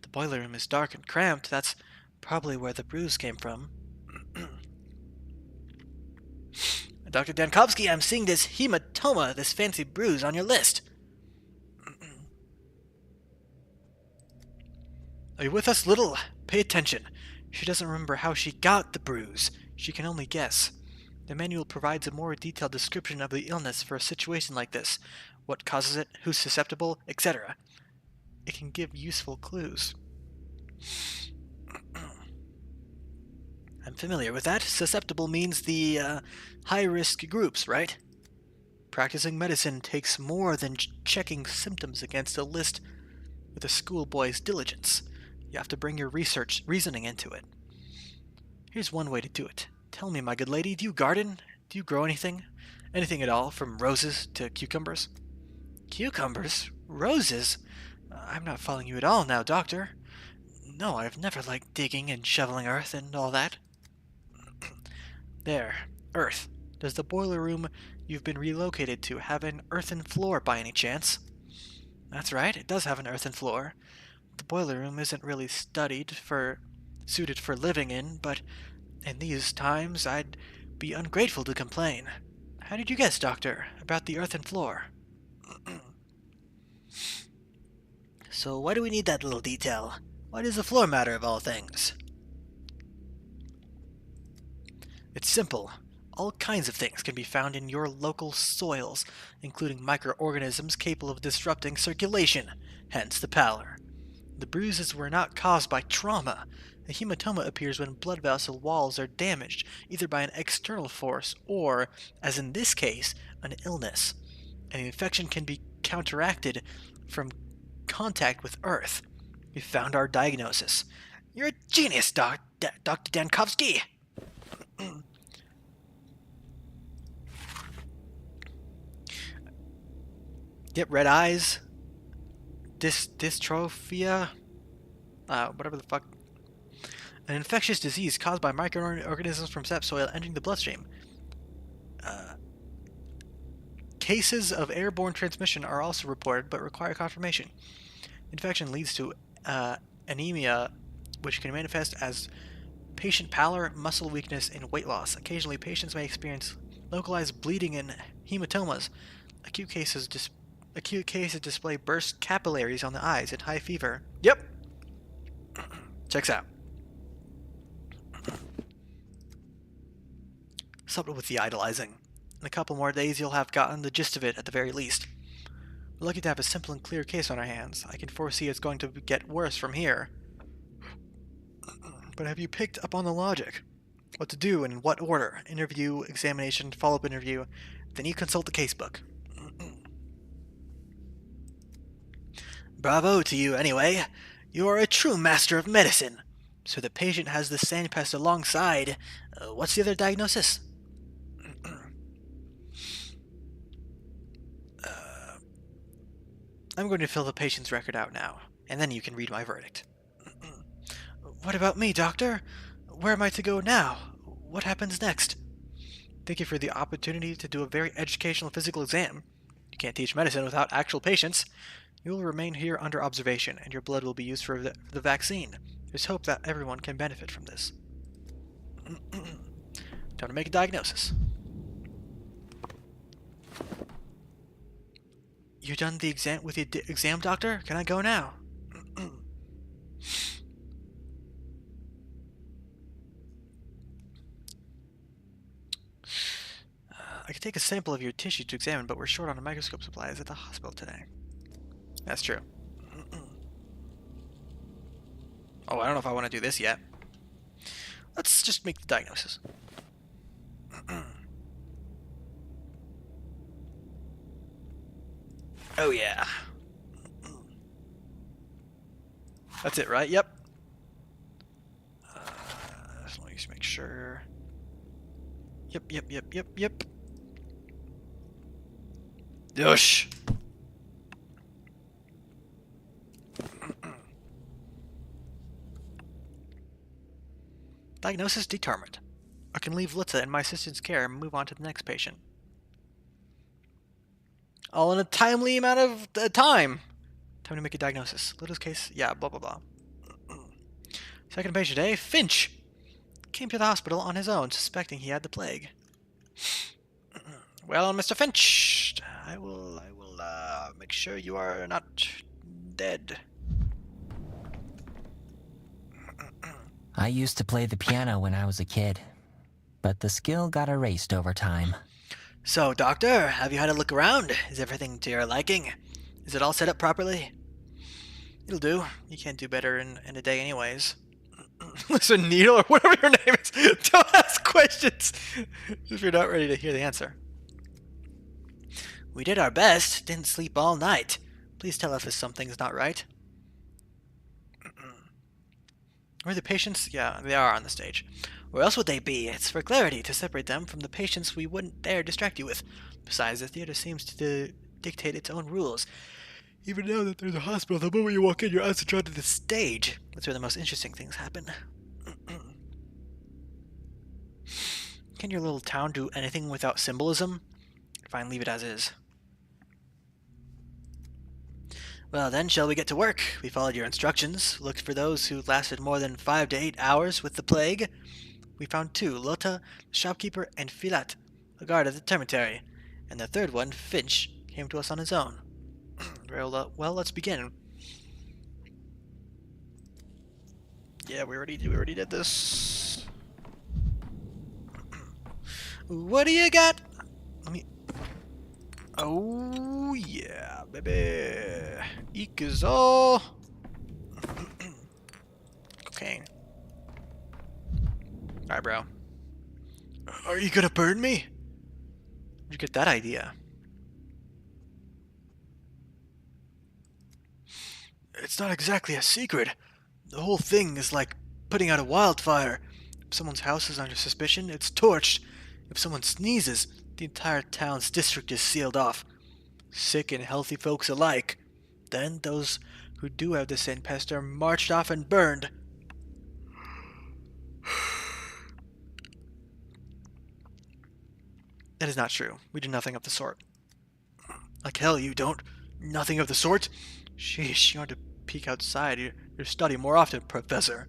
The boiler room is dark and cramped. That's probably where the bruise came from. Dr. Dankovsky, I'm seeing this hematoma, this fancy bruise on your list. Are you with us, little? Pay attention. She doesn't remember how she got the bruise. She can only guess. The manual provides a more detailed description of the illness for a situation like this. What causes it, who's susceptible, etc. It can give useful clues. I'm familiar with that. Susceptible means the high-risk groups, right? Practicing medicine takes more than checking symptoms against a list with a schoolboy's diligence. You have to bring your reasoning into it. Here's one way to do it. Tell me, my good lady, do you garden? Do you grow anything? Anything at all, from roses to cucumbers? Cucumbers? Roses? I'm not following you at all now, doctor. No, I've never liked digging and shoveling earth and all that. There, earth. Does the boiler room you've been relocated to have an earthen floor by any chance? That's right, it does have an earthen floor. The boiler room isn't really suited for living in, but in these times I'd be ungrateful to complain. How did you guess, Doctor, about the earthen floor? So why do we need that little detail? Why does the floor matter of all things? It's simple. All kinds of things can be found in your local soils, including microorganisms capable of disrupting circulation, hence the pallor. The bruises were not caused by trauma. A hematoma appears when blood vessel walls are damaged, either by an external force or, as in this case, an illness. An infection can be counteracted from contact with earth. We found our diagnosis. You're a genius, Dr. Dankovsky! Yep, red eyes. Dystrophia. Whatever the fuck. An infectious disease caused by microorganisms from subsoil entering the bloodstream. Cases of airborne transmission are also reported, but require confirmation. Infection leads to anemia, which can manifest as patient pallor, muscle weakness, and weight loss. Occasionally, patients may experience localized bleeding and hematomas. Acute cases display burst capillaries on the eyes and high fever. Yep. Checks out. Something with the idolizing. In a couple more days, you'll have gotten the gist of it at the very least. We're lucky to have a simple and clear case on our hands. I can foresee it's going to get worse from here. But have you picked up on the logic? What to do and in what order? Interview, examination, follow-up interview. Then you consult the casebook. Bravo to you, anyway. You are a true master of medicine. So the patient has the sandpest alongside. What's the other diagnosis? I'm going to fill the patient's record out now, and then you can read my verdict. What about me, doctor? Where am I to go now? What happens next? Thank you for the opportunity to do a very educational physical exam. You can't teach medicine without actual patients. You will remain here under observation, and your blood will be used for the vaccine. There's hope that everyone can benefit from this. Time to make a diagnosis. You done the exam with the exam, doctor? Can I go now? I could take a sample of your tissue to examine, but we're short on microscope supplies at the hospital today. That's true. Oh, I don't know if I want to do this yet. Let's just make the diagnosis. Oh yeah. That's it, right? Yep. Let me just make sure. Yep. Yosh! Diagnosis determined. I can leave Lita in my assistant's care and move on to the next patient. All in a timely amount of time. Time to make a diagnosis. Lita's case, yeah, blah blah blah. Second patient, Finch. Came to the hospital on his own, suspecting he had the plague. Well, Mr. Finch, I will make sure you are not dead. I used to play the piano when I was a kid, but the skill got erased over time. So, doctor, have you had a look around? Is everything to your liking? Is it all set up properly? It'll do. You can't do better in a day anyways. Listen, Needle, or whatever your name is, don't ask questions if you're not ready to hear the answer. We did our best. Didn't sleep all night. Please tell us if something's not right. Are the patients? Yeah, they are on the stage. Where else would they be? It's for clarity to separate them from the patients we wouldn't dare distract you with. Besides, the theater seems to dictate its own rules. Even now that there's a hospital, the moment you walk in, your eyes are drawn to the stage. That's where the most interesting things happen. Can your little town do anything without symbolism? Fine, leave it as is. Well then, shall we get to work? We followed your instructions, looked for those who lasted more than 5 to 8 hours with the plague. We found 2, Lota, the shopkeeper, and Filat, a guard at the termitary. And the third one, Finch, came to us on his own. Well, let's begin. Yeah, we already did this. What do you got? Let me... Oh, yeah, baby. Eek is all. Cocaine. Alright, bro. Are you gonna burn me? Where'd you get that idea? It's not exactly a secret. The whole thing is like putting out a wildfire. If someone's house is under suspicion, it's torched. If someone sneezes, the entire town's district is sealed off. Sick and healthy folks alike. Then those who do have the sandpest are marched off and burned. That is not true. We do nothing of the sort. Like hell you don't. Nothing of the sort. Sheesh, you ought to peek outside your study more often, Professor.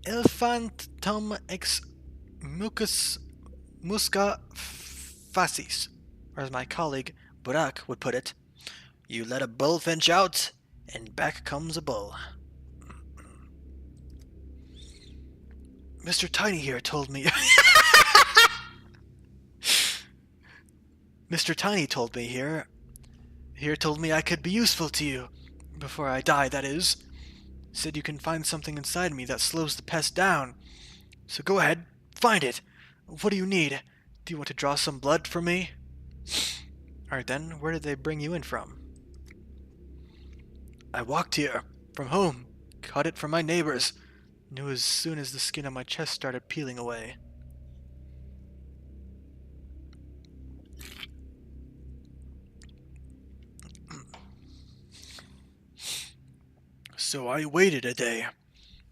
Elephantum ex mucus musca facis, or as my colleague Burak would put it, you let a bullfinch out, and back comes a bull. Mr. Tiny here told me... Mr. Tiny told me told me I could be useful to you. Before I die, that is. Said you can find something inside me that slows the pest down. So go ahead, find it. What do you need? Do you want to draw some blood from me? Alright then, where did they bring you in from? I walked here, from home. Caught it from my neighbors. Knew as soon as the skin on my chest started peeling away. So I waited a day.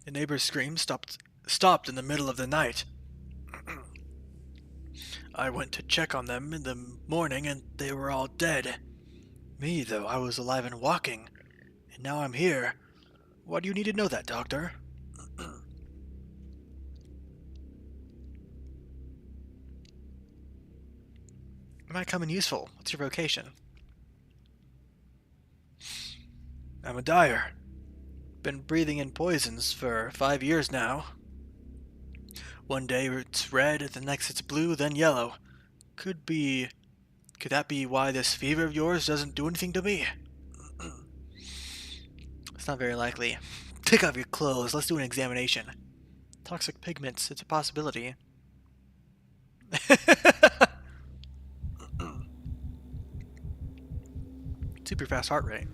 The neighbor's scream stopped in the middle of the night. I went to check on them in the morning and they were all dead. Me, though, I was alive and walking. And now I'm here. Why do you need to know that, Doctor? Might come in useful. What's your vocation? I'm a dyer. Been breathing in poisons for 5 years now. One day it's red, the next it's blue, then yellow. Could that be why this fever of yours doesn't do anything to me? It's not very likely. Take off your clothes, let's do an examination. Toxic pigments, it's a possibility. Super fast heart rate.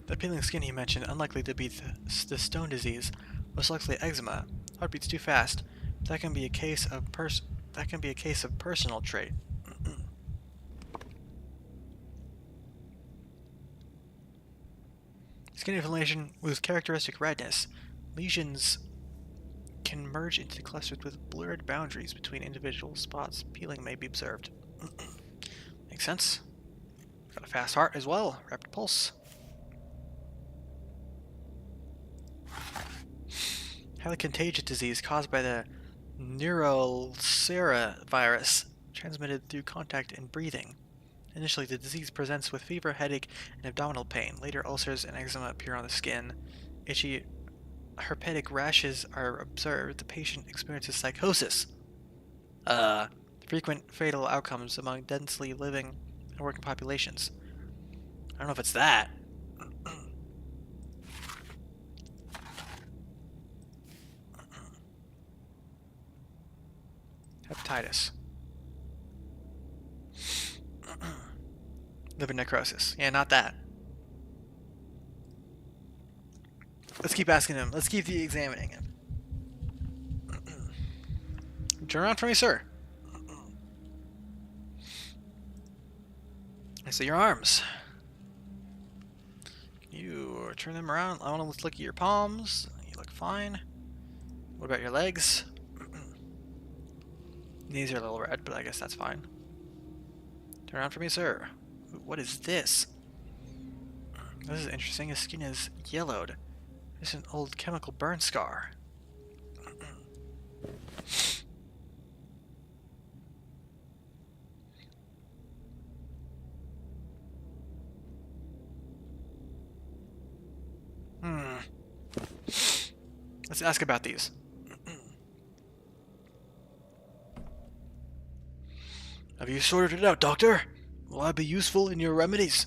The peeling skin he mentioned, unlikely to be the stone disease, most likely eczema. Heartbeat's too fast. That can be a case of personal trait. Skin inflammation with characteristic redness. Lesions can merge into clusters with blurred boundaries between individual spots. Peeling may be observed. Makes sense. Got a fast heart as well. Rapid pulse. Highly contagious disease caused by the Neuralcera virus, transmitted through contact and breathing. Initially, the disease presents with fever, headache, and abdominal pain. Later, ulcers and eczema appear on the skin. Itchy, herpetic rashes are observed. The patient experiences psychosis. Frequent fatal outcomes among densely living and working populations. I don't know if it's that. Hepatitis. Liver necrosis. Yeah, not that. Let's keep asking him. Let's keep examining him. Turn around for me, sir. I see your arms. Can you turn them around? I want to look at your palms. You look fine. What about your legs? These are a little red, but I guess that's fine. Turn around for me, sir. What is this? This is interesting. His skin is yellowed. It's an old chemical burn scar. Let's ask about these. Have you sorted it out, Doctor? Will I be useful in your remedies?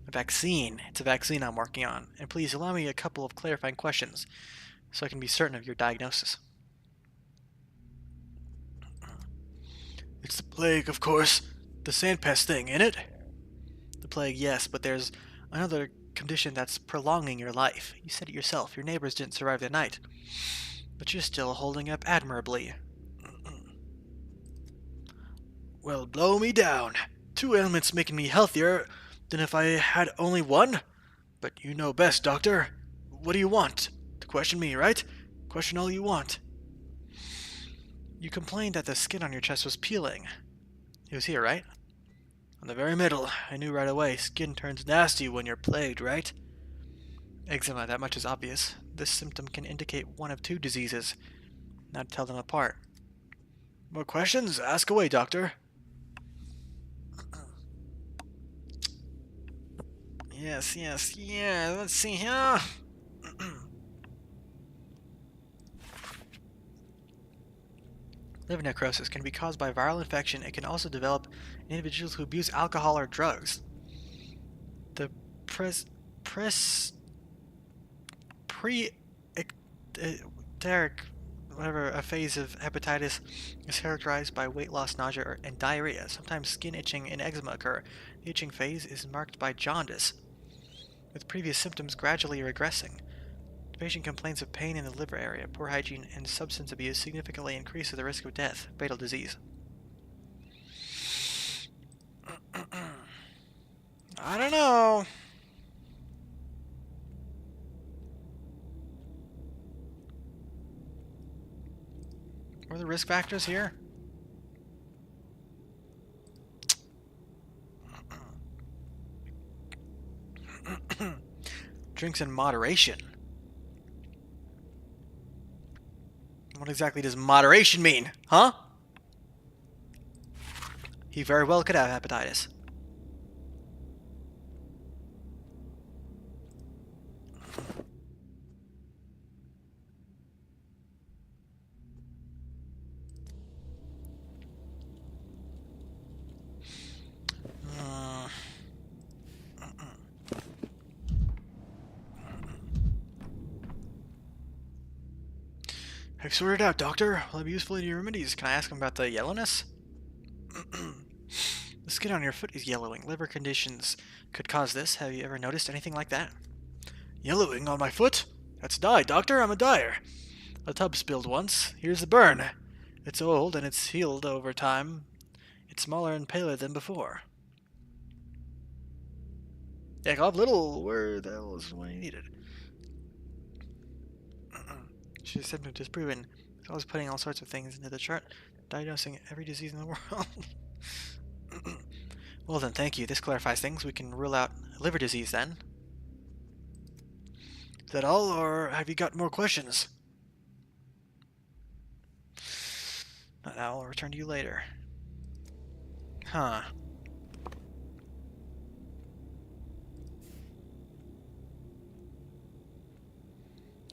A vaccine. It's a vaccine I'm working on. And please allow me a couple of clarifying questions so I can be certain of your diagnosis. It's the plague, of course. The sandpest thing, ain't it? The plague, yes, but there's another condition that's prolonging your life. You said it yourself. Your neighbors didn't survive the night. But you're still holding up admirably. Well, blow me down. 2 ailments making me healthier than if I had only one? But you know best, Doctor. What do you want? To question me, right? Question all you want. You complained that the skin on your chest was peeling. It was here, right? On the very middle. I knew right away. Skin turns nasty when you're plagued, right? Eczema, that much is obvious. This symptom can indicate one of two diseases. Now to tell them apart. More questions? Ask away, doctor. Yes. Let's see here. Liver necrosis can be caused by viral infection. It can also develop in individuals who abuse alcohol or drugs. The a phase of hepatitis is characterized by weight loss, nausea, and diarrhea. Sometimes skin itching and eczema occur. The itching phase is marked by jaundice, with previous symptoms gradually regressing. The patient complains of pain in the liver area. Poor hygiene and substance abuse significantly increases the risk of death. Fatal disease. I don't know. What are the risk factors here? Drinks in moderation. What exactly does moderation mean? Huh? He very well could have hepatitis. I've sorted it out, doctor. Will it be useful in your remedies? Can I ask him about the yellowness? The skin on your foot is yellowing. Liver conditions could cause this. Have you ever noticed anything like that? Yellowing on my foot? That's dye, doctor. I'm a dyer. A tub spilled once. Here's the burn. It's old and it's healed over time. It's smaller and paler than before. Yakov Little, where the hell is what he needed? She's symptom disproven. I was putting all sorts of things into the chart, diagnosing every disease in the world. Well then, thank you. This clarifies things. We can rule out liver disease then. Is that all, or have you got more questions? Not now. I'll return to you later. Huh.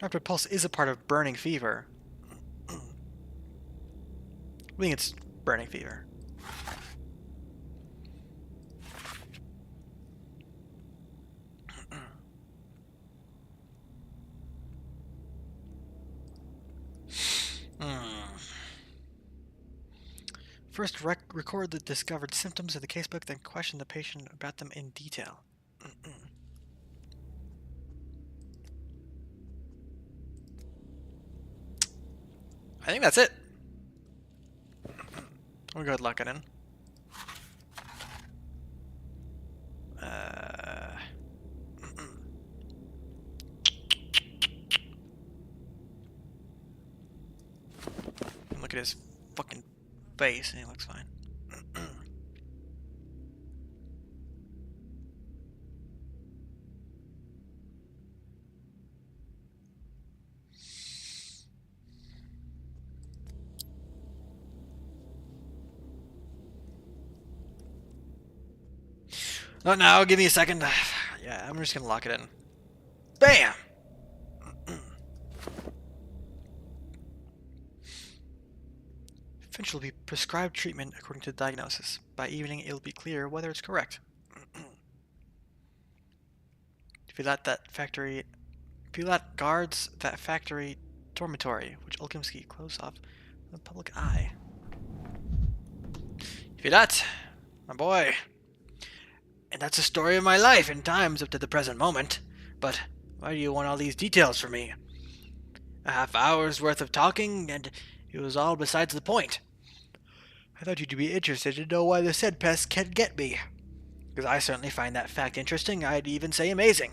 Rapid pulse is a part of burning fever. I think it's burning fever. First, record the discovered symptoms in the casebook, then question the patient about them in detail. I think that's it. We'll go ahead and lock it in. Look at his fucking face, and he looks fine. Not now, give me a second. Yeah, I'm just gonna lock it in. Bam! Finch will be prescribed treatment according to the diagnosis. By evening, it will be clear whether it's correct. If you let guards that factory dormitory, which Olkimsky closed off the public eye. If you let, my boy. And that's the story of my life in times up to the present moment. But why do you want all these details from me? A half hour's worth of talking, and it was all besides the point. I thought you'd be interested to know why the said pest can't get me. Because I certainly find that fact interesting. I'd even say amazing.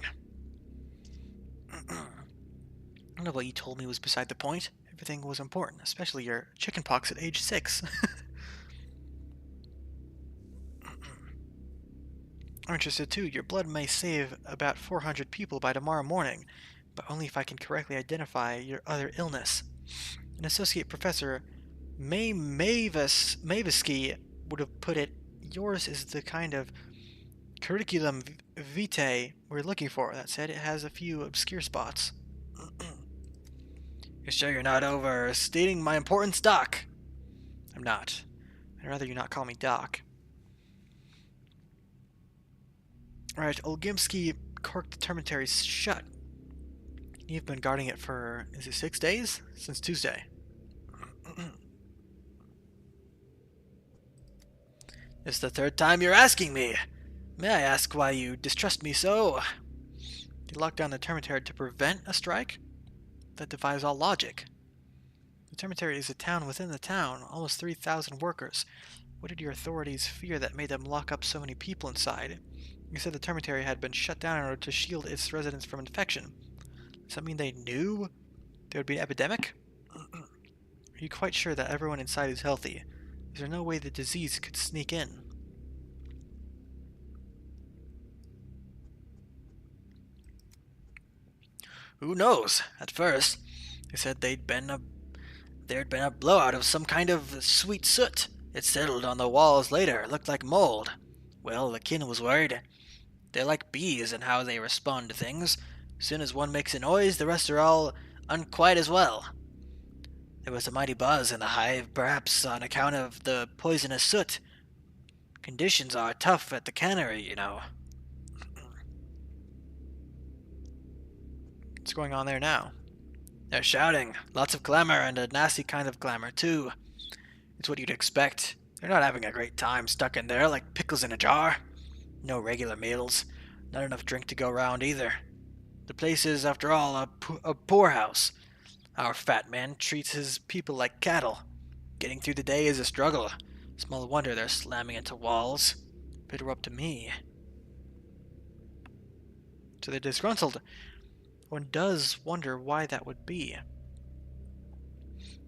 None of what you told me was beside the point. Everything was important, especially your chickenpox at age 6. I'm interested too. Your blood may save about 400 people by tomorrow morning, but only if I can correctly identify your other illness. An associate professor, Mavisky, would have put it, yours is the kind of curriculum vitae we're looking for. That said, it has a few obscure spots. You're sure you're not overstating my importance, Doc? I'm not. I'd rather you not call me Doc. Alright, Olgimsky corked the termitary shut. You've been guarding it for, is it 6 days? Since Tuesday. It's the 3rd time you're asking me. May I ask why you distrust me so? You locked down the termitary to prevent a strike? That defies all logic. The termitary is a town within the town, almost 3,000 workers. What did your authorities fear that made them lock up so many people inside? You said the termitary had been shut down in order to shield its residents from infection. Does that mean they knew there would be an epidemic? Are you quite sure that everyone inside is healthy? Is there no way the disease could sneak in? Who knows? At first, they said there'd been a blowout of some kind of sweet soot. It settled on the walls later. It looked like mold. Well, the kin was worried. They're like bees in how they respond to things. As soon as one makes a noise, the rest are all unquiet as well. There was a mighty buzz in the hive, perhaps on account of the poisonous soot. Conditions are tough at the cannery, you know. What's going on there now? They're shouting. Lots of clamor, and a nasty kind of clamor, too. It's what you'd expect. They're not having a great time stuck in there like pickles in a jar. No regular meals. Not enough drink to go around either. The place is, after all, a poorhouse. Our fat man treats his people like cattle. Getting through the day is a struggle. Small wonder they're slamming into walls. If it were up to me. So they're disgruntled. One does wonder why that would be.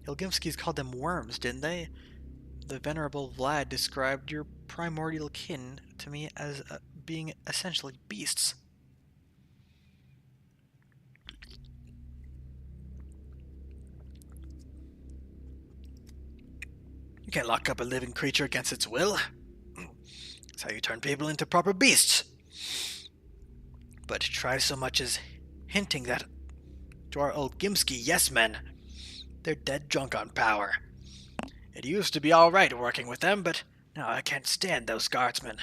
Ilgimskis called them worms, didn't they? The venerable Vlad described your primordial kin to me as being essentially beasts. You can't lock up a living creature against its will. That's how you turn people into proper beasts. But try so much as hinting that to our old Gimsky yes-men. They're dead drunk on power. It used to be all right working with them, but now I can't stand those guardsmen.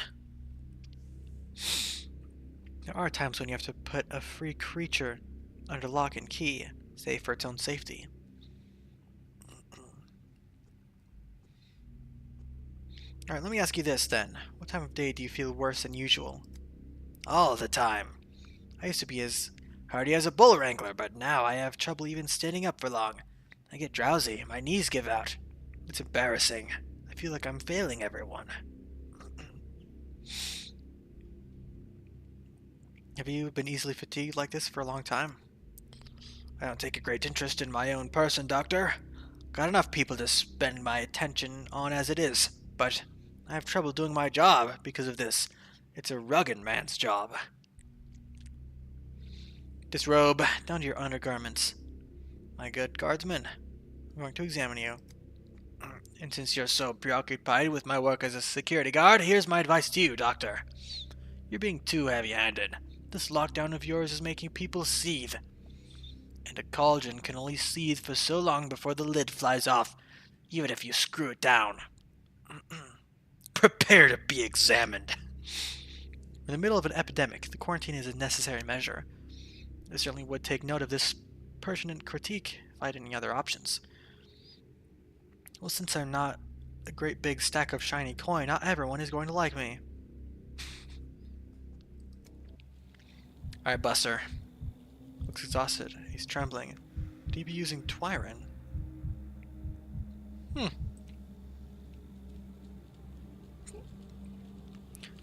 There are times when you have to put a free creature under lock and key, save for its own safety. Alright, let me ask you this then. What time of day do you feel worse than usual? All the time. I used to be as hardy as a bull wrangler, but now I have trouble even standing up for long. I get drowsy, my knees give out. It's embarrassing. I feel like I'm failing everyone. Have you been easily fatigued like this for a long time? I don't take a great interest in my own person, Doctor. Got enough people to spend my attention on as it is, but I have trouble doing my job because of this. It's a rugged man's job. Disrobe, down to your undergarments. My good guardsman, I'm going to examine you. And since you're so preoccupied with my work as a security guard, here's my advice to you, Doctor. You're being too heavy-handed. This lockdown of yours is making people seethe. And a cauldron can only seethe for so long before the lid flies off, even if you screw it down. Prepare to be examined. In the middle of an epidemic, the quarantine is a necessary measure. I certainly would take note of this pertinent critique if I had any other options. Well, since I'm not a great big stack of shiny coin, not everyone is going to like me. Alright, Buster. Looks exhausted. He's trembling. Would he be using Twyron?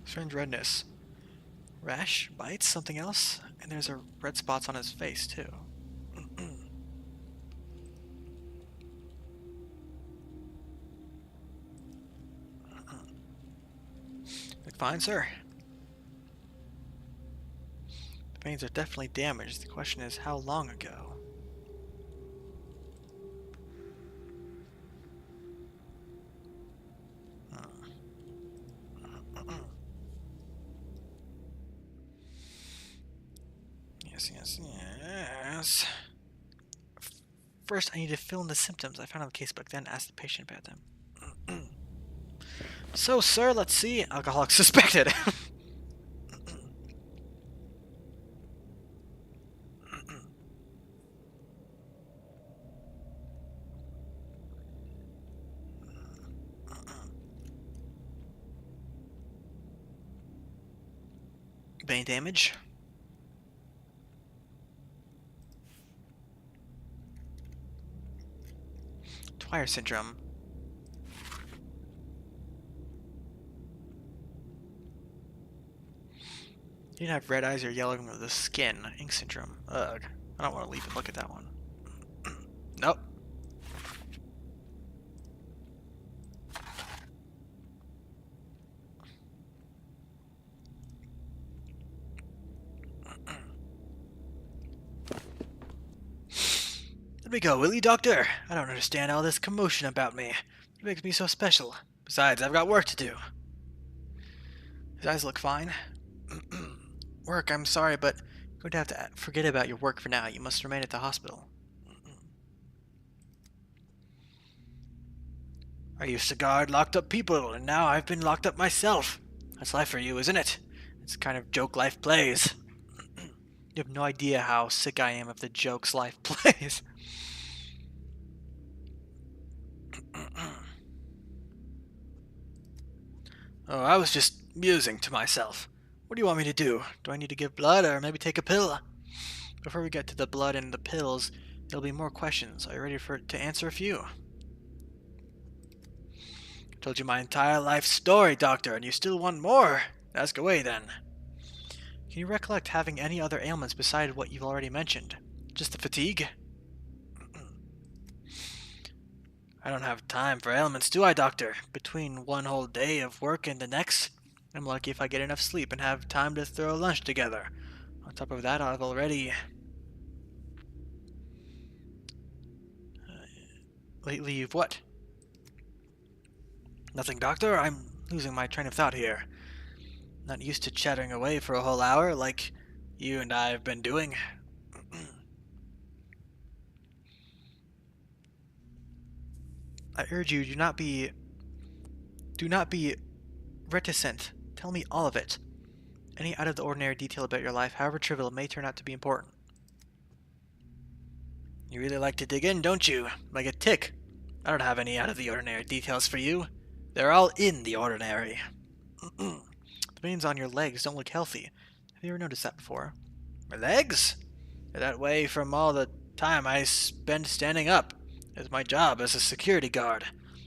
Strange redness. Rash? Bites? Something else? And there's a red spots on his face, too. fine, sir. The veins are definitely damaged. The question is, how long ago? Yes. First, I need to fill in the symptoms I found on the casebook, then ask the patient about them. So, sir, let's see. Alcoholic suspected. Vein damage. Dwyer syndrome. You didn't have red eyes or yellowing of the skin. Ink syndrome. Ugh. I don't want to leave and look at that one. Nope. Let me go, will you, Doctor? I don't understand all this commotion about me. It makes me so special. Besides, I've got work to do. His eyes look fine. Work, I'm sorry, but you're going to have to forget about your work for now. You must remain at the hospital. I used to guard locked up people, and now I've been locked up myself. That's life for you, isn't it? It's the kind of joke life plays. You have no idea how sick I am of the jokes life plays. Oh, I was just musing to myself. What do you want me to do? Do I need to give blood or maybe take a pill? Before we get to the blood and the pills, there'll be more questions. Are you ready to answer a few? I told you my entire life story, Doctor, and you still want more? Ask away, then. Can you recollect having any other ailments besides what you've already mentioned? Just the fatigue? I don't have time for ailments, do I, Doctor? Between one whole day of work and the next, I'm lucky if I get enough sleep and have time to throw lunch together. On top of that, I've already... lately, you've what? Nothing, Doctor. I'm losing my train of thought here. Not used to chattering away for a whole hour like you and I have been doing. I urge you, do not be reticent. Tell me all of it. Any out of the ordinary detail about your life, however trivial, may turn out to be important. You really like to dig in, don't you? Like a tick. I don't have any out of the ordinary details for you. They're all in the ordinary. The veins on your legs don't look healthy. Have you ever noticed that before? My legs? They're that way from all the time I spend standing up. It's my job as a security guard.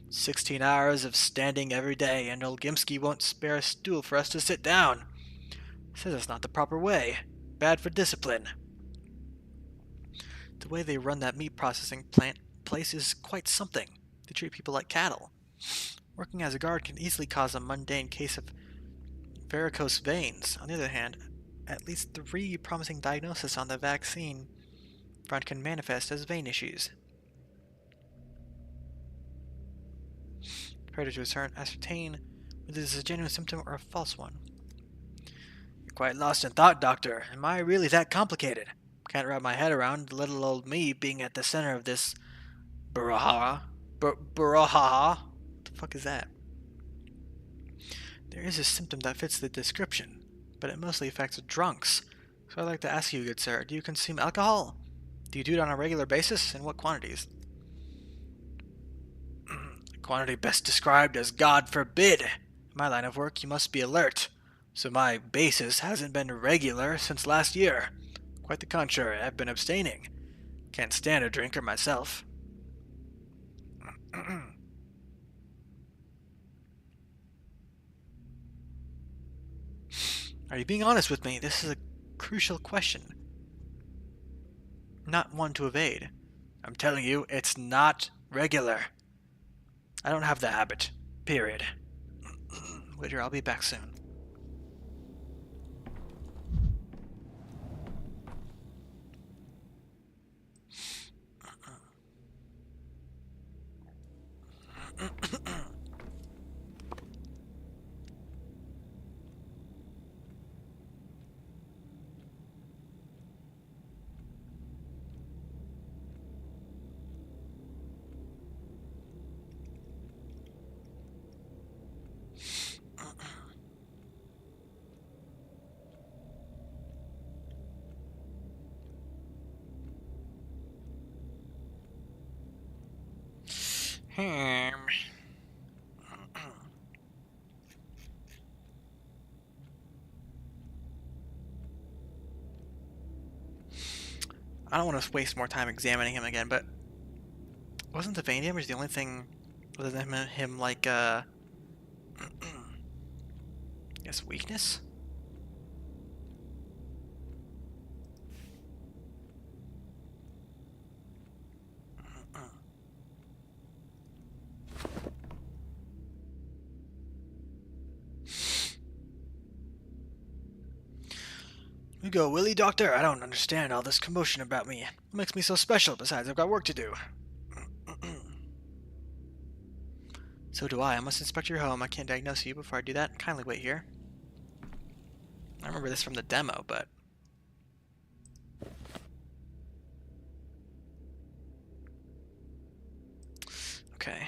16 hours of standing every day, and old Gimsky won't spare a stool for us to sit down. Says it's not the proper way. Bad for discipline. The way they run that meat processing place is quite something. They treat people like cattle. Working as a guard can easily cause a mundane case of varicose veins. On the other hand, at least 3 promising diagnoses on the vaccine front can manifest as vein issues. Predators to ascertain whether this is a genuine symptom or a false one. You're quite lost in thought, Doctor. Am I really that complicated? Can't wrap my head around little old me being at the center of this brouhaha. Brouhaha? What the fuck is that? There is a symptom that fits the description, but it mostly affects drunks. So I'd like to ask you, good sir, do you consume alcohol? Do you do it on a regular basis? And what quantities? Quantity best described as God forbid. In my line of work, you must be alert. So my basis hasn't been regular since last year. Quite the contrary, I've been abstaining. Can't stand a drinker myself. Are you being honest with me? This is a crucial question. Not one to evade. I'm telling you, it's not regular. I don't have the habit. Period. Waiter, I'll be back soon. Hmm. I don't want to waste more time examining him again, but wasn't the vein damage the only thing other than him like, I guess weakness? You go, Willie, Doctor? I don't understand all this commotion about me. What makes me so special? Besides, I've got work to do. So do I. I must inspect your home. I can't diagnose you before I do that. Kindly wait here. I remember this from the demo, but... Okay.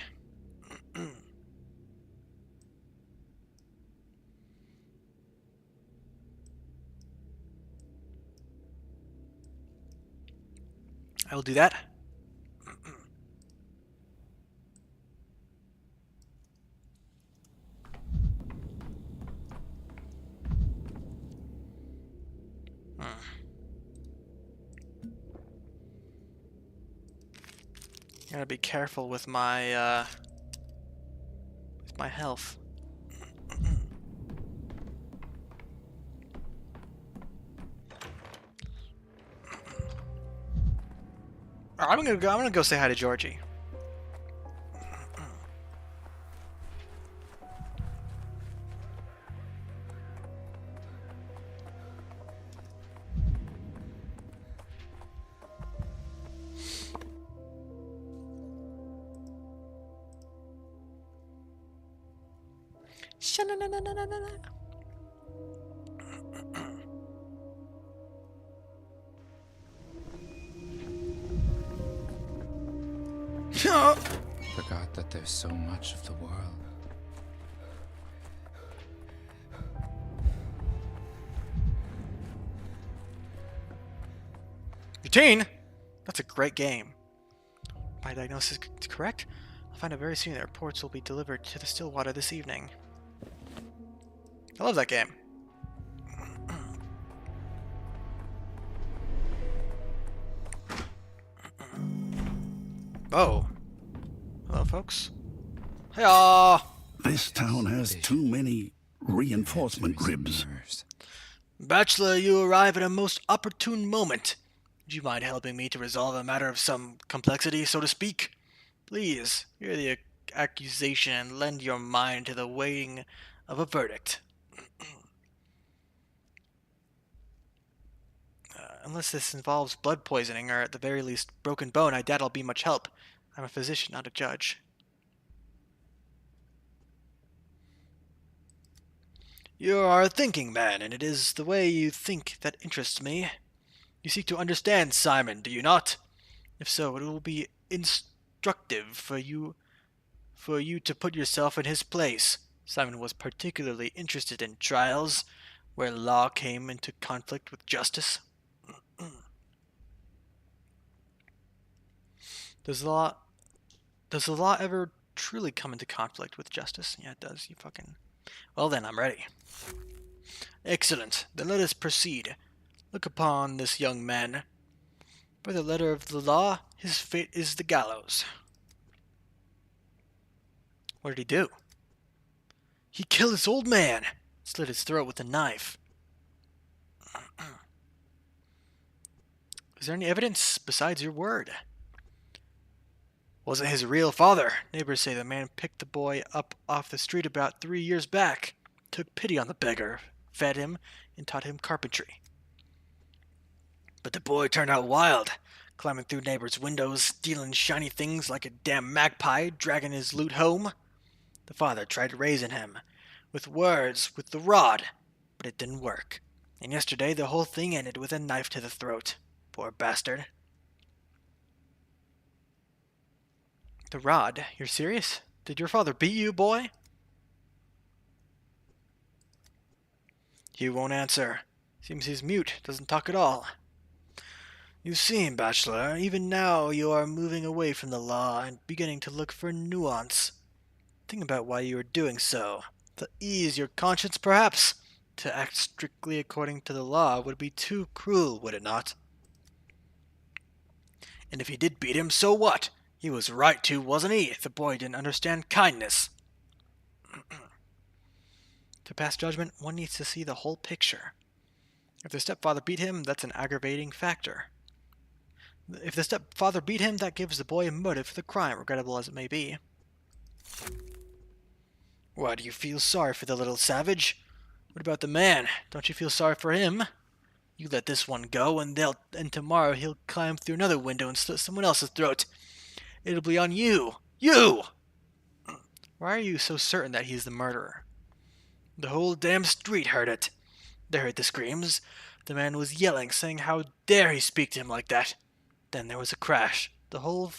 I will do that. Gotta be careful with my health. I'm gonna go say hi to Georgie. Forgot that there's so much of the world. Routine? That's a great game. My diagnosis is correct? I'll find out very soon that reports will be delivered to the Stillwater this evening. I love that game. Oh. Hello, folks. Hey-aw! This town has too many reinforcement ribs. Bachelor, you arrive at a most opportune moment. Would you mind helping me to resolve a matter of some complexity, so to speak? Please, hear the accusation and lend your mind to the weighing of a verdict. Unless this involves blood poisoning, or at the very least broken bone, I doubt I'll be much help. I'm a physician, not a judge. You are a thinking man, and it is the way you think that interests me. You seek to understand Simon, do you not? If so, it will be instructive for you to put yourself in his place. Simon was particularly interested in trials where law came into conflict with justice. Does the law ever truly come into conflict with justice? Yeah, it does. You fucking... Well then, I'm ready. Excellent. Then let us proceed. Look upon this young man. By the letter of the law, his fate is the gallows. What did he do? He killed this old man. Slit his throat with a knife. Is there any evidence besides your word? Wasn't his real father. Neighbors say the man picked the boy up off the street about 3 years back, took pity on the beggar, fed him, and taught him carpentry. But the boy turned out wild, climbing through neighbors' windows, stealing shiny things like a damn magpie, dragging his loot home. The father tried raising him, with words, with the rod, but it didn't work. And yesterday the whole thing ended with a knife to the throat. Poor bastard. The rod? You're serious? Did your father beat you, boy? Hugh won't answer. Seems he's mute, doesn't talk at all. You seem, Bachelor, even now you are moving away from the law and beginning to look for nuance. Think about why you are doing so. To ease your conscience, perhaps? To act strictly according to the law would be too cruel, would it not? And if he did beat him, so what? He was right to, wasn't he? The boy didn't understand kindness. To pass judgment, one needs to see the whole picture. If the stepfather beat him, that's an aggravating factor. If the stepfather beat him, that gives the boy a motive for the crime, regrettable as it may be. Why do you feel sorry for the little savage? What about the man? Don't you feel sorry for him? You let this one go, and tomorrow he'll climb through another window and slit someone else's throat. It'll be on you. You! Why are you so certain that he's the murderer? The whole damn street heard it. They heard the screams. The man was yelling, saying how dare he speak to him like that. Then there was a crash. The whole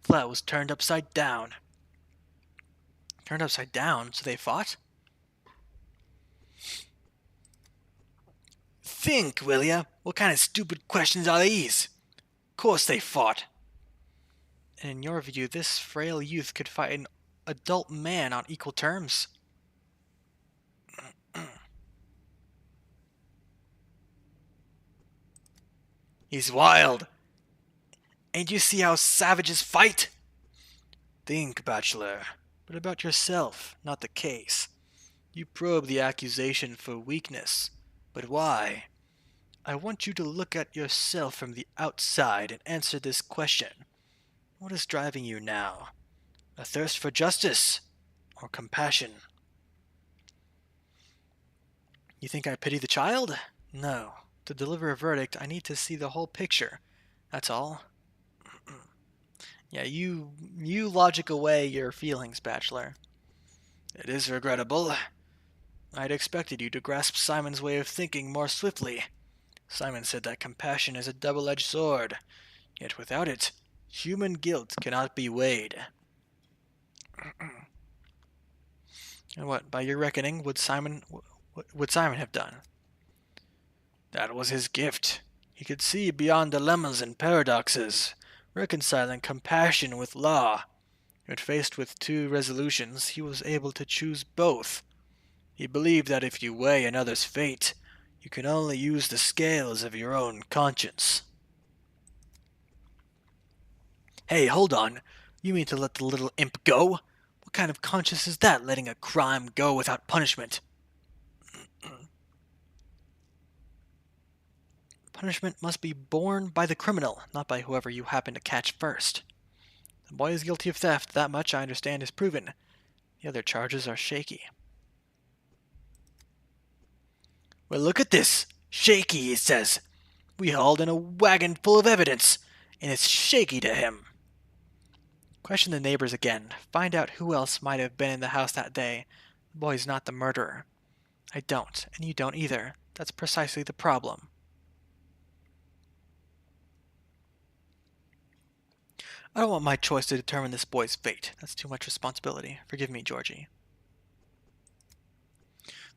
flat was turned upside down. Turned upside down? So they fought? Think, will ya? What kind of stupid questions are these? Of course they fought. And in your view, this frail youth could fight an adult man on equal terms? He's wild. Ain't you see how savages fight? Think, Bachelor. But about yourself, not the case. You probe the accusation for weakness. But why? I want you to look at yourself from the outside and answer this question. What is driving you now? A thirst for justice or compassion? You think I pity the child? No. To deliver a verdict, I need to see the whole picture. That's all. Yeah, you logic away your feelings, Bachelor. It is regrettable. I'd expected you to grasp Simon's way of thinking more swiftly. Simon said that compassion is a double-edged sword. Yet without it, human guilt cannot be weighed. And what, by your reckoning, would Simon have done? That was his gift. He could see beyond dilemmas and paradoxes, reconciling compassion with law. Yet faced with two resolutions, he was able to choose both. He believed that if you weigh another's fate, you can only use the scales of your own conscience. Hey, hold on. You mean to let the little imp go? What kind of conscience is that, letting a crime go without punishment? Punishment must be borne by the criminal, not by whoever you happen to catch first. The boy is guilty of theft, that much I understand is proven. The other charges are shaky. Well, look at this. Shaky, he says. We hauled in a wagon full of evidence, and it's shaky to him. Question the neighbors again. Find out who else might have been in the house that day. The boy's not the murderer. I don't, and you don't either. That's precisely the problem. I don't want my choice to determine this boy's fate. That's too much responsibility. Forgive me, Georgie.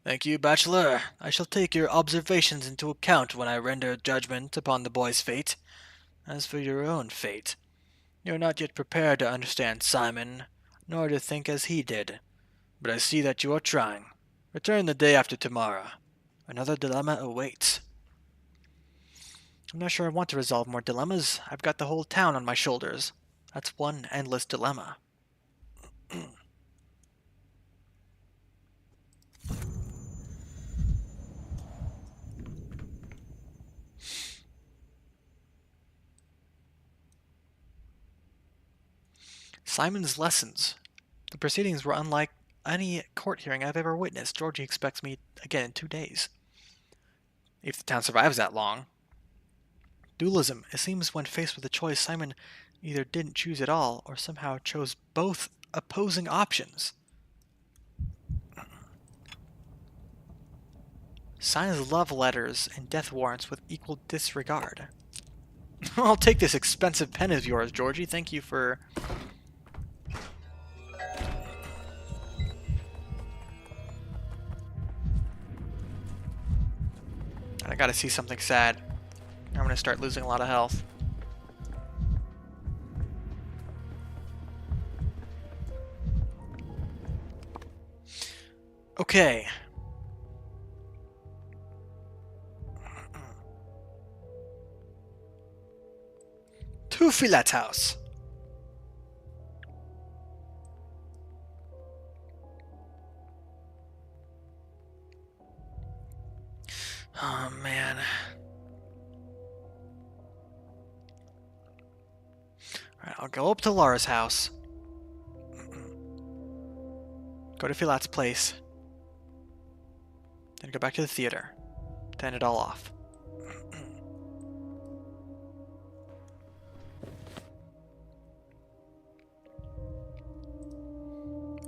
Thank you, Bachelor. I shall take your observations into account when I render judgment upon the boy's fate. As for your own fate, you are not yet prepared to understand Simon, nor to think as he did. But I see that you are trying. Return the day after tomorrow. Another dilemma awaits. I'm not sure I want to resolve more dilemmas. I've got the whole town on my shoulders. That's one endless dilemma. Simon's lessons. The proceedings were unlike any court hearing I've ever witnessed. Georgie expects me again in 2 days. If the town survives that long. Dualism. It seems when faced with a choice, Simon either didn't choose at all, or somehow chose both opposing options. Signs love letters and death warrants with equal disregard. I'll take this expensive pen of yours, Georgie. Thank you for... I gotta see something sad. I'm gonna start losing a lot of health. Okay. To Filet House. Oh man. Alright, I'll go up to Laura's house. Go to Filat's place. Then go back to the theater. To end it all off.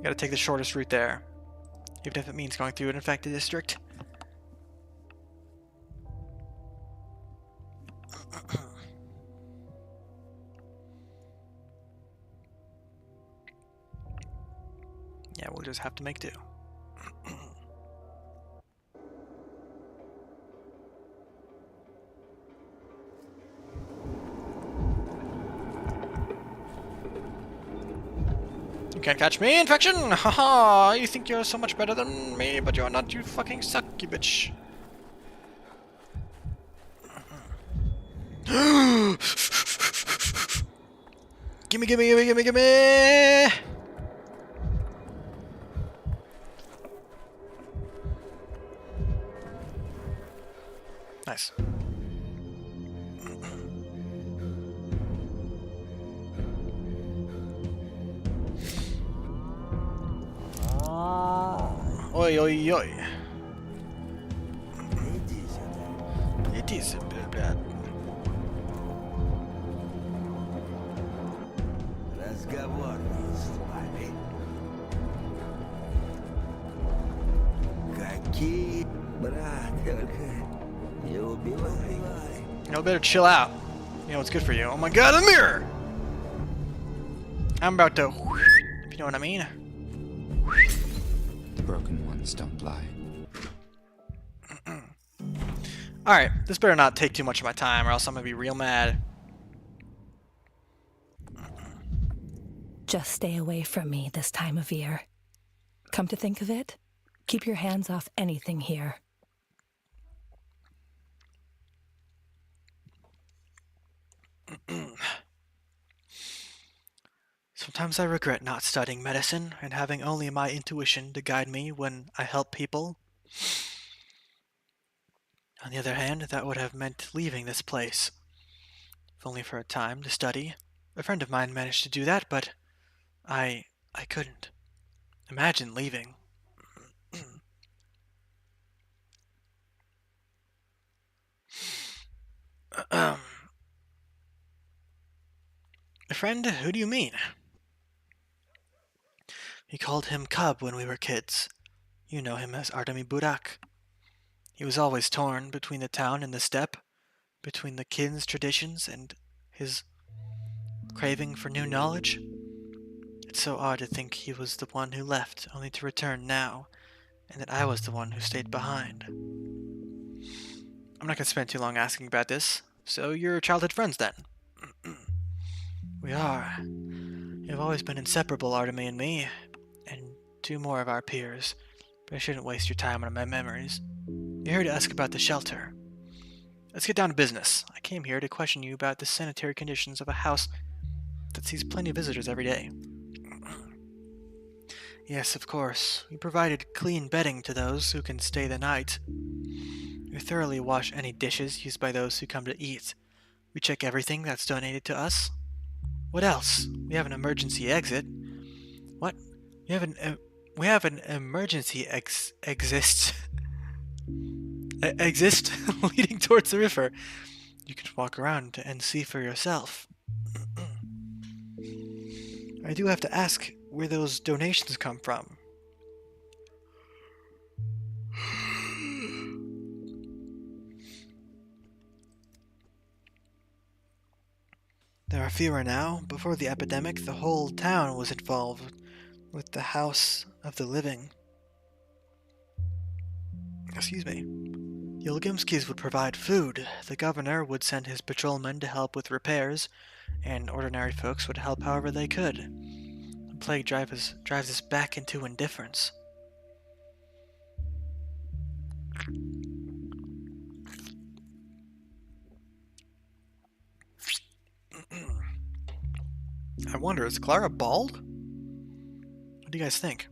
Gotta take the shortest route there. Even if it means going through an infected district. Yeah, we'll just have to make do. You can't catch me, infection! Haha! You think you're so much better than me, but you're not. You fucking suck, you bitch. Gimme, gimme, gimme, gimme, gimme! Nice. Oi, oi, oi. It is a bit bad. You better chill out. You know what's good for you. Oh my god, a mirror! I'm about to, if you know what I mean. The broken ones don't lie. Alright, this better not take too much of my time or else I'm gonna be real mad. Just stay away from me this time of year. Come to think of it, keep your hands off anything here. Sometimes I regret not studying medicine and having only my intuition to guide me when I help people. On the other hand, that would have meant leaving this place. If only for a time to study. A friend of mine managed to do that, but I couldn't. Imagine leaving. A friend? Who do you mean? We called him Cub when we were kids. You know him as Artemi Burak. He was always torn between the town and the steppe, between the kin's traditions and his craving for new knowledge. It's so odd to think he was the one who left, only to return now, and that I was the one who stayed behind. I'm not going to spend too long asking about this. So you're childhood friends then? We are. You've always been inseparable, Artemi and me, and two more of our peers, but I shouldn't waste your time on my memories. You're here to ask about the shelter. Let's get down to business. I came here to question you about the sanitary conditions of a house that sees plenty of visitors every day. Yes, of course. We provided clean bedding to those who can stay the night. We thoroughly wash any dishes used by those who come to eat. We check everything that's donated to us. What else? We have an emergency exit. What? We have an emergency exist leading towards the river. You can walk around and see for yourself. I do have to ask where those donations come from. There are fewer now. Before the epidemic, the whole town was involved with the House of the Living. Excuse me. The Olgimskis would provide food, the governor would send his patrolmen to help with repairs, and ordinary folks would help however they could. The plague drives us back into indifference. I wonder, is Clara bald? What do you guys think?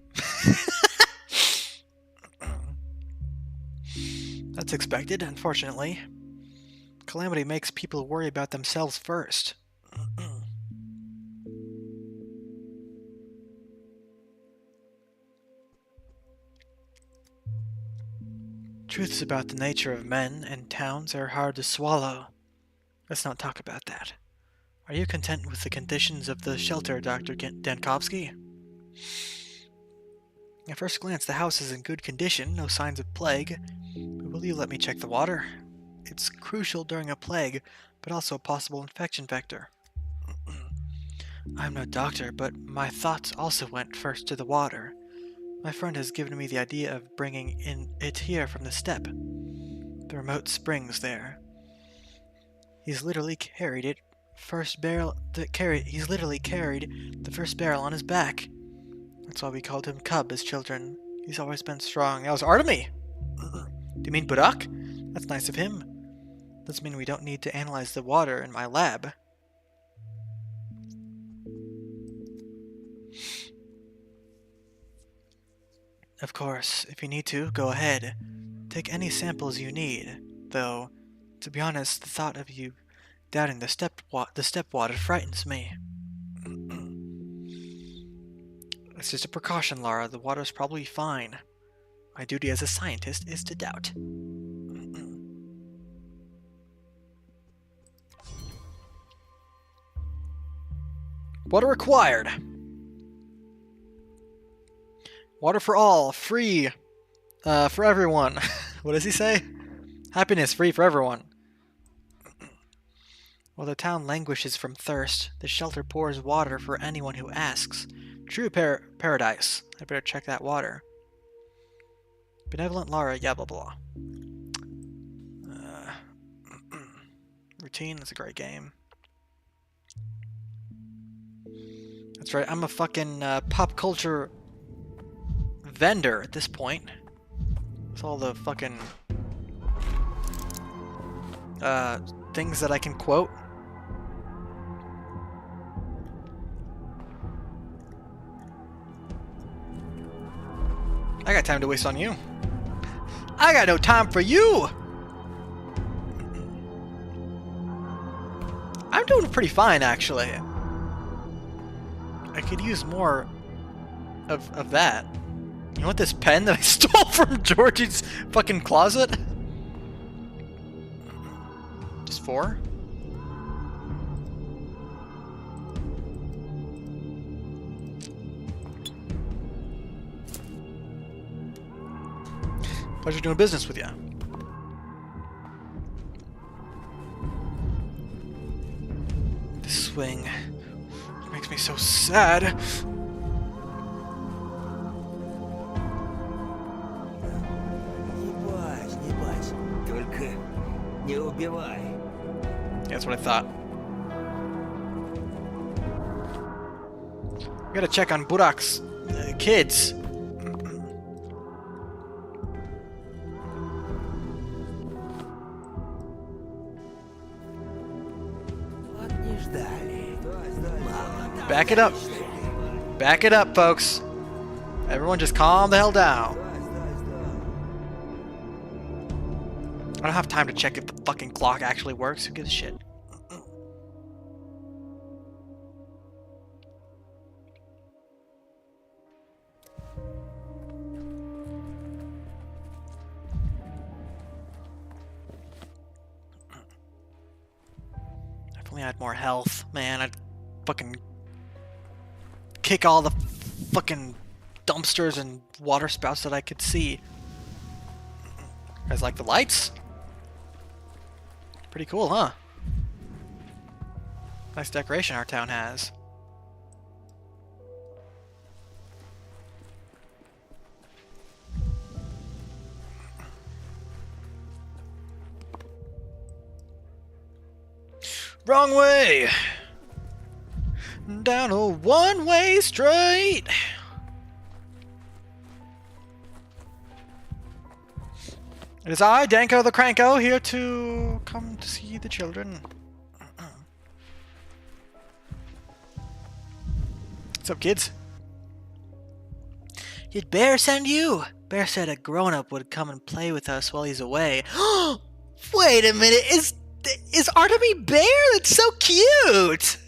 That's expected, unfortunately. Calamity makes people worry about themselves first. Truths about the nature of men and towns are hard to swallow. Let's not talk about that. Are you content with the conditions of the shelter, Dr. Dankovsky? At first glance, the house is in good condition, no signs of plague. But will you let me check the water? It's crucial during a plague, but also a possible infection vector. I'm no doctor, but my thoughts also went first to the water. My friend has given me the idea of bringing it here from the steppe. The remote springs there. He's literally carried the first barrel on his back. That's why we called him Cub as children. He's always been strong. That was Artemy! Do you mean Burak? That's nice of him. Doesn't mean we don't need to analyze the water in my lab. Of course, if you need to, go ahead. Take any samples you need. Though, to be honest, the thought of you doubting the steppe water frightens me. It's just a precaution, Lara. The water's probably fine. My duty as a scientist is to doubt. Water required. Water for all, free, for everyone. What does he say? Happiness, free for everyone. While the town languishes from thirst, the shelter pours water for anyone who asks. True paradise. I better check that water. Benevolent Lara, yeah, blah blah. Routine, that's a great game. That's right, I'm a fucking pop culture vendor at this point. With all the fucking things that I can quote. I got time to waste on you. I got no time for you! I'm doing pretty fine, actually. I could use more of that. You want this pen that I stole from Georgie's fucking closet? Just 4? Pleasure doing business with you. This swing makes me so sad. Yeah, that's what I thought. We gotta check on Burak's kids. Back it up. Back it up, folks. Everyone just calm the hell down. I don't have time to check if the fucking clock actually works. Who gives a shit? If only I had more health. Man, I'd fucking kick all the fucking dumpsters and water spouts that I could see. You guys like the lights? Pretty cool, huh? Nice decoration our town has. Wrong way! Down a one-way street! It is I, Danko the Cranko, here to come to see the children. What's up, kids? Did Bear send you? Bear said a grown-up would come and play with us while he's away. Wait a minute, is Artemy Bear? That's so cute!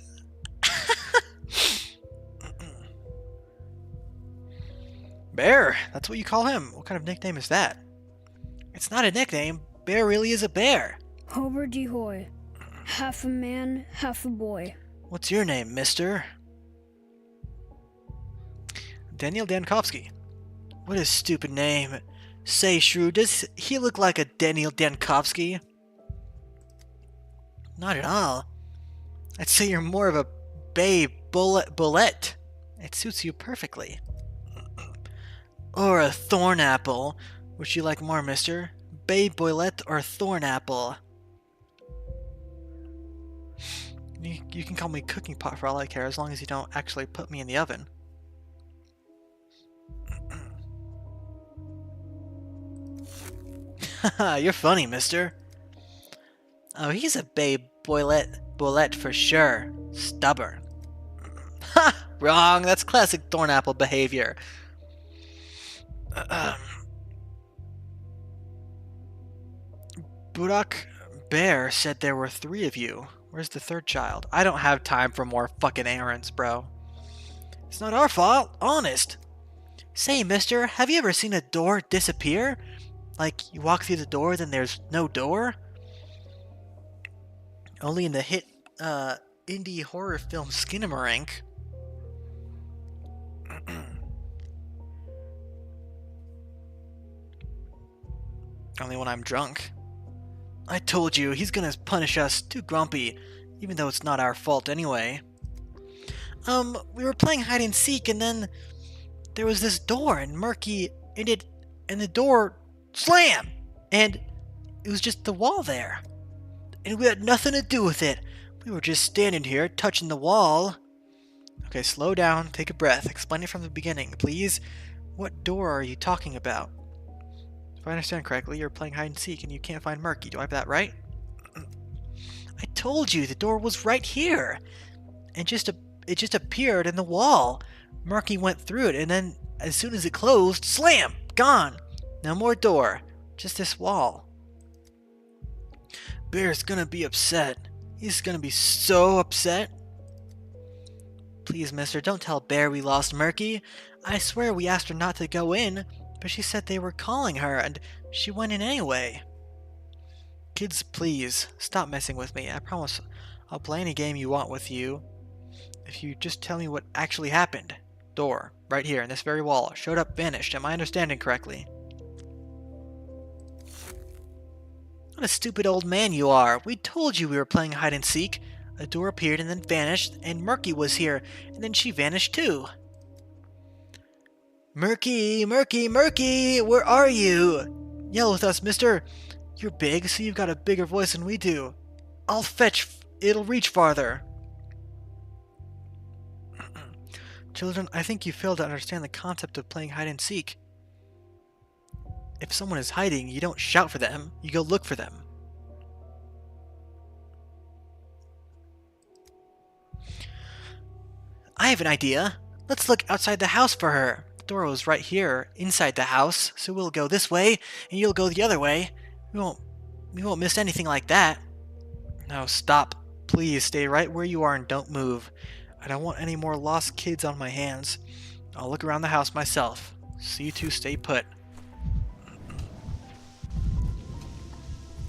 Bear, that's what you call him. What kind of nickname is that? It's not a nickname. Bear really is a bear. Hober de hoy. Half a man, half a boy. What's your name, mister? Daniel Dankovsky. What a stupid name. Say, Shrew, does he look like a Daniel Dankovsky? Not at all. I'd say you're more of a Bay Bullet. It suits you perfectly. Or a Thornapple. Which you like more, mister? Bay Boilette or Thornapple? You can call me Cooking Pot for all I care, as long as you don't actually put me in the oven. Haha, you're funny, mister. Oh, he's a Bay Boilette for sure. Stubborn. Ha! Wrong, that's classic Thornapple behavior. Burak Bear said there were 3 of you. Where's the 3rd child? I don't have time for more fucking errands, bro. It's not our fault, honest. Say, mister, have you ever seen a door disappear? Like, you walk through the door, then there's no door? Only in the hit, indie horror film Skinamarink. Only when I'm drunk. I told you, he's gonna punish us, too grumpy, even though it's not our fault anyway. We were playing hide and seek, and then there was this door, and Murky, and the door slammed, and it was just the wall there. And we had nothing to do with it. We were just standing here, touching the wall. Okay, slow down, take a breath, explain it from the beginning, please. What door are you talking about? If I understand correctly, you're playing hide and seek and you can't find Murky. Do I have that right? I told you the door was right here. And it just appeared in the wall. Murky went through it, and then as soon as it closed, slam! Gone! No more door. Just this wall. Bear's gonna be upset. He's gonna be so upset. Please, mister, don't tell Bear we lost Murky. I swear we asked her not to go in, but she said they were calling her, and she went in anyway. Kids, please, stop messing with me. I promise I'll play any game you want with you if you just tell me what actually happened. Door, right here, in this very wall. Showed up, vanished. Am I understanding correctly? What a stupid old man you are. We told you we were playing hide and seek. A door appeared and then vanished, and Murky was here, and then she vanished too. Murky, Murky, Murky, where are you? Yell with us, mister. You're big, so you've got a bigger voice than we do. I'll fetch. It'll reach farther. Children, I think you fail to understand the concept of playing hide and seek. If someone is hiding, you don't shout for them, you go look for them. I have an idea. Let's look outside the house for her. The door was right here, inside the house, so we'll go this way, and you'll go the other way. We won't miss anything like that. No, stop. Please, stay right where you are and don't move. I don't want any more lost kids on my hands. I'll look around the house myself. So you two stay put.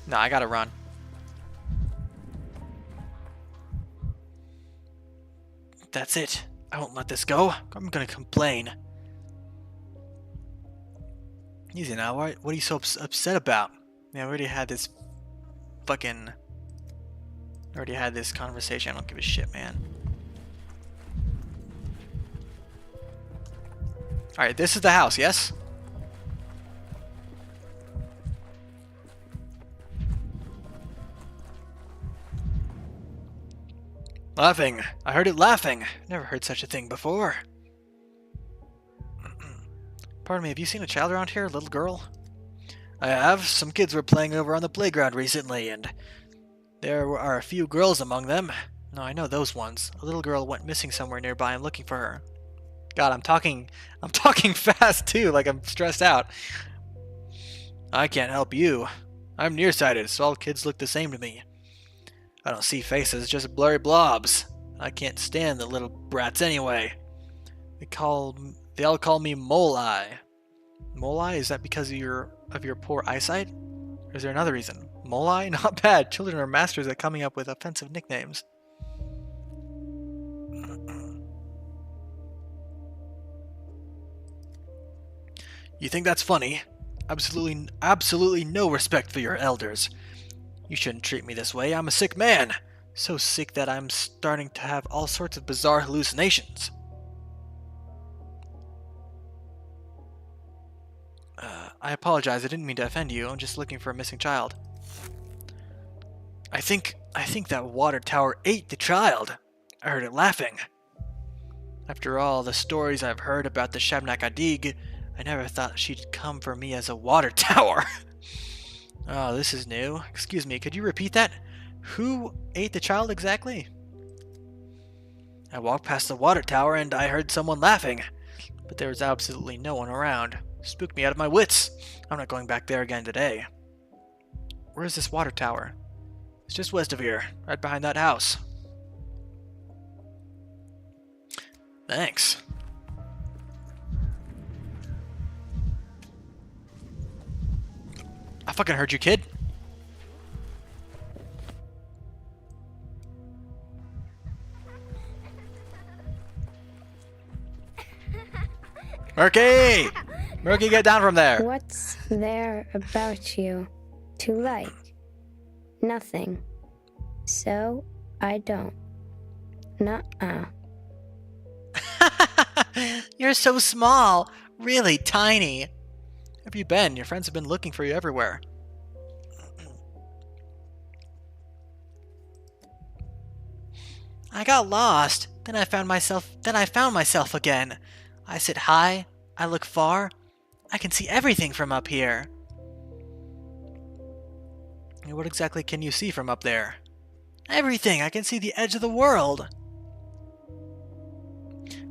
No, I gotta run. That's it. I won't let this go. I'm gonna complain. Easy now. What are you so upset about? Yeah, we already had this fucking... already had this conversation. I don't give a shit, man. Alright, this is the house, yes? Laughing. I heard it laughing. Never heard such a thing before. Pardon me, have you seen a child around here, a little girl? I have. Some kids were playing over on the playground recently, and there are a few girls among them. No, I know those ones. A little girl went missing somewhere nearby. I'm looking for her. God, I'm talking fast too, like I'm stressed out. I can't help you. I'm nearsighted, so all kids look the same to me. I don't see faces, just blurry blobs. I can't stand the little brats anyway. They all call me Mole Eye. Mole Eye? Is that because of your poor eyesight? Or is there another reason? Mole Eye? Not bad. Children are masters at coming up with offensive nicknames. You think that's funny? Absolutely no respect for your elders. You shouldn't treat me this way. I'm a sick man. So sick that I'm starting to have all sorts of bizarre hallucinations. I apologize. I didn't mean to offend you. I'm just looking for a missing child. I think that water tower ate the child. I heard it laughing. After all the stories I've heard about the Shabnak Adig, I never thought she'd come for me as a water tower. Oh, this is new. Excuse me, could you repeat that? Who ate the child exactly? I walked past the water tower and I heard someone laughing, but there was absolutely no one around. Spooked me out of my wits. I'm not going back there again today. Where is this water tower? It's just west of here, right behind that house. Thanks. I fucking heard you, kid. Murky! Murky, get down from there. What's there about you to like? Nothing. So I don't. Nuh-uh. You're so small. Really tiny. Where have you been? Your friends have been looking for you everywhere. I got lost. Then I found myself again. I sit high. I look far. I can see everything from up here. And what exactly can you see from up there? Everything. I can see the edge of the world.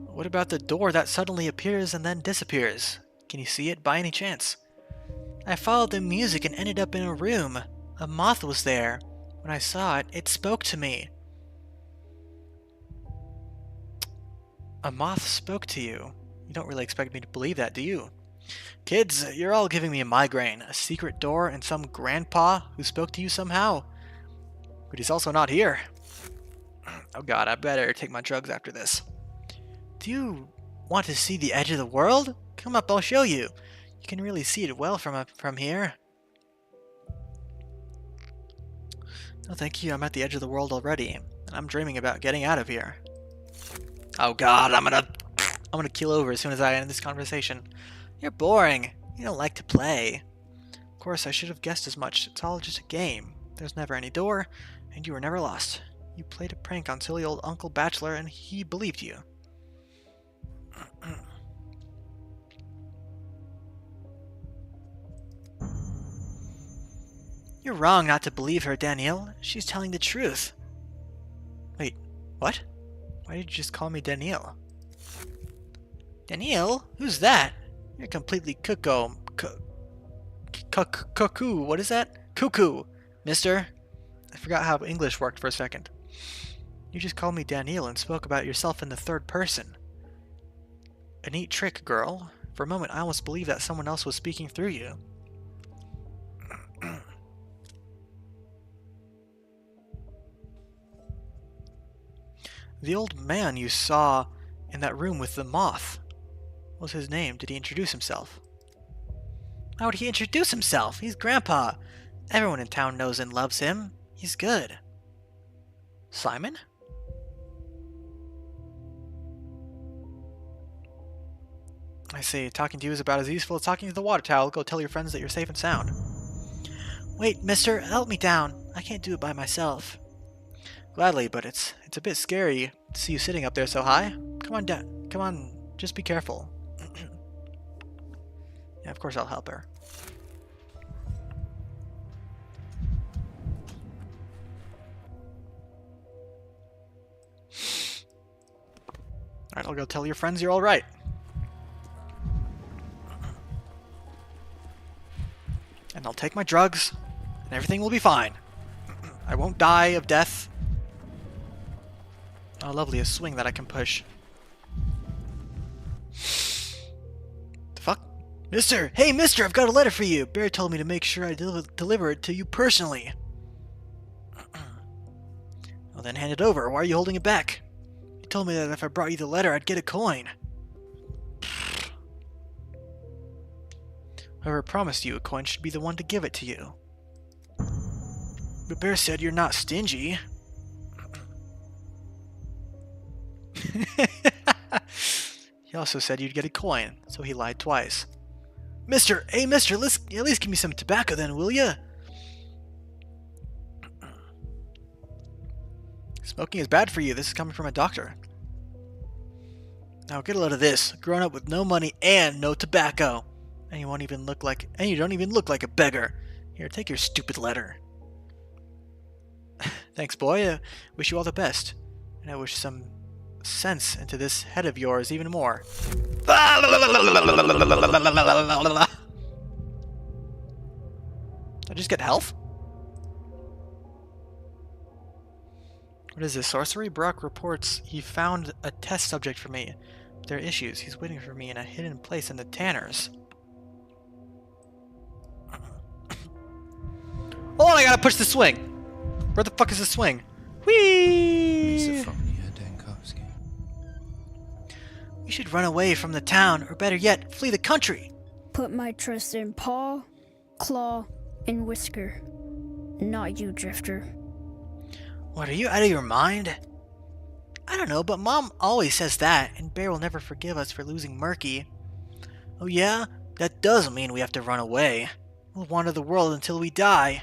What about the door that suddenly appears and then disappears? Can you see it by any chance? I followed the music and ended up in a room. A moth was there. When I saw it, it spoke to me. A moth spoke to you? You don't really expect me to believe that, do you? Kids, you're all giving me a migraine. A secret door and some grandpa who spoke to you somehow. But he's also not here. Oh god, I better take my drugs after this. Do you want to see the edge of the world? Come up, I'll show you. You can really see it well from here. No, thank you. I'm at the edge of the world already, and I'm dreaming about getting out of here. Oh god, I'm gonna keel over as soon as I end this conversation. You're boring. You don't like to play. Of course, I should have guessed as much. It's all just a game. There's never any door, and you were never lost. You played a prank on silly old Uncle Bachelor, and he believed you. You're wrong not to believe her, Danielle. She's telling the truth. Wait, what? Why did you just call me Danielle? Danielle? Who's that? You're completely cuckoo. What is that? Cuckoo, mister. I forgot how English worked for a second. You just called me Danielle and spoke about yourself in the third person. A neat trick, girl. For a moment, I almost believed that someone else was speaking through you. The old man you saw in that room with the moth. What was his name? Did he introduce himself? How would he introduce himself? He's Grandpa. Everyone in town knows and loves him. He's good. Simon? I see. Talking to you is about as useful as talking to the water tower. Go tell your friends that you're safe and sound. Wait, mister, help me down. I can't do it by myself. Gladly, but it's a bit scary to see you sitting up there so high. Come on down. Come on, just be careful. Yeah, of course I'll help her. Alright, I'll go tell your friends you're alright. And I'll take my drugs, and everything will be fine. I won't die of death. Oh, lovely, a swing that I can push. The fuck? Mister! Hey, mister, I've got a letter for you! Bear told me to make sure I deliver it to you personally. Well, then hand it over. Why are you holding it back? He told me that if I brought you the letter, I'd get a coin. Whoever promised you a coin should be the one to give it to you. But Bear said you're not stingy. He also said you'd get a coin, so he lied twice. Mister! Hey, mister, let's at least give me some tobacco then, will ya? Smoking is bad for you. This is coming from a doctor. Now get a load of this. Grown up with no money and no tobacco. And you don't even look like a beggar. Here, take your stupid letter. Thanks, boy. I wish you all the best. And I wish some sense into this head of yours even more. Did I just get health? What is this? Sorcery? Brock reports he found a test subject for me. But there are issues. He's waiting for me in a hidden place in the Tanners. Hold on, I gotta push the swing. Where the fuck is the swing? Whee! We should run away from the town, or better yet, flee the country. Put my trust in Paw, Claw, and Whisker. Not you, Drifter. What, are you out of your mind? I don't know, but Mom always says that, and Bear will never forgive us for losing Murky. Oh yeah? That does mean we have to run away. We'll wander the world until we die.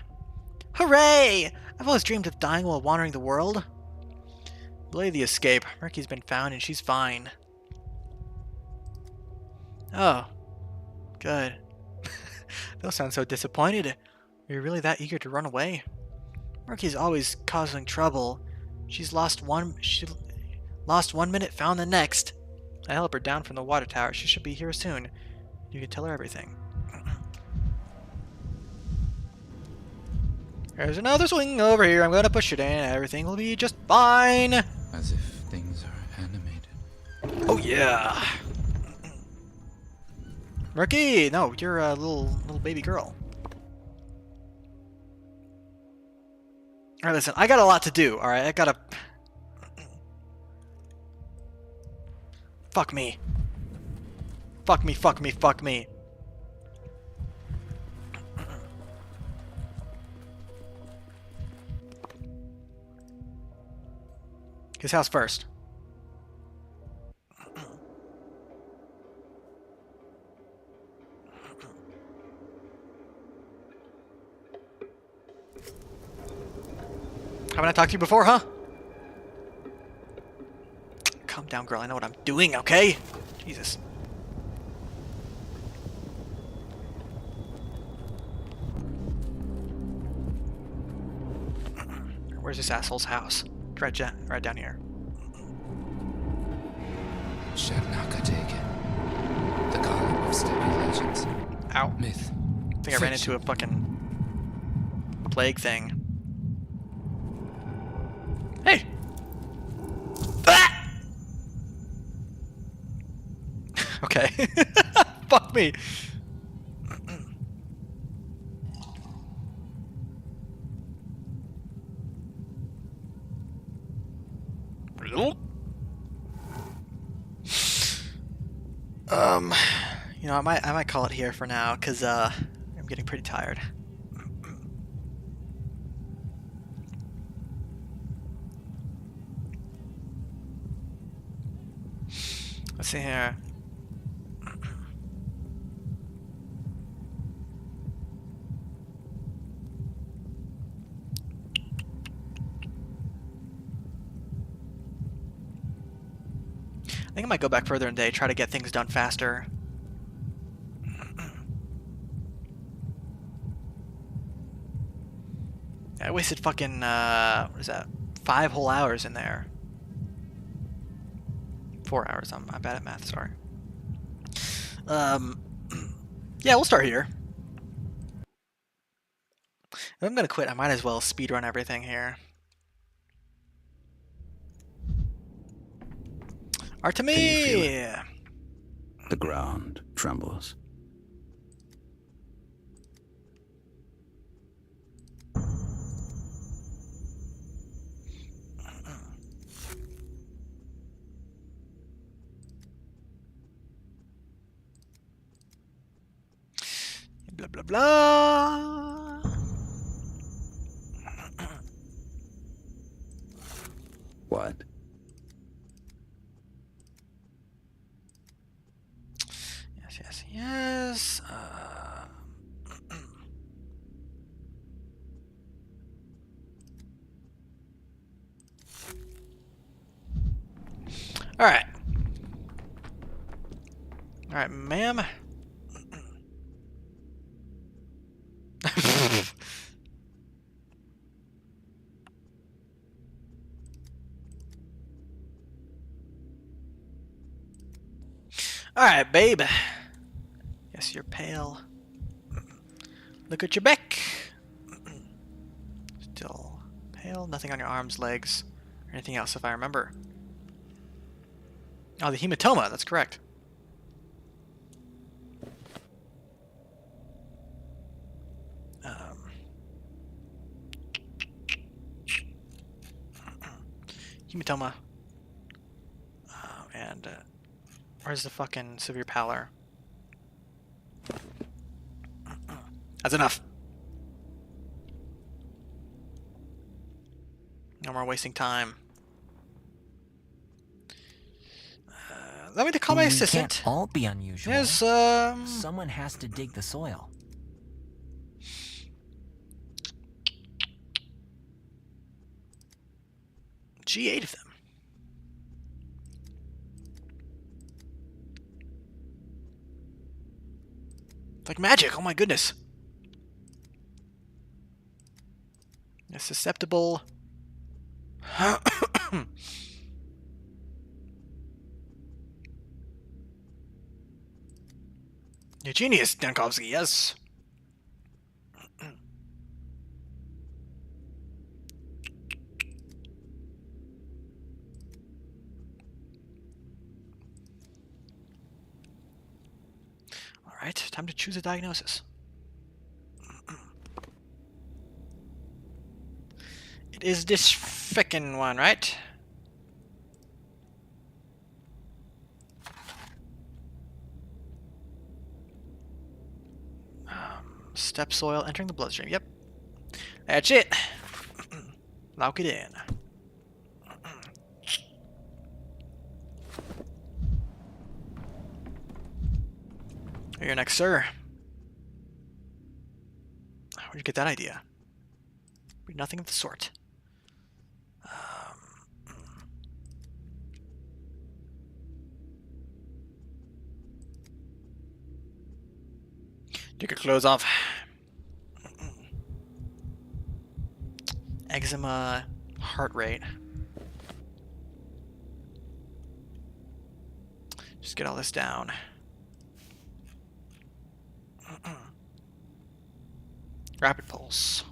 Hooray! I've always dreamed of dying while wandering the world. Belay the escape. Murky's been found and she's fine. Oh. Good. Don't sound so disappointed. Are you really that eager to run away? Murky's always causing trouble. She lost one minute, found the next. I help her down from the water tower. She should be here soon. You can tell her everything. There's another swing over here. I'm gonna push it in. Everything will be just fine. As if things are animated. Oh yeah. Murky, no, you're a little baby girl. Alright, listen, I got a lot to do, alright? I gotta... Fuck me. Fuck me, fuck me, fuck me. His house first. Haven't I talked to you before, huh? Calm down, girl. I know what I'm doing, okay? Jesus. Where's this asshole's house? Right down here. Shatnaka taken. The column of stipulations. Ow. Myth. I think I ran into a fucking plague thing. Hey! Ah! Okay. Fuck me. You know, I might call it here for now, cause I'm getting pretty tired. Let's see here. think I might go back further in the day, try to get things done faster. I wasted fucking, what is that? 5 whole hours in there. 4 hours, I'm bad at math, sorry. Yeah, we'll start here. If I'm gonna quit, I might as well speedrun everything here. Artemi! Can you feel it? The ground trembles. Blah blah blah. What? Yes. All right. All right, ma'am. All right, babe. Yes, you're pale. Look at your back. Still pale. Nothing on your arms, legs, or anything else, if I remember. Oh, the hematoma. That's correct. Hematoma. And where's the fucking severe pallor? That's enough. No more wasting time. Let me call my assistant. Can't all be unusual. Yes, someone has to dig the soil. G8 of them. It's like magic, oh my goodness. A susceptible. You're genius, Dankovsky, yes. Alright, time to choose a diagnosis. It is this frickin' one, right? Step soil entering the bloodstream. Yep. That's it. Lock it in. You're next, sir. Where'd you get that idea? Nothing of the sort. Take your clothes off. Eczema, heart rate. Just get all this down. Rapid pulse.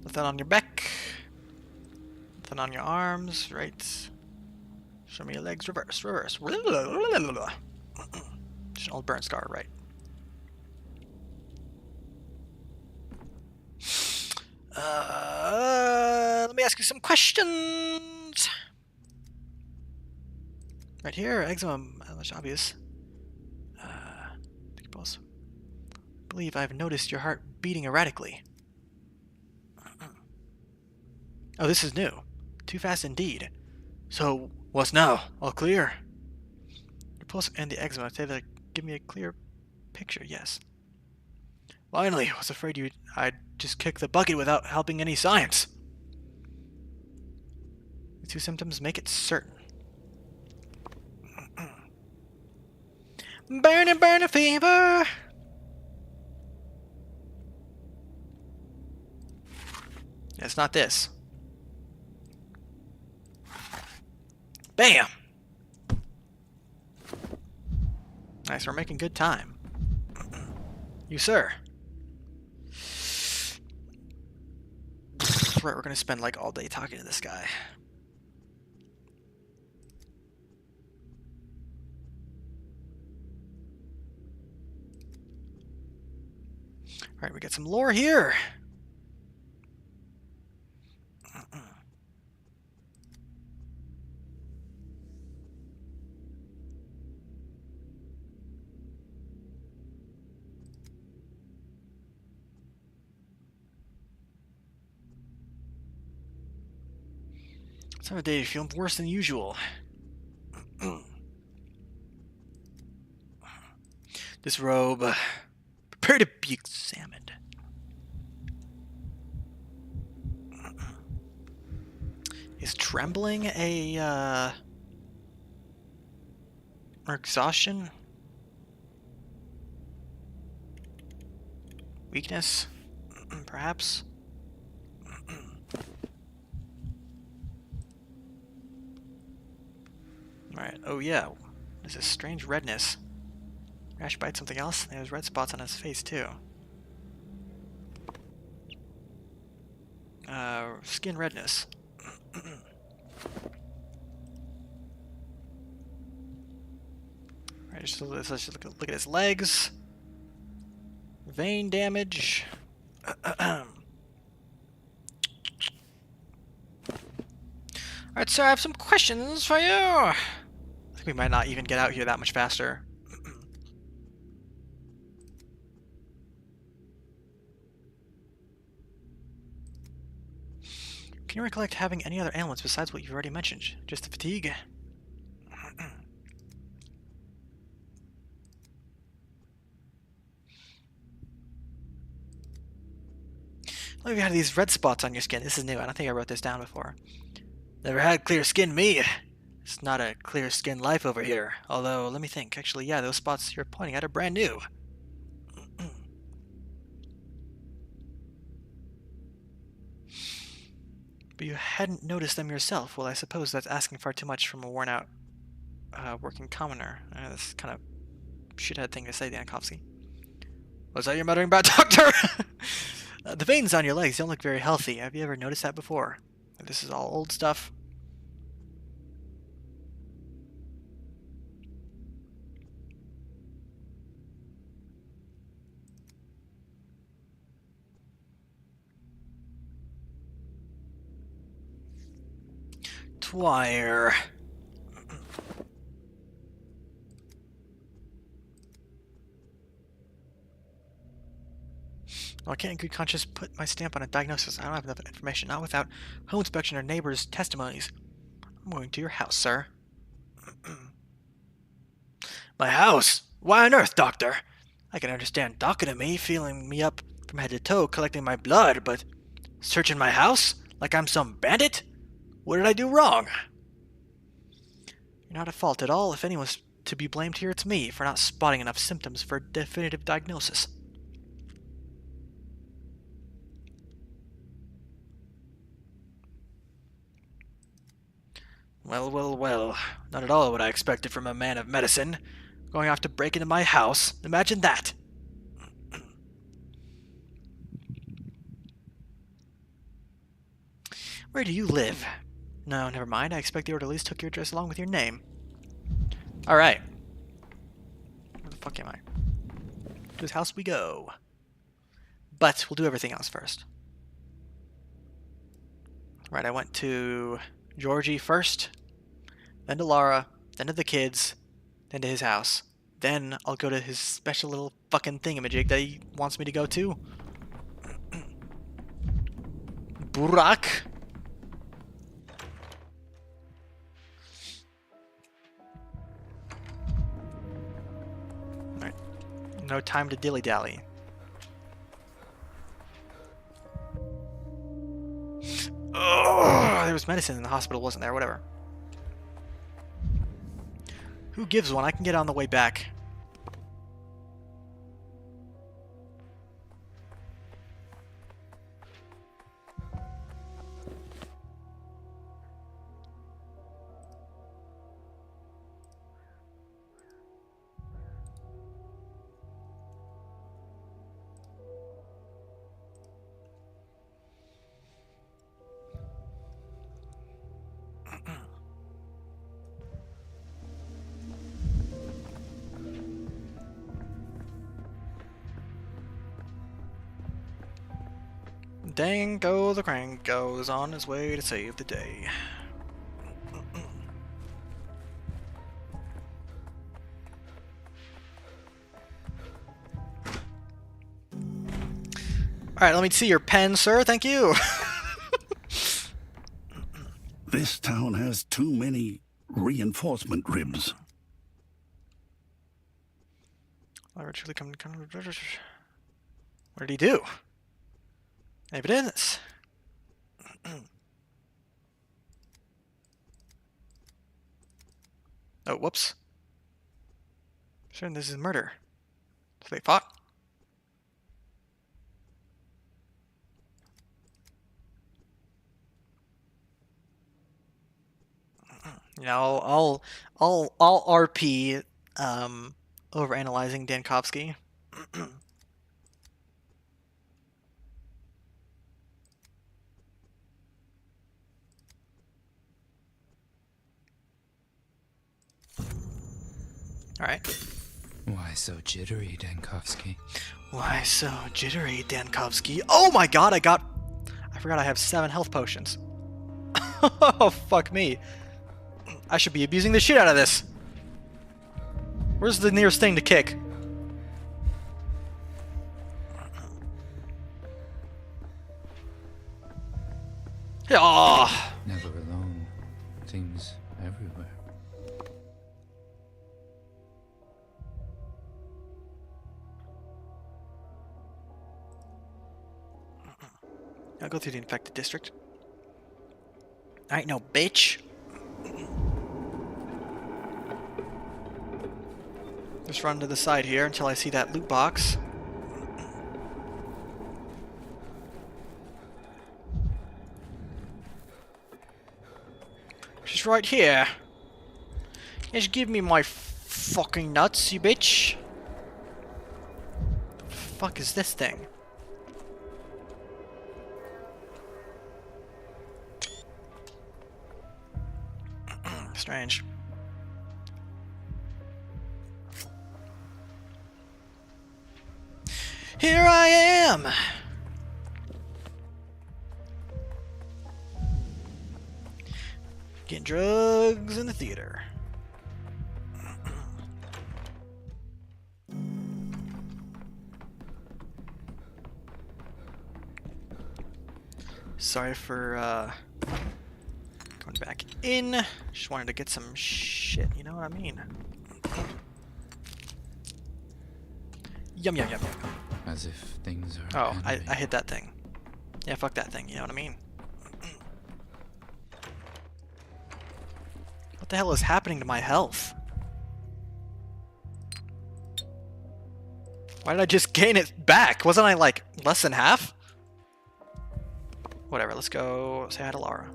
Nothing on your back. Nothing on your arms. Right. Show me your legs. Reverse. Reverse. Just an old burn scar. Right. Let me ask you some questions. Right here, eczema, much obvious. Take a pulse. I believe I've noticed your heart beating erratically. Oh, this is new. Too fast indeed. So, what's now? All clear? Your pulse and the eczema say that give me a clear picture, yes. Finally, I was afraid I'd just kick the bucket without helping any science. These two symptoms make it certain. Burning, burning fever! It's not this. Bam! Nice, we're making good time. You, sir. Right, we're gonna spend like all day talking to this guy. Alright, we got some lore here. Some of the day you feel worse than usual. This robe, prepare to be examined. Is trembling a, or exhaustion? Weakness? Perhaps? Alright, oh yeah. There's a strange redness. Rash bite something else? There's red spots on his face too. Skin redness. Right, so let's just look at his legs. Vein damage. Alright, sir, I have some questions for you. I think we might not even get out here that much faster. Can you recollect having any other ailments besides what you've already mentioned? Just the fatigue? Look, you had these red spots on your skin. This is new. I don't think I wrote this down before. Never had clear skin, me. It's not a clear skin life over here. Although, let me think. Actually, yeah, those spots you're pointing at are brand new. But you hadn't noticed them yourself. Well, I suppose that's asking far too much from a worn-out working commoner. That's kind of shithead thing to say, Dankovsky. Was that you're muttering about, Doctor? The veins on your legs don't look very healthy. Have you ever noticed that before? This is all old stuff. Dwyer. Well, I can't in good conscience put my stamp on a diagnosis. I don't have enough information, not without home inspection or neighbors' testimonies. I'm going to your house, sir. My house? Why on earth, Doctor? I can understand docking to me, feeling me up from head to toe, collecting my blood, but searching my house? Like I'm some bandit? What did I do wrong? You're not at fault at all. If anyone's to be blamed here, it's me for not spotting enough symptoms for a definitive diagnosis. Well, well, well. Not at all what I expected from a man of medicine. Going off to break into my house. Imagine that! Where do you live? No, never mind. I expect the orderlies took your address along with your name. Alright. Where the fuck am I? To his house we go. But we'll do everything else first. Right, I went to Georgie first, then to Lara, then to the kids, then to his house. Then I'll go to his special little fucking thingamajig that he wants me to go to. Burak. Alright. No time to dilly-dally. Oh, there was medicine in the hospital, wasn't there? Whatever. Who gives one? I can get on the way back. Dango the Crank goes on his way to save the day. Alright, let me see your pen, sir. Thank you. This town has too many reinforcement ribs. What did he do? Maybe it is. Oh, whoops. Sure, this is murder. So they fought. You know, I'll RP over analyzing Dankovsky. Alright. Why so jittery, Dankovsky? Why so jittery, Dankovsky? Oh my god, I forgot I have 7 health potions. Oh, fuck me. I should be abusing the shit out of this. Where's the nearest thing to kick? Oh. Never alone. Things everywhere. I'll go through the infected district. I ain't no bitch. Just run to the side here until I see that loot box. She's right here. Just give me my fucking nuts, you bitch. The fuck is this thing? Strange. Here I am! Getting drugs in the theater. Sorry for going back in. Just wanted to get some shit, you know what I mean? Yum yum yum yum. As if things are. Oh, I hit that thing. Yeah, fuck that thing, you know what I mean? What the hell is happening to my health? Why did I just gain it back? Wasn't I like less than half? Whatever, let's go say hi to Laura.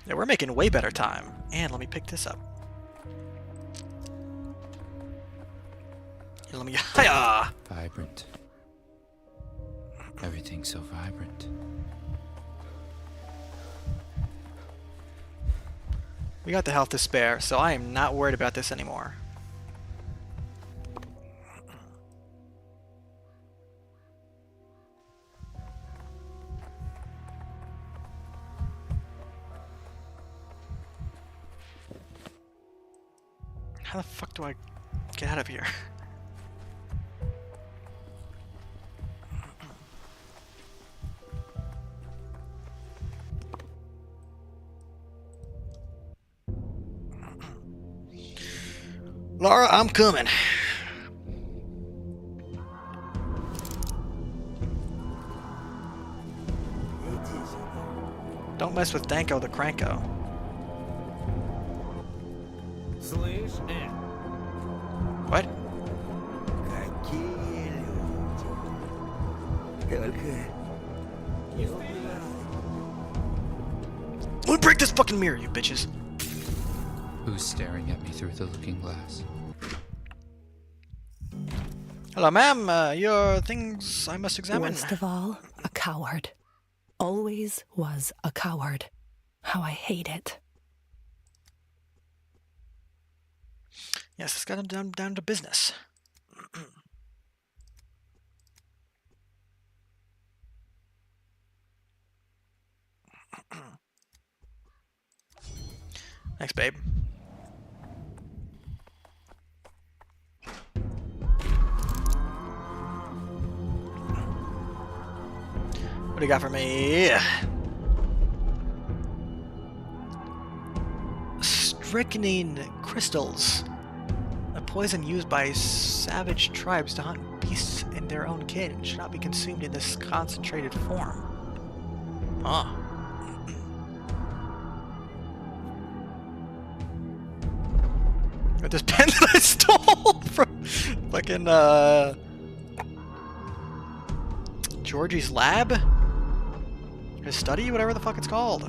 Yeah, we're making way better time. And let me pick this up. Let me hiya! Vibrant. Everything's so vibrant. We got the health to spare, so I am not worried about this anymore. How the fuck do I get out of here? Laura, I'm coming. Don't mess with Danko the Cranko. What? Let me break this fucking mirror, you bitches. Who's staring at me through the looking glass? Hello, ma'am. Your things I must examine. Worst of all, a coward. Always was a coward. How I hate it. Yes, let's get him down to business. Thanks, babe. What do you got for me? Strychnine crystals. A poison used by savage tribes to hunt beasts in their own kin should not be consumed in this concentrated form. Huh. With this pen that I stole from fucking Georgie's lab? His study? Whatever the fuck it's called.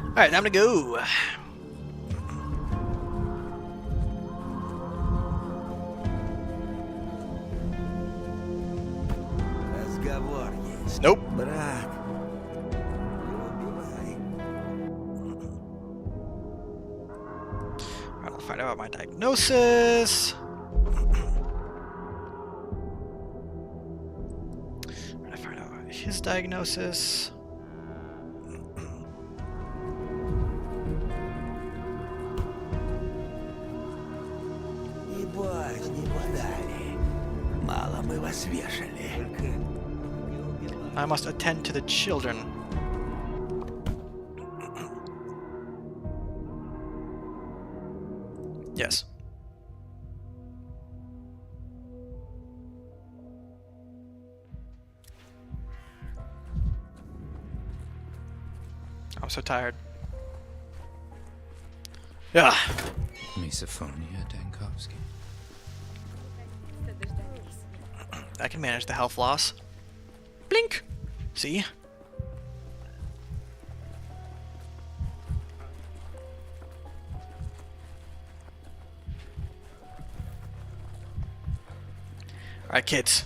Alright, time to go. Nope. I'll find out about my diagnosis. I'm gonna find out about his diagnosis. I must attend to the children. Yes. I'm so tired. Yeah. Misophonia, Dankovsky. I can manage the health loss. Blink! See? Alright, kids.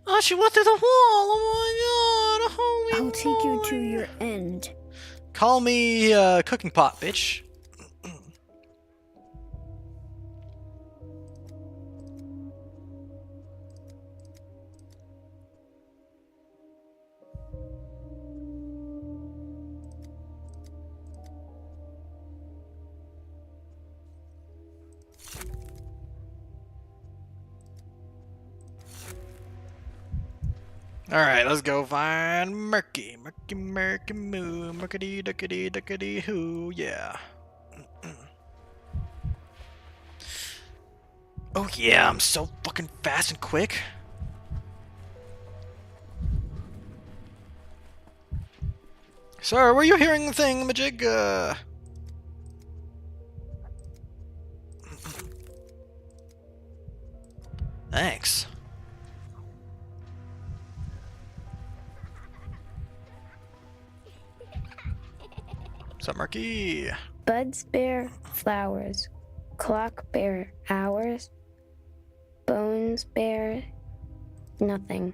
Oh, she went through the wall! Oh my god! Holy I'll take you to moly. your end. Call me cooking pot, bitch. Alright, let's go find Murky. Murky, Murky, moo. Murkity, duckity, duckity, hoo. Yeah. Oh yeah, I'm so fucking fast and quick. Sir, were you hearing the thing, Majig? Thanks. What's up, Murky? Buds bear flowers. Clock bear hours. Bones bear nothing.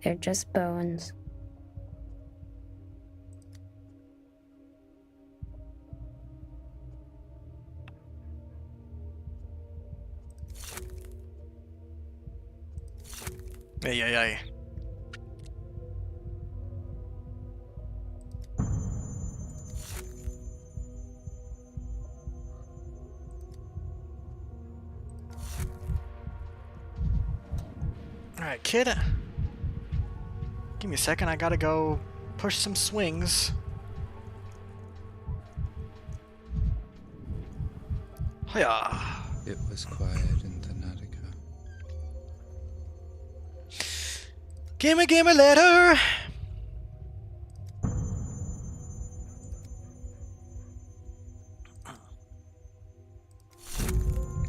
They're just bones. Ay, ay, ay. Alright, kid. Give me a second, I gotta go push some swings. Yeah. It was quiet in the Nautica. Gimme letter!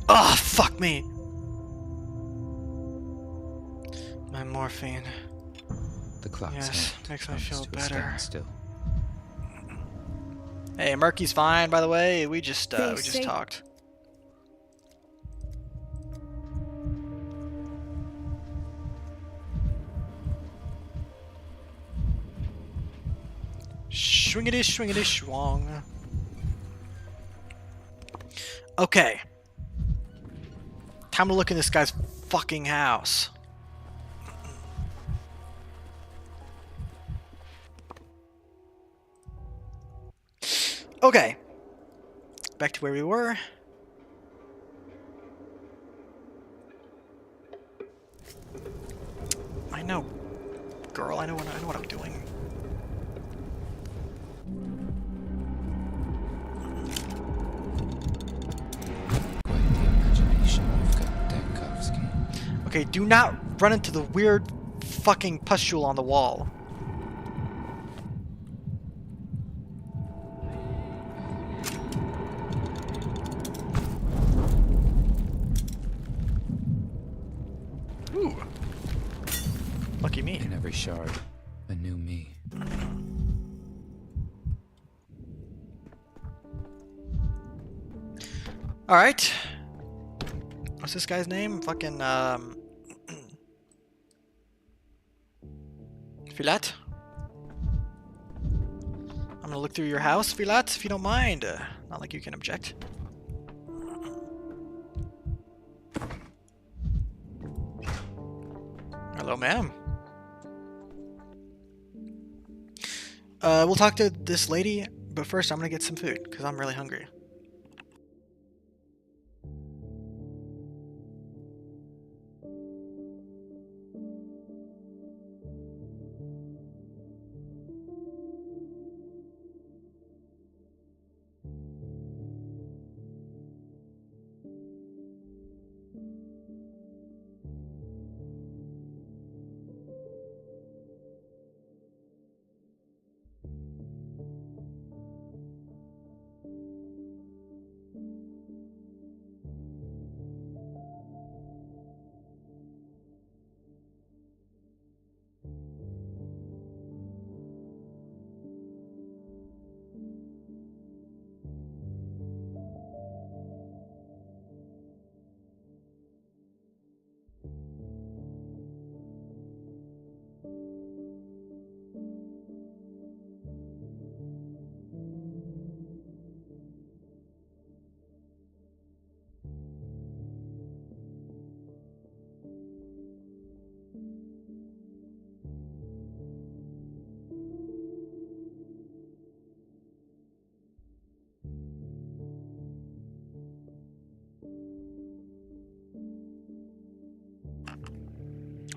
Ah, fuck me! My morphine. The clock's Yes, hand makes me comes feel to a better. standstill. Hey, Murky's fine, by the way. We just They say- talked. Swingity, swingity, swong. Okay. Time to look in this guy's fucking house. Okay. Back to where we were. I know, girl. I know what I'm doing. Quite the imagination you've got, Dankovsky. Okay, do not run into the weird fucking pustule on the wall. Ooh. Lucky me. In every shard, a new me. Alright. What's this guy's name? Fucking, Filat? I'm gonna look through your house, Filat, if you don't mind. Not like you can object. Hello, ma'am. We'll talk to this lady, but first I'm gonna get some food, because I'm really hungry.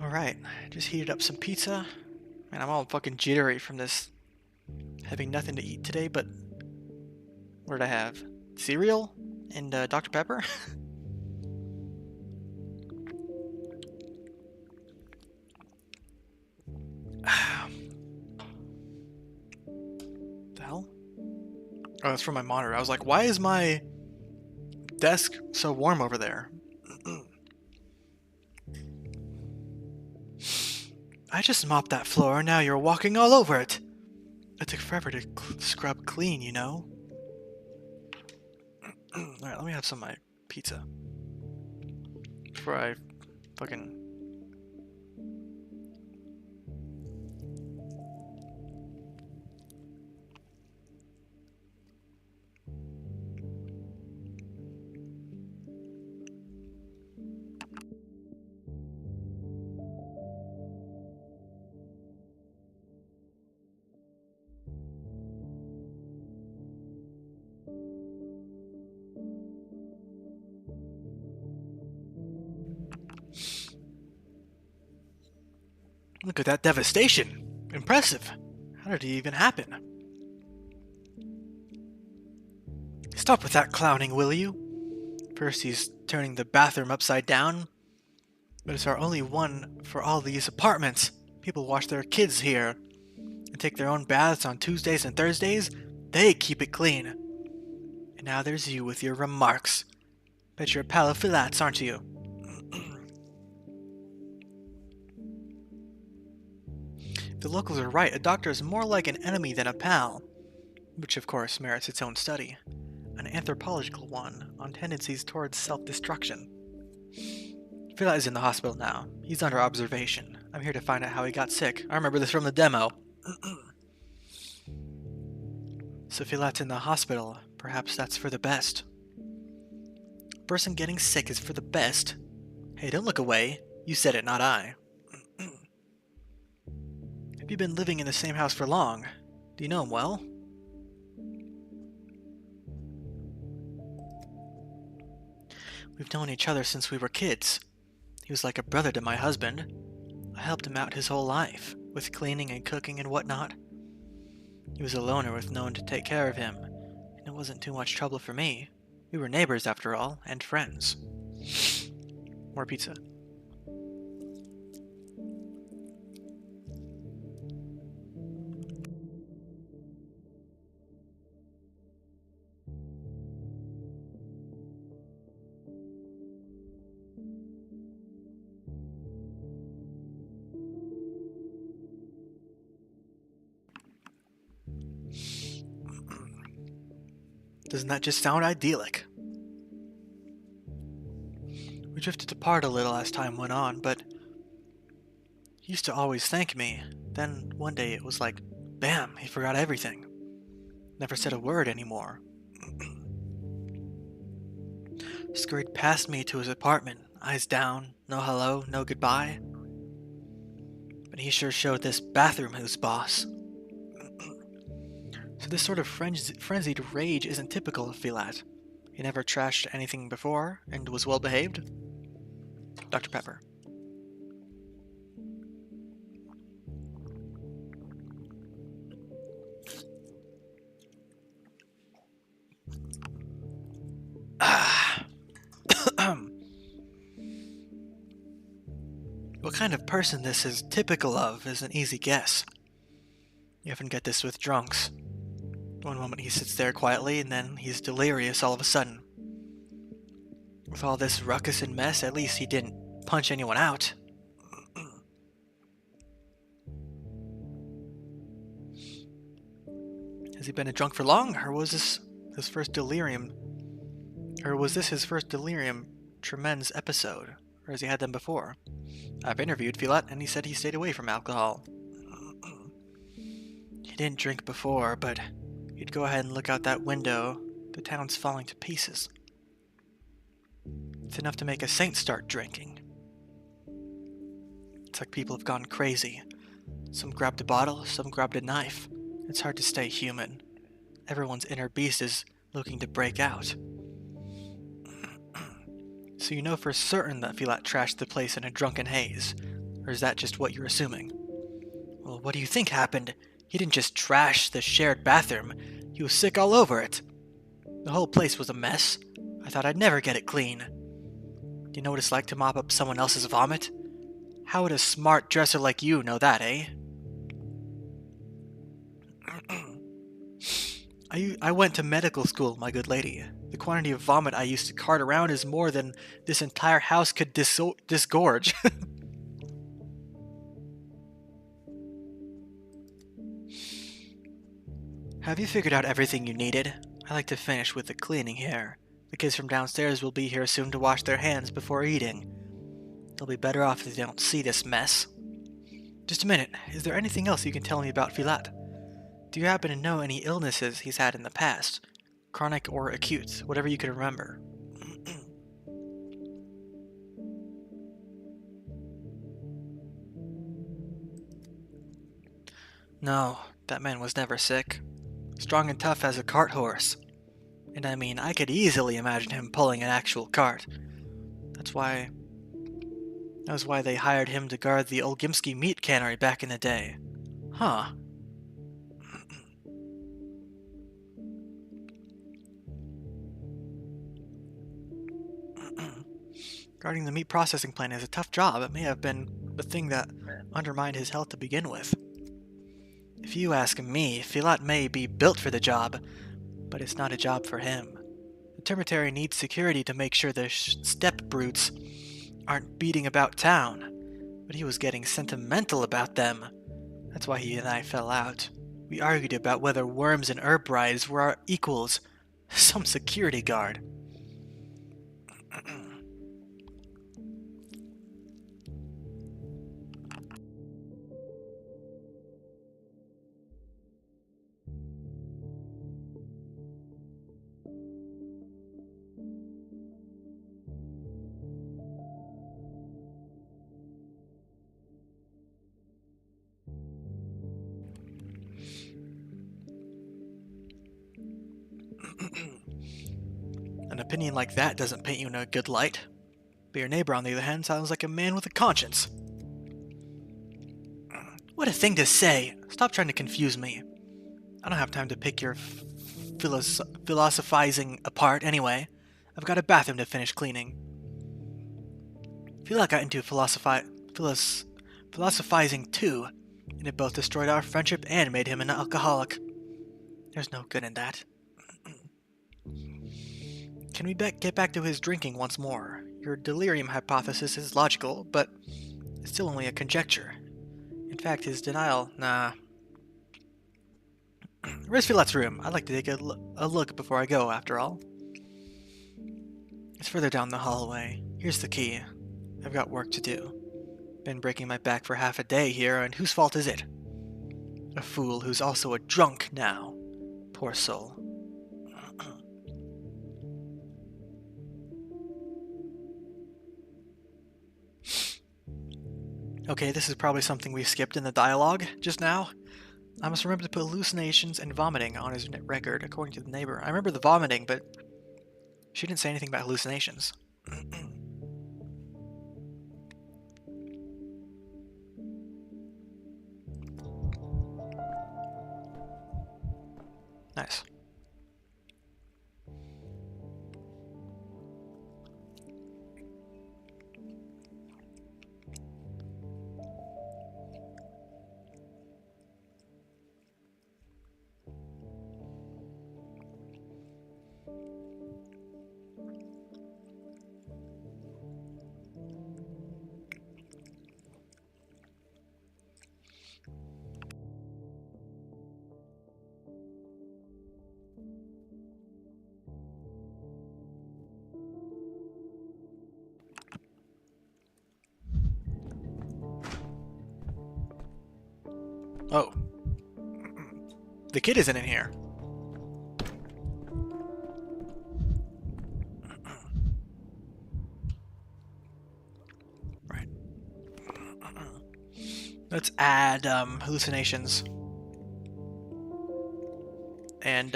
Alright, just heated up some pizza. Man, I'm all fucking jittery from this having nothing to eat today, but what did I have? Cereal and Dr. Pepper? The hell? Oh, that's from my monitor. I was like, why is my desk so warm over there? I just mopped that floor and now you're walking all over it. It took forever to scrub clean, you know? Alright, let me have some of my pizza. Before I fucking... Look at that devastation! Impressive! How did it even happen? Stop with that clowning, will you? First he's turning the bathroom upside down, but it's our only one for all these apartments. People wash their kids here and take their own baths on Tuesdays and Thursdays. They keep it clean. And now there's you with your remarks. Bet you're a pal of Philat's, aren't you? The locals are right. A doctor is more like an enemy than a pal, which of course merits its own study. An anthropological one on tendencies towards self-destruction. Philat is in the hospital now. He's under observation. I'm here to find out how he got sick. I remember this from the demo. So Philat's in the hospital. Perhaps that's for the best. A person getting sick is for the best. Hey, don't look away. You said it, not I. Have you been living in the same house for long? Do you know him well? We've known each other since we were kids. He was like a brother to my husband. I helped him out his whole life, with cleaning and cooking and whatnot. He was a loner with no one to take care of him, and it wasn't too much trouble for me. We were neighbors after all, and friends. More pizza. Doesn't that just sound idyllic? We drifted apart a little as time went on, but he used to always thank me. Then one day it was like, bam, he forgot everything. Never said a word anymore. Scurried past me to his apartment, eyes down, no hello, no goodbye. But he sure showed this bathroom who's boss. So this sort of frenzied rage isn't typical of Philat. He never trashed anything before, and was well behaved. Dr. Pepper. What kind of person this is typical of is an easy guess. You often get this with drunks. One moment he sits there quietly, and then he's delirious all of a sudden. With all this ruckus and mess, at least he didn't punch anyone out. Has he been a drunk for long, or was this his first delirium? Or was this his first delirium tremens episode? Or has he had them before? I've interviewed Philat, and he said he stayed away from alcohol. He didn't drink before, but he'd go ahead and look out that window. The town's falling to pieces. It's enough to make a saint start drinking. It's like people have gone crazy. Some grabbed a bottle, some grabbed a knife. It's hard to stay human. Everyone's inner beast is looking to break out. So you know for certain that Philat trashed the place in a drunken haze? Or is that just what you're assuming? Well, what do you think happened? He didn't just trash the shared bathroom. He was sick all over it. The whole place was a mess. I thought I'd never get it clean. Do you know what it's like to mop up someone else's vomit? How would a smart dresser like you know that, eh? I went to medical school, my good lady. The quantity of vomit I used to cart around is more than this entire house could disgorge. Have you figured out everything you needed? I like to finish with the cleaning here. The kids from downstairs will be here soon to wash their hands before eating. They'll be better off if they don't see this mess. Just a minute, is there anything else you can tell me about Philat? Do you happen to know any illnesses he's had in the past? Chronic or acute, whatever you can remember. No, that man was never sick. Strong and tough as a cart horse. And I mean, I could easily imagine him pulling an actual cart. That was why they hired him to guard the Olgimsky meat cannery back in the day. Huh. Guarding the meat processing plant is a tough job. It may have been the thing that undermined his health to begin with. If you ask me, Filat may be built for the job, but it's not a job for him. The Termitary needs security to make sure the steppe brutes aren't beating about town, but he was getting sentimental about them. That's why he and I fell out. We argued about whether worms and herb brides were our equals. Some security guard. An opinion like that doesn't paint you in a good light. But your neighbor, on the other hand, sounds like a man with a conscience. What a thing to say! Stop trying to confuse me. I don't have time to pick your philosophizing apart anyway. I've got a bathroom to finish cleaning. I feel like I got into philosophizing too, and it both destroyed our friendship and made him an alcoholic. There's no good in that. Can we get back to his drinking once more? Your delirium hypothesis is logical, but it's still only a conjecture. In fact, his denial, nah. Where's Filat's room? I'd like to take a look before I go, after all. It's further down the hallway. Here's the key. I've got work to do. Been breaking my back for half a day here, and whose fault is it? A fool who's also a drunk now. Poor soul. Okay, this is probably something we skipped in the dialogue just now. I must remember to put hallucinations and vomiting on his record, according to the neighbor. I remember the vomiting, but she didn't say anything about hallucinations. Nice. Oh. The kid isn't in here. Right. Let's add hallucinations. And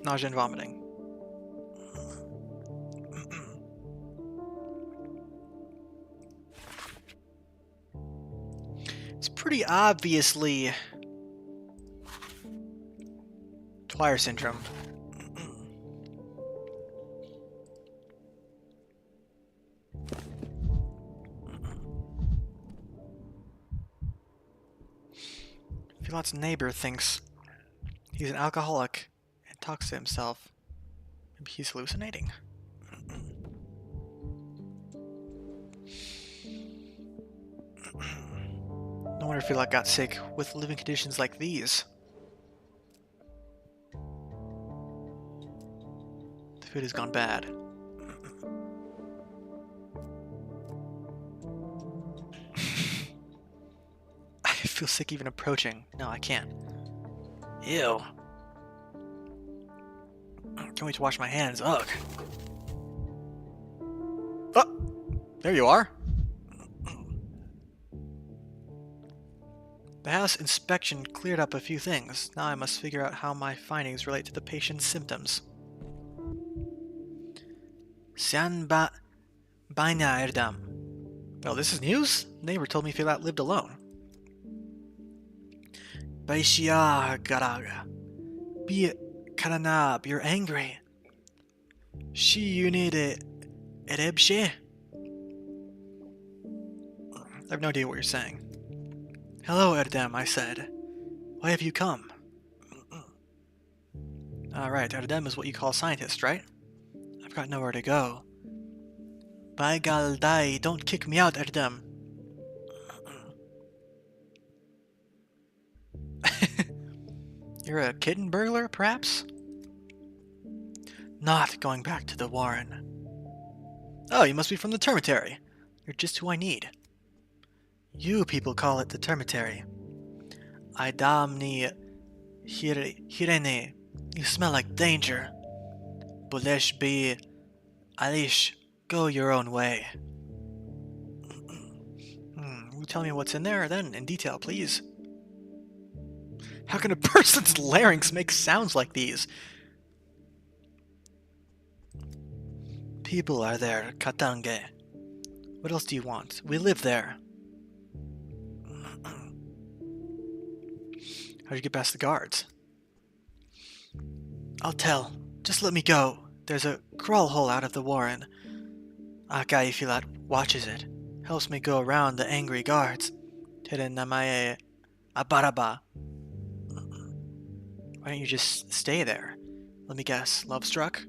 nausea and vomiting. It's pretty obviously Dwyer syndrome. Filat's neighbor thinks he's an alcoholic and talks to himself. Maybe he's hallucinating. No wonder Filat got sick with living conditions like these. The food has gone bad. I feel sick even approaching. No, I can't. Ew. Can't wait to wash my hands. Ugh. Oh! There you are. The house inspection cleared up a few things. Now I must figure out how my findings relate to the patient's symptoms. Baina Erdam. Well, this is news? Neighbor told me Filat lived alone. Baishia Garaga. Karanab, you're angry. She you need it. Erebshe? I have no idea what you're saying. Hello, Erdem, I said. Why have you come? Alright, Erdem is what you call a scientist, right? I've got nowhere to go. By Galdai, don't kick me out, Erdem. You're a kitten burglar, perhaps? Not going back to the Warren. Oh, you must be from the termitary. You're just who I need. You people call it the termitary. I damni hirene. You smell like danger. Bulesh be Alish, go your own way. Will you tell me what's in there then, in detail, please? How can a person's larynx make sounds like these? People are there, Katange. What else do you want? We live there. How'd you get past the guards? I'll tell. Just let me go. There's a crawl hole out of the warren. Akai Filat watches it. Helps me go around the angry guards. Tere namae abaraba. Why don't you just stay there? Let me guess, love struck?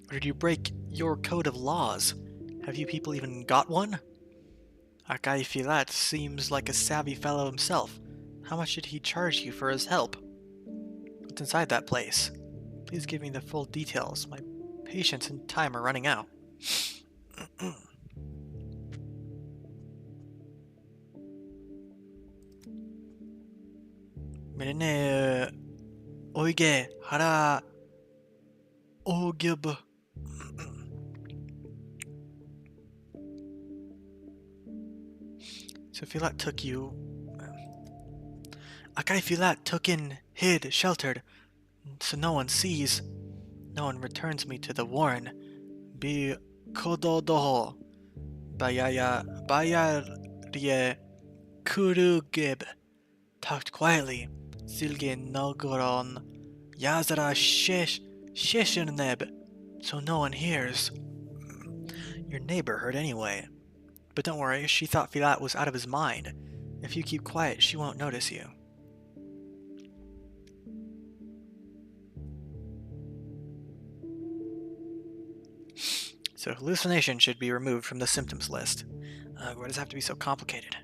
Or did you break your code of laws? Have you people even got one? Akai Filat seems like a savvy fellow himself. How much did he charge you for his help? What's inside that place? Please give me the full details. My patience and time are running out. Merene oige hara ogib. So Filat took you. Akai Filat took in, hid, sheltered, so no one sees. No one returns me to the warren. Be kododoho. Bayar kurugib. Talked quietly. Silge nogoron. Yazara shesheneb. So no one hears. Your neighbor heard anyway. But don't worry, she thought Filat was out of his mind. If you keep quiet, she won't notice you. So hallucination should be removed from the symptoms list. Why does it have to be so complicated?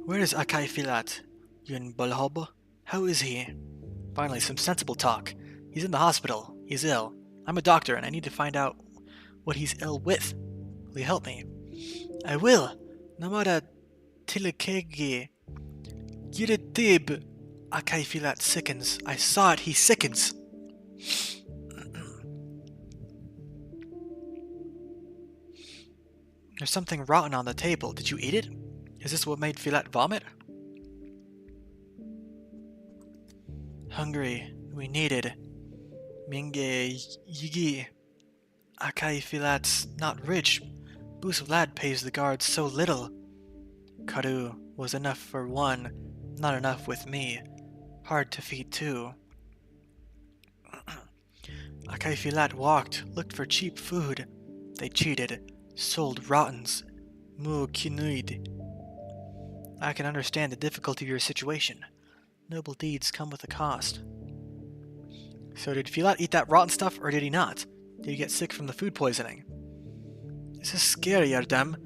Where is Akai Filat? Yun Balhob? How is he? Finally, some sensible talk. He's in the hospital. He's ill. I'm a doctor and I need to find out what he's ill with. Will you help me? I will. Namara Tilakegi. Yiritib. Akai Filat sickens. I saw it. He sickens. There's something rotten on the table. Did you eat it? Is this what made Filat vomit? Hungry. We needed. Minge Yigi. Akai Filat's not rich. Boos Vlad pays the guards so little. Karu was enough for one, not enough with me. Hard to feed too. Akai Filat walked, looked for cheap food. They cheated, sold rottens. Mu kinuid. I can understand the difficulty of your situation. Noble deeds come with a cost. So did Filat eat that rotten stuff, or did he not? Did he get sick from the food poisoning? This is scary, Erdem.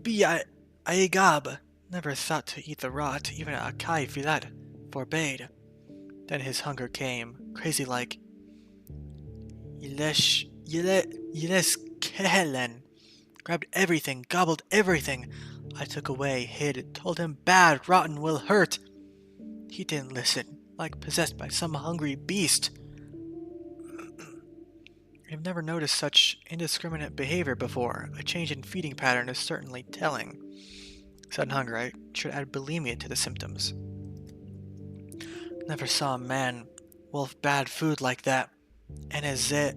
Aigab never thought to eat the rot, even Akai Filat forbade. Then his hunger came, crazy-like. Yilesh Kehelen. Grabbed everything, gobbled everything. I took away, hid, told him bad, rotten will hurt. He didn't listen, like possessed by some hungry beast. I've never noticed such indiscriminate behavior before. A change in feeding pattern is certainly telling. Sudden hunger, I should add bulimia to the symptoms. Never saw a man wolf bad food like that. And a zekte.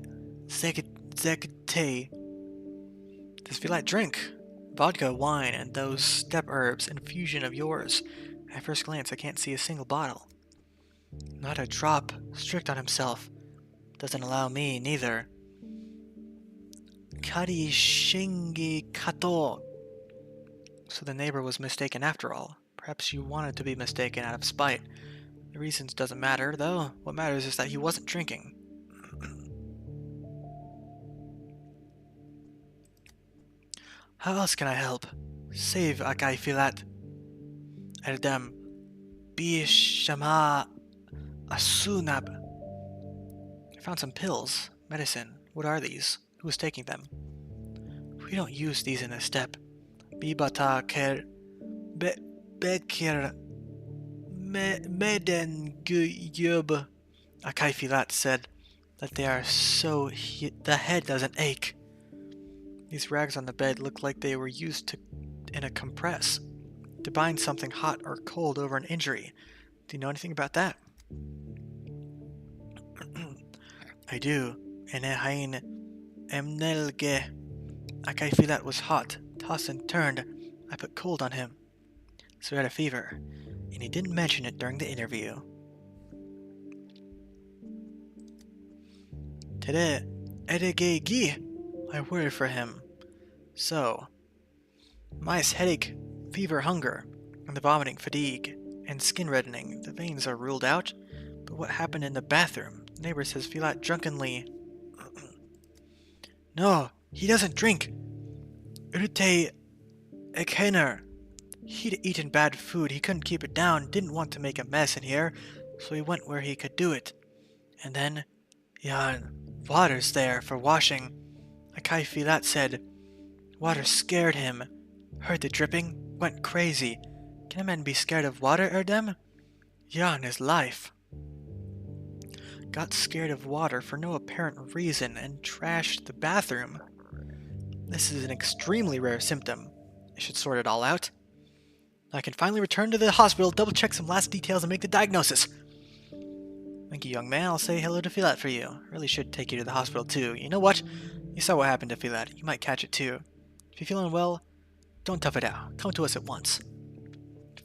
Does Filat drink? Vodka, wine, and those step herbs, infusion of yours. At first glance, I can't see a single bottle. Not a drop. Strict on himself. Doesn't allow me, neither. Kari shingi kato. So the neighbor was mistaken after all. Perhaps you wanted to be mistaken out of spite. The reasons doesn't matter, though. What matters is that he wasn't drinking. How else can I help? Save Akai Filat. Erdem. Bishama Asunab. I found some pills. Medicine. What are these? Who is taking them? We don't use these in this step. Bibata ker bekir meden guyub. Akai Filat said that they are so the head doesn't ache. These rags on the bed look like they were used in a compress to bind something hot or cold over an injury. Do you know anything about that? I do. Enehain emnelge. Akai Filat was hot, tossed and turned. I put cold on him. So he had a fever, and he didn't mention it during the interview. Today, edegegi. I worry for him. So, mice, headache, fever, hunger, and the vomiting, fatigue, and skin reddening. The veins are ruled out, but what happened in the bathroom? The neighbor says Filat drunkenly... No, he doesn't drink. Urte ekhener. He'd eaten bad food, he couldn't keep it down, didn't want to make a mess in here, so he went where he could do it. And then, water's there for washing. Akai Filat said, water scared him. Heard the dripping, went crazy. Can a man be scared of water, Erdem? Jan is life. Got scared of water for no apparent reason and trashed the bathroom. This is an extremely rare symptom. I should sort it all out. I can finally return to the hospital, double check some last details, and make the diagnosis. Thank you, young man. I'll say hello to Filat for you. Really should take you to the hospital too. You know what? You saw what happened to Filat. You might catch it too. If you're feeling well, don't tough it out. Come to us at once.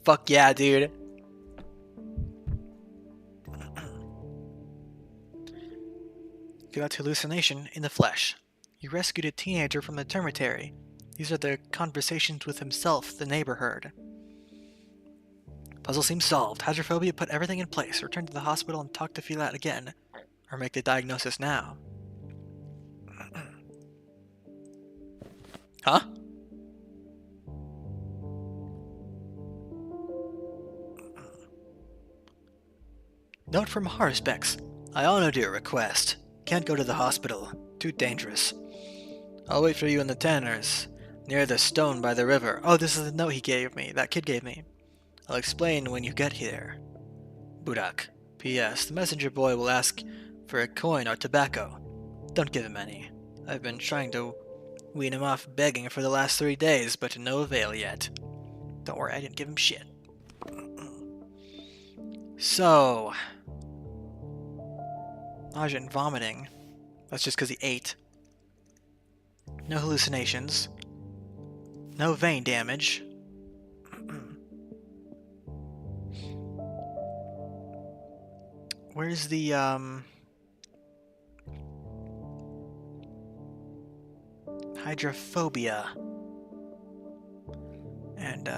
Fuck yeah, dude. Filat's hallucination in the flesh. You rescued a teenager from the termitary. These are the conversations with himself the neighbor heard. Puzzle seems solved. Hydrophobia put everything in place. Return to the hospital and talk to Filat again. Or make the diagnosis now. Huh? Note from Harspex. I honored your request. Can't go to the hospital. Too dangerous. I'll wait for you in the Tanners, near the stone by the river. Oh, this is the note he gave me. That kid gave me. I'll explain when you get here. Burak. P.S. The messenger boy will ask for a coin or tobacco. Don't give him any. I've been trying to wean him off begging for the last 3 days, but to no avail yet. Don't worry, I didn't give him shit. So... nausea and vomiting. That's just because he ate. No hallucinations. No vein damage. Where's the, hydrophobia? And,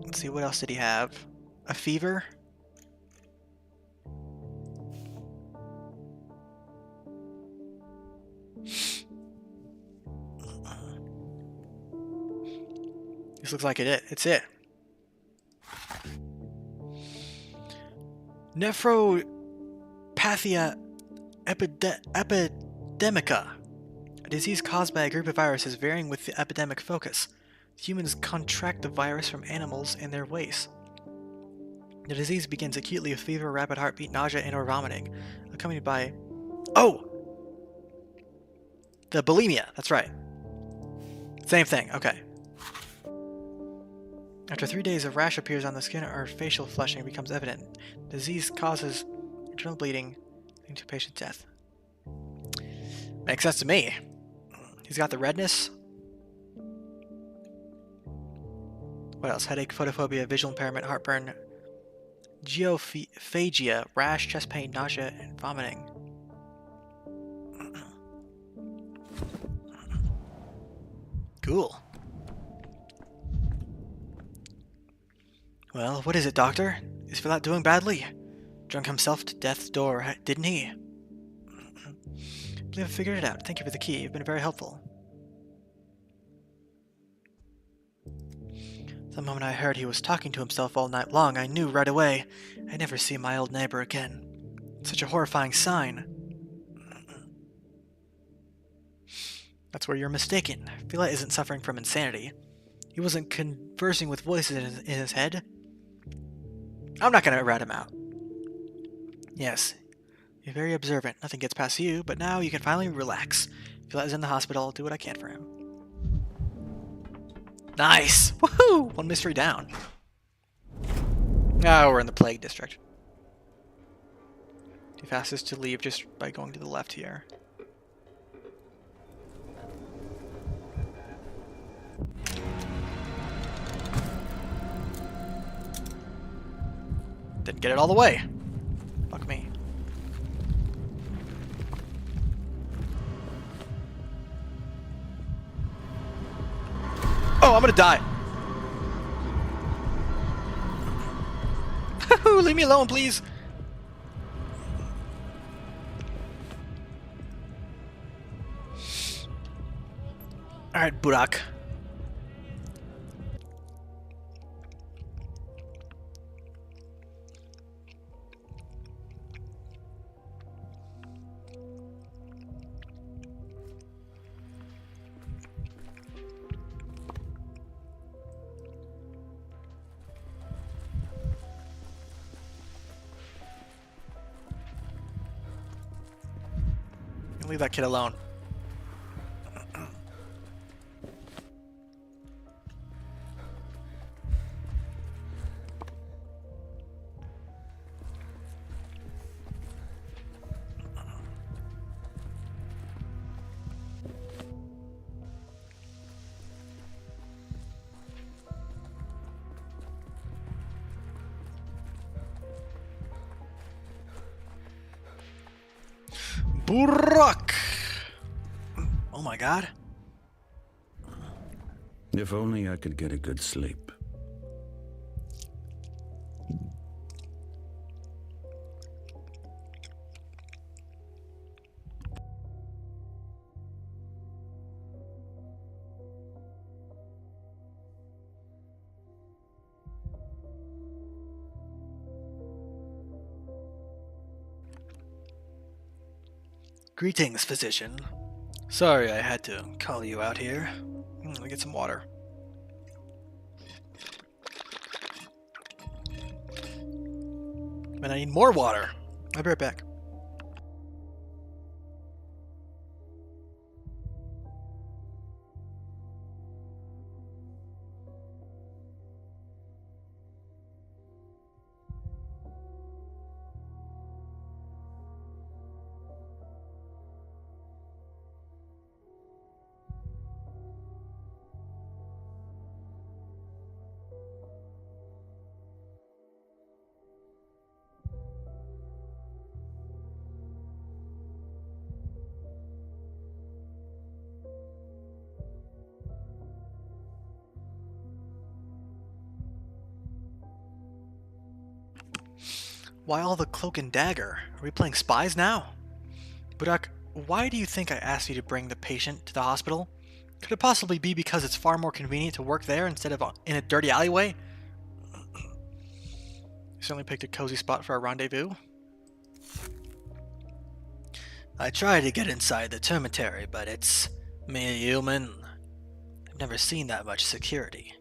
let's see, what else did he have? A fever? This looks like it's it. Nephropathia epidemica. A disease caused by a group of viruses varying with the epidemic focus. Humans contract the virus from animals in their waste. The disease begins acutely with fever, rapid heartbeat, nausea, and or vomiting, accompanied by... Oh! The bulimia, that's right. Same thing, okay. After 3 days, a rash appears on the skin or facial flushing becomes evident. The disease causes internal bleeding, leading to patient's death. Makes sense to me. He's got the redness. What else? Headache, photophobia, visual impairment, heartburn, geophagia, rash, chest pain, nausea, and vomiting. Cool. Well, what is it, Doctor? Is Philat doing badly? Drunk himself to death's door, didn't he? I believe I figured it out. Thank you for the key. You've been very helpful. The moment I heard he was talking to himself all night long, I knew right away I'd never see my old neighbor again. Such a horrifying sign. That's where you're mistaken. Philat isn't suffering from insanity. He wasn't conversing with voices in his head. I'm not going to rat him out. Yes, you're very observant. Nothing gets past you, but now you can finally relax. Philat is in the hospital. I'll do what I can for him. Nice! Woohoo! One mystery down. Now we're in the Plague District. The fastest to leave just by going to the left here. Didn't get it all the way. Fuck me. Oh, I'm gonna die. Leave me alone, please. Alright, Burak. Leave that kid alone. Burak! Oh my god. If only I could get a good sleep. Greetings, physician. Sorry I had to call you out here. Let me get some water. And I need more water. I'll be right back. Why all the cloak and dagger? Are we playing spies now? Burak, why do you think I asked you to bring the patient to the hospital? Could it possibly be because it's far more convenient to work there instead of in a dirty alleyway? You certainly picked a cozy spot for our rendezvous. I tried to get inside the termitary, but it's mere human. I've never seen that much security.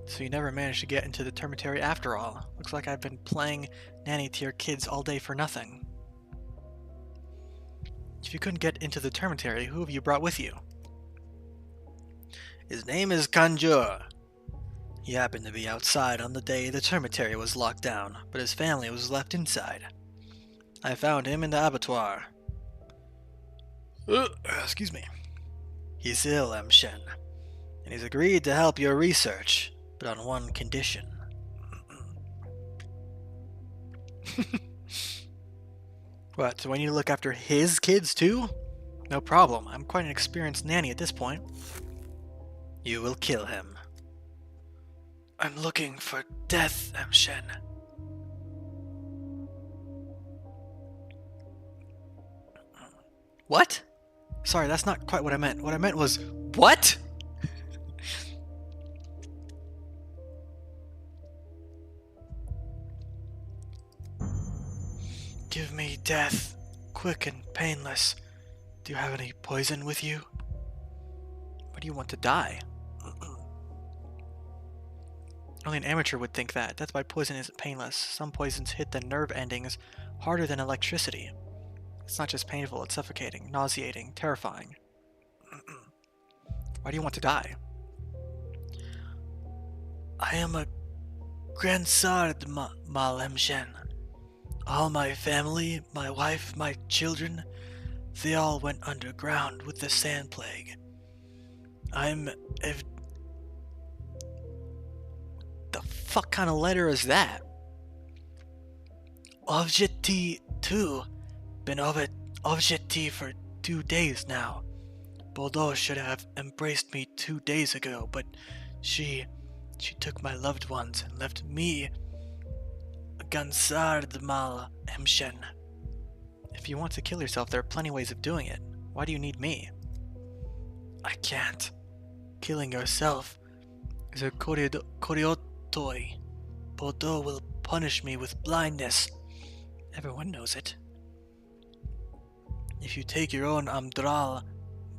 So you never managed to get into the termitary after all. Looks like I've been playing nanny to your kids all day for nothing. If you couldn't get into the termitary, who have you brought with you? His name is Kanjur. He happened to be outside on the day the termitary was locked down, but his family was left inside. I found him in the abattoir. Excuse me. He's ill, Shen. And he's agreed to help your research, but on one condition. What, so I need to look after his kids too? No problem, I'm quite an experienced nanny at this point. You will kill him. I'm looking for death, Shen. What? Sorry, that's not quite what I meant. What I meant was, what? Give me death, quick and painless. Do you have any poison with you? Why do you want to die? Only an amateur would think that. That's why poison isn't painless. Some poisons hit the nerve endings harder than electricity. It's not just painful, it's suffocating, nauseating, terrifying. Why do you want to die? I am a Gransard Malhemshen. All my family, my wife, my children, they all went underground with the sand plague. The fuck kind of letter is that? Ovjeti 2. Been Ovjeti for 2 days now. Bordeaux should have embraced me 2 days ago, but she took my loved ones and left me Gansard Mal Hemshen. If you want to kill yourself, there are plenty of ways of doing it. Why do you need me? I can't. Killing yourself is a koriotoi. Bordeaux will punish me with blindness. Everyone knows it. If you take your own Amdral,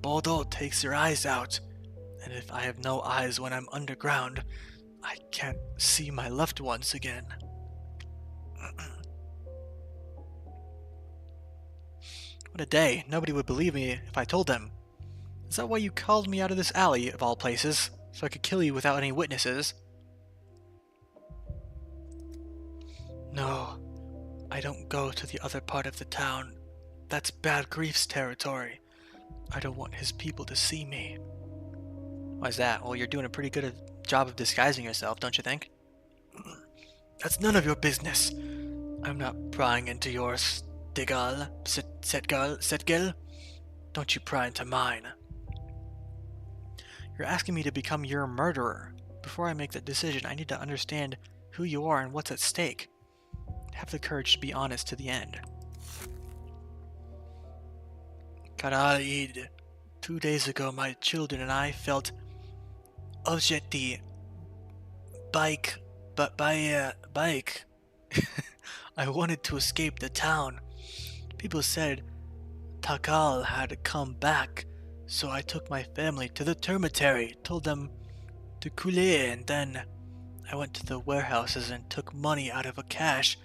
Bordeaux takes your eyes out. And if I have no eyes when I'm underground, I can't see my loved ones again. What a day. Nobody would believe me if I told them. Is that why you called me out of this alley, of all places? So I could kill you without any witnesses? No, I don't go to the other part of the town. That's Bad Grief's territory. I don't want his people to see me. Why's that? Well, you're doing a pretty good job of disguising yourself, don't you think? That's none of your business. I'm not prying into your Setgel. Don't you pry into mine. You're asking me to become your murderer. Before I make that decision, I need to understand who you are and what's at stake. Have the courage to be honest to the end. Karaid, 2 days ago my children and I felt Objeti bike. I wanted to escape the town. People said Takal had come back, so I took my family to the termitary, told them to couler, and then I went to the warehouses and took money out of a cache,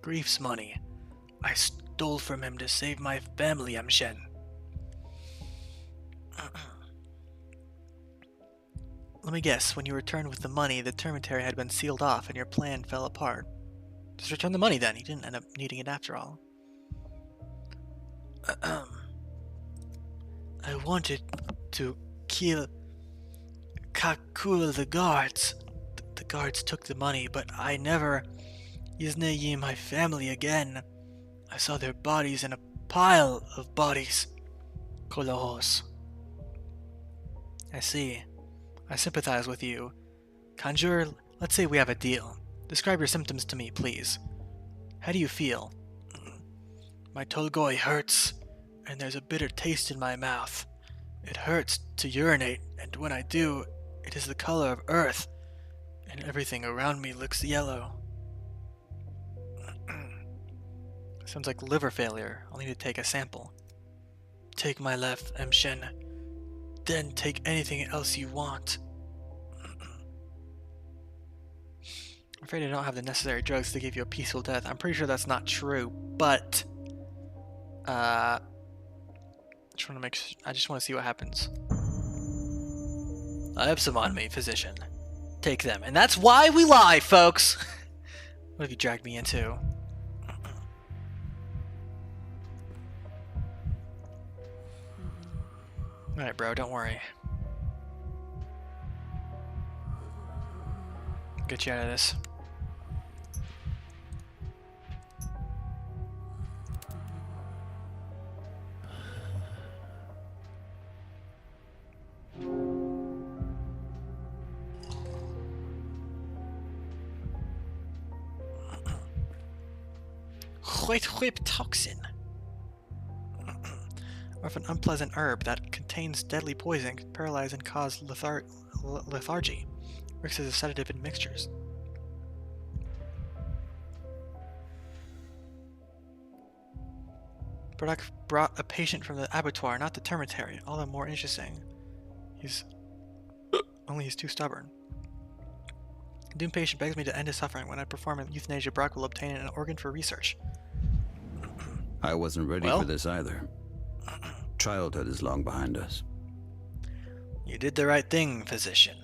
Grief's money. I stole from him to save my family, Amshen. Let me guess, when you returned with the money, the termitary had been sealed off and your plan fell apart. Just return the money then, you didn't end up needing it after all. I wanted to kill Kakul the guards. The guards took the money, but I never Yiznayi my family again. I saw their bodies in a pile of bodies. Kolohos. I see. I sympathize with you. Kanjur, let's say we have a deal. Describe your symptoms to me, please. How do you feel? My Tolgoi hurts, and there's a bitter taste in my mouth. It hurts to urinate, and when I do, it is the color of earth, and everything around me looks yellow. Sounds like liver failure. I'll need to take a sample. Take my left, Mshen. Then take anything else you want. I'm afraid I don't have the necessary drugs to give you a peaceful death. I'm pretty sure that's not true, but I just want to see what happens. I have some on me, physician. Take them. And that's why we lie, folks! What have you dragged me into? Alright, bro, don't worry. Get you out of this. Whip toxin. Or of an unpleasant herb that contains deadly poison, can paralyze and cause lethargy. Works as a sedative in mixtures. Product brought a patient from the abattoir, not the termitary. All the more interesting. He's too stubborn. The doomed patient begs me to end his suffering. When I perform euthanasia, Brock will obtain an organ for research. I wasn't ready for this either. Childhood is long behind us. You did the right thing, physician.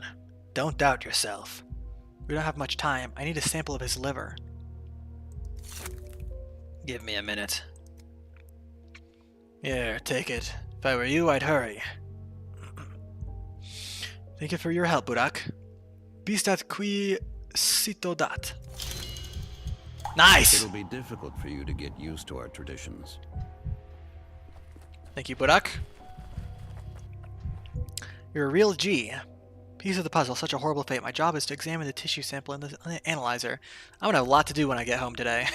Don't doubt yourself. We don't have much time. I need a sample of his liver. Give me a minute. Here, take it. If I were you, I'd hurry. Thank you for your help, Burak. Bistat qui citodat. Nice! It'll be difficult for you to get used to our traditions. Thank you, Burak. You're a real G. Piece of the puzzle, such a horrible fate. My job is to examine the tissue sample in the analyzer. I'm gonna have a lot to do when I get home today.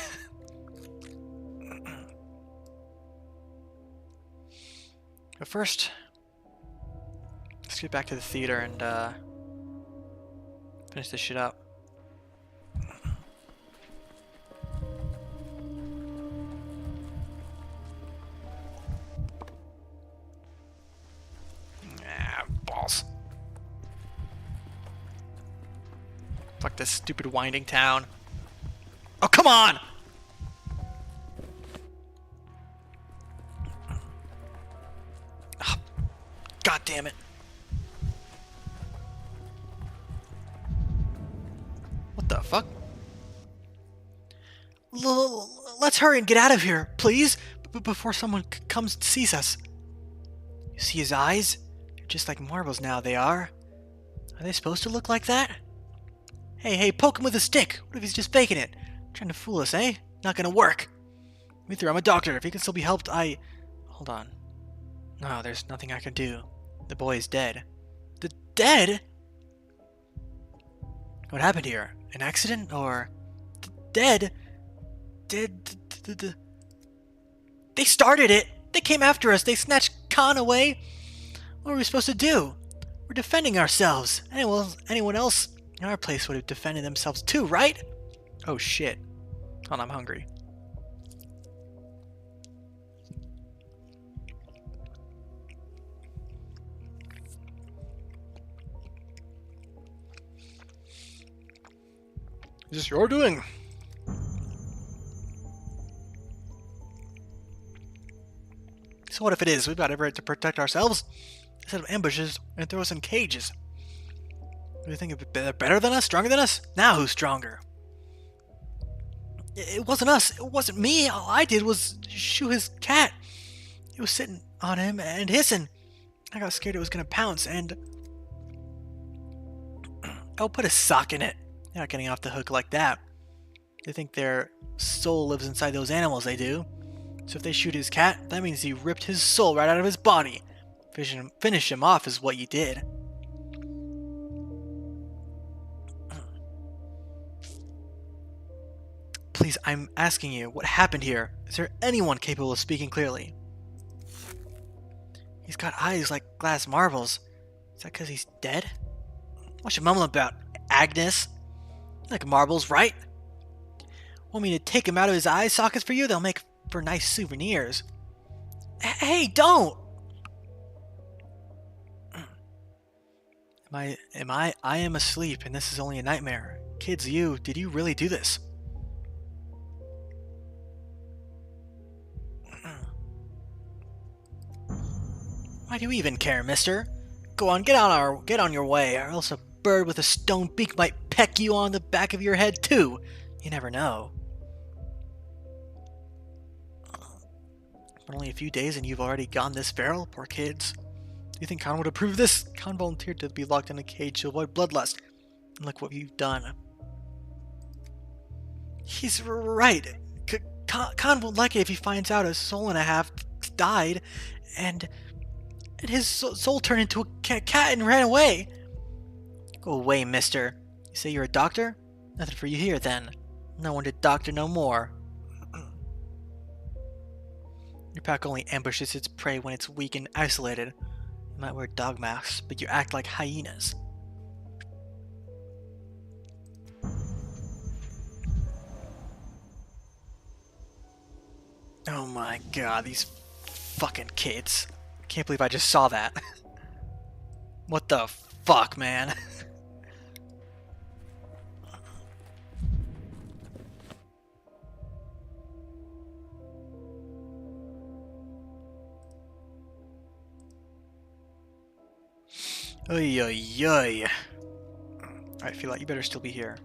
But first, let's get back to the theater and finish this shit up. Balls. Fuck this stupid winding town. Oh, come on! Oh, God damn it. What the fuck? Let's hurry and get out of here, please, before someone comes and sees us. You see his eyes? They're just like marbles now, they are. Are they supposed to look like that? Hey, poke him with a stick. What if he's just faking it? Trying to fool us, eh? Not gonna work. Me through, I'm a doctor. If he can still be helped, Hold on. No, there's nothing I can do. The boy is dead. Dead? What happened here? An accident? Or... Dead? They started it! They came after us! They snatched Khan away! What are we supposed to do? We're defending ourselves! Anyone else in our place would have defended themselves too, right? Oh shit. Hold on, I'm hungry. Is this your doing? So what if it is? We've got every right to protect ourselves. Instead of ambushes and throw us in cages. Do you think they're better than us? Stronger than us? Now who's stronger? It wasn't us. It wasn't me. All I did was shoo his cat. He was sitting on him and hissing. I got scared it was going to pounce and... Oh, put a sock in it. They're not getting off the hook like that. They think their soul lives inside those animals, they do. So if they shoot his cat, that means he ripped his soul right out of his body. Finish him off is what you did. Please, I'm asking you, what happened here? Is there anyone capable of speaking clearly? He's got eyes like glass marbles. Is that because he's dead? What you mumbling about, Agnes? You like marbles, right? Want me to take him out of his eye sockets for you? They'll make for nice souvenirs. Hey, don't! I am asleep and this is only a nightmare. Kids, did you really do this? Why do you even care, mister? Go on, get on your way, or else a bird with a stone beak might peck you on the back of your head too. You never know. But only a few days and you've already gone this feral? Poor kids. Do you think Khan would approve this? Khan volunteered to be locked in a cage to avoid bloodlust. And look what you've done. He's right. Khan won't like it if he finds out a soul and a half died, and his soul turned into a cat and ran away. Go away, mister. You say you're a doctor? Nothing for you here, then. No one to doctor no more. Your pack only ambushes its prey when it's weak and isolated. You might wear dog masks, but you act like hyenas. Oh my god, these fucking kids. Can't believe I just saw that. What the fuck, man? Oy oy oy. Alright, feel like you better still be here.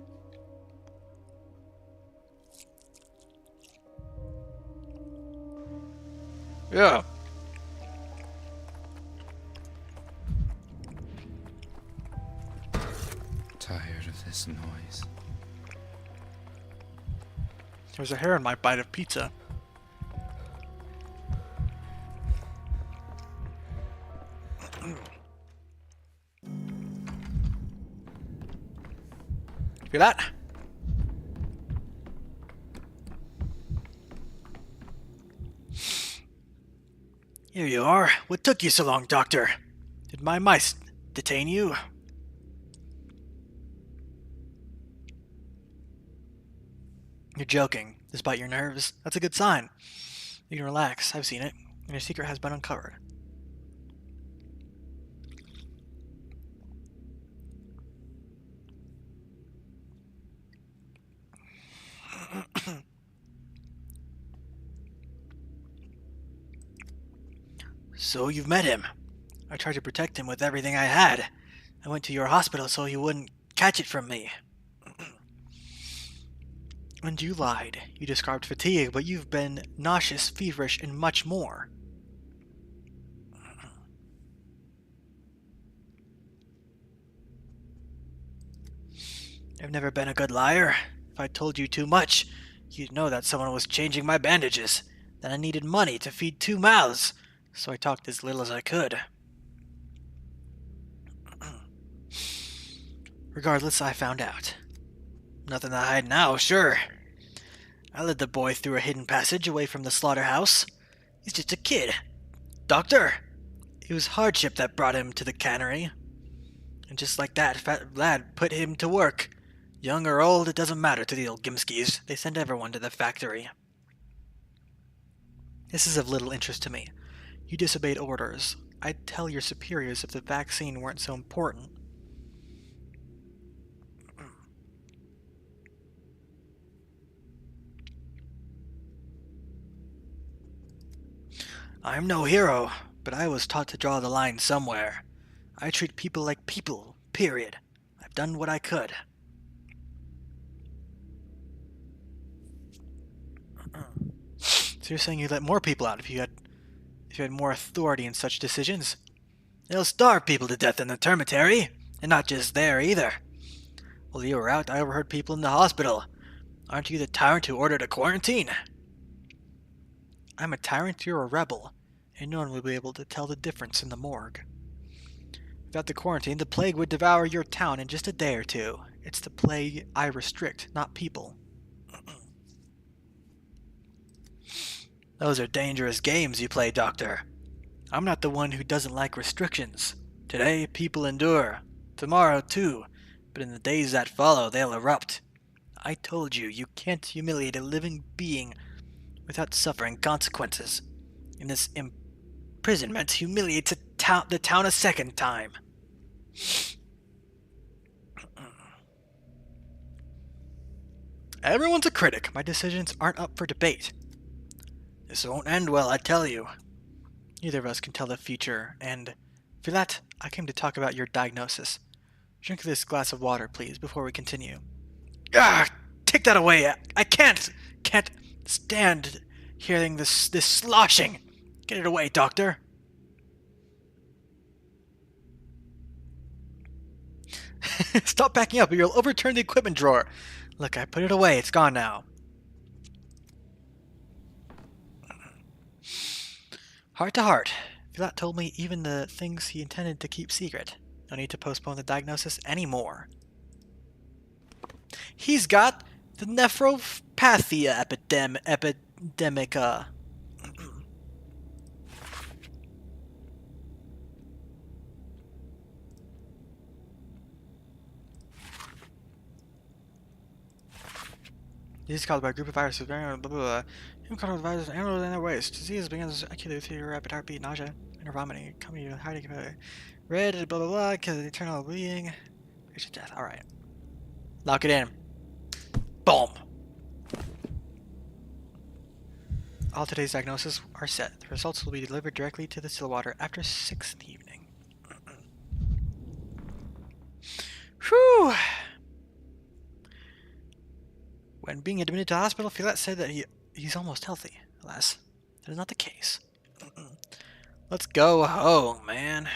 Yeah. Tired of this noise. There's a hair in my bite of pizza. Feel that? Here you are. What took you so long, Doctor? Did my mice detain you? You're joking, despite your nerves. That's a good sign. You can relax. I've seen it, and your secret has been uncovered. So you've met him. I tried to protect him with everything I had. I went to your hospital so he wouldn't catch it from me. And you lied. You described fatigue, but you've been nauseous, feverish, and much more. I've never been a good liar. If I told you too much, you'd know that someone was changing my bandages. That I needed money to feed 2 mouths, so I talked as little as I could. Regardless, I found out. Nothing to hide now, sure. I led the boy through a hidden passage away from the slaughterhouse. He's just a kid. Doctor! It was hardship that brought him to the cannery. And just like that, fat lad put him to work. Young or old, it doesn't matter to the old Gimskis. They send everyone to the factory. This is of little interest to me. You disobeyed orders. I'd tell your superiors if the vaccine weren't so important. I'm no hero, but I was taught to draw the line somewhere. I treat people like people, period. I've done what I could. So you're saying you'd let more people out if you had more authority in such decisions? They'll starve people to death in the termitary, and not just there either. While you were out, I overheard people in the hospital. Aren't you the tyrant who ordered a quarantine? I'm a tyrant, you're a rebel, and no one will be able to tell the difference in the morgue. Without the quarantine, the plague would devour your town in just a day or two. It's the plague I restrict, not people. Those are dangerous games you play, Doctor. I'm not the one who doesn't like restrictions. Today, people endure. Tomorrow, too. But in the days that follow, they'll erupt. I told you, you can't humiliate a living being without suffering consequences. And this imprisonment humiliates the town a second time. Everyone's a critic. My decisions aren't up for debate. This won't end well, I tell you. Neither of us can tell the future, and for that, I came to talk about your diagnosis. Drink this glass of water, please, before we continue. Ah! Take that away! I can't stand hearing this sloshing! Get it away, Doctor! Stop backing up or you'll overturn the equipment drawer! Look, I put it away, it's gone now. Heart to heart, Philat told me even the things he intended to keep secret. No need to postpone the diagnosis anymore. He's got the nephropathia epidemica. This is caused by a group of viruses. Blah, blah, blah. Him caused by viruses and in their waste. Disease begins acutely with your rapid heartbeat, nausea, and vomiting. Coming to hiding. Red, blah, blah, blah, because of the eternal bleeding. Patient death. Alright. Lock it in. Boom! All today's diagnoses are set. The results will be delivered directly to the Stillwater after 6 in the evening. Whew! When being admitted to the hospital, Philat said that he's almost healthy. Alas, that is not the case. Let's go home, man.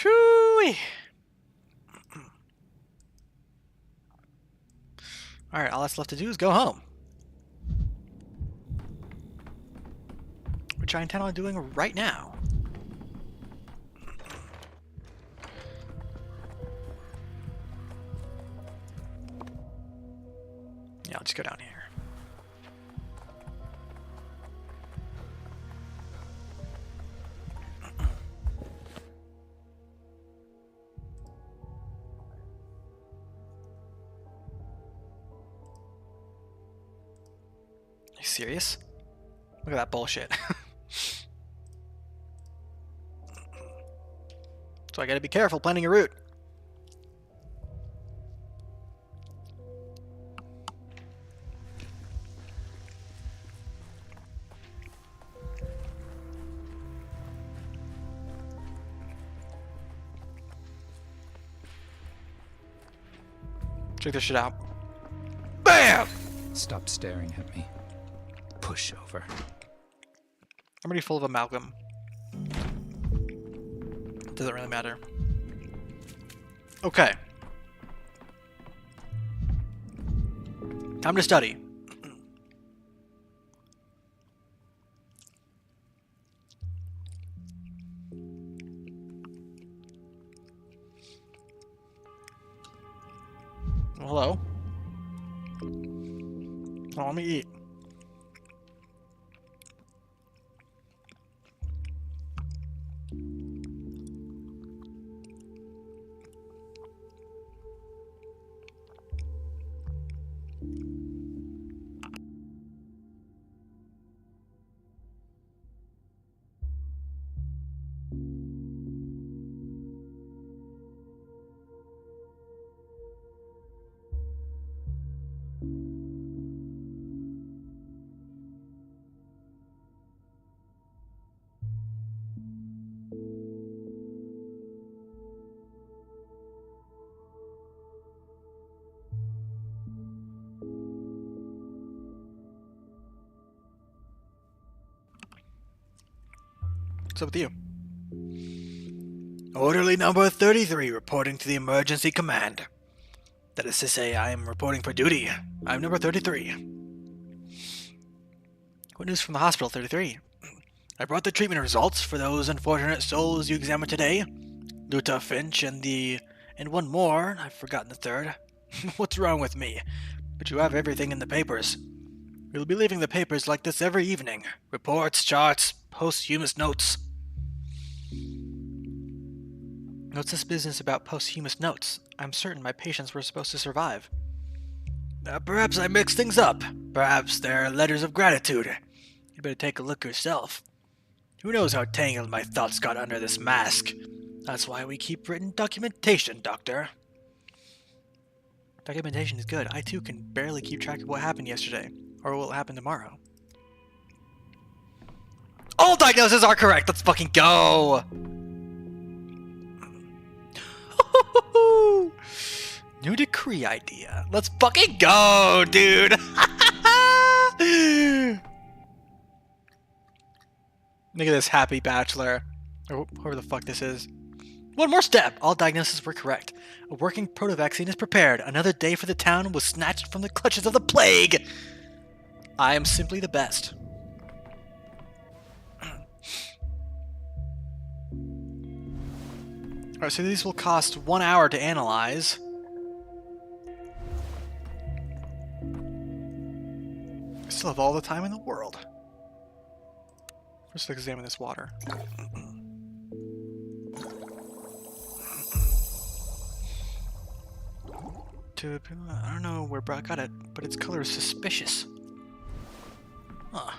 Whew! Alright, all that's left to do is go home. Which I intend on doing right now. Yeah, I'll just go down here. Are you serious? Look at that bullshit. So I gotta be careful planning a route. Check this shit out. BAM! Stop staring at me. Push over. I'm already full of amalgam. Doesn't really matter. Okay. Time to study. Hello. Oh, let me eat. What's up with you? Orderly number 33 reporting to the emergency command. That is to say, I am reporting for duty. I'm number 33. What news from the hospital, 33? I brought the treatment results for those unfortunate souls you examined today. Luta Finch and one more. I've forgotten the third. What's wrong with me? But you have everything in the papers. We'll be leaving the papers like this every evening. Reports, charts, posthumous notes. What's this business about posthumous notes? I'm certain my patients were supposed to survive. Perhaps I mixed things up. Perhaps they're letters of gratitude. You better take a look yourself. Who knows how tangled my thoughts got under this mask? That's why we keep written documentation, Doctor. Documentation is good. I too can barely keep track of what happened yesterday, or what will happen tomorrow. All diagnoses are correct! Let's fucking go! New decree idea. Let's fucking go, dude! Look at this happy bachelor. Or whoever the fuck this is. One more step! All diagnoses were correct. A working proto-vaccine is prepared. Another day for the town was snatched from the clutches of the plague! I am simply the best. Alright, so these will cost 1 hour to analyze. I still have all the time in the world. First, let's examine this water. I don't know where I got it, but its color is suspicious. Huh.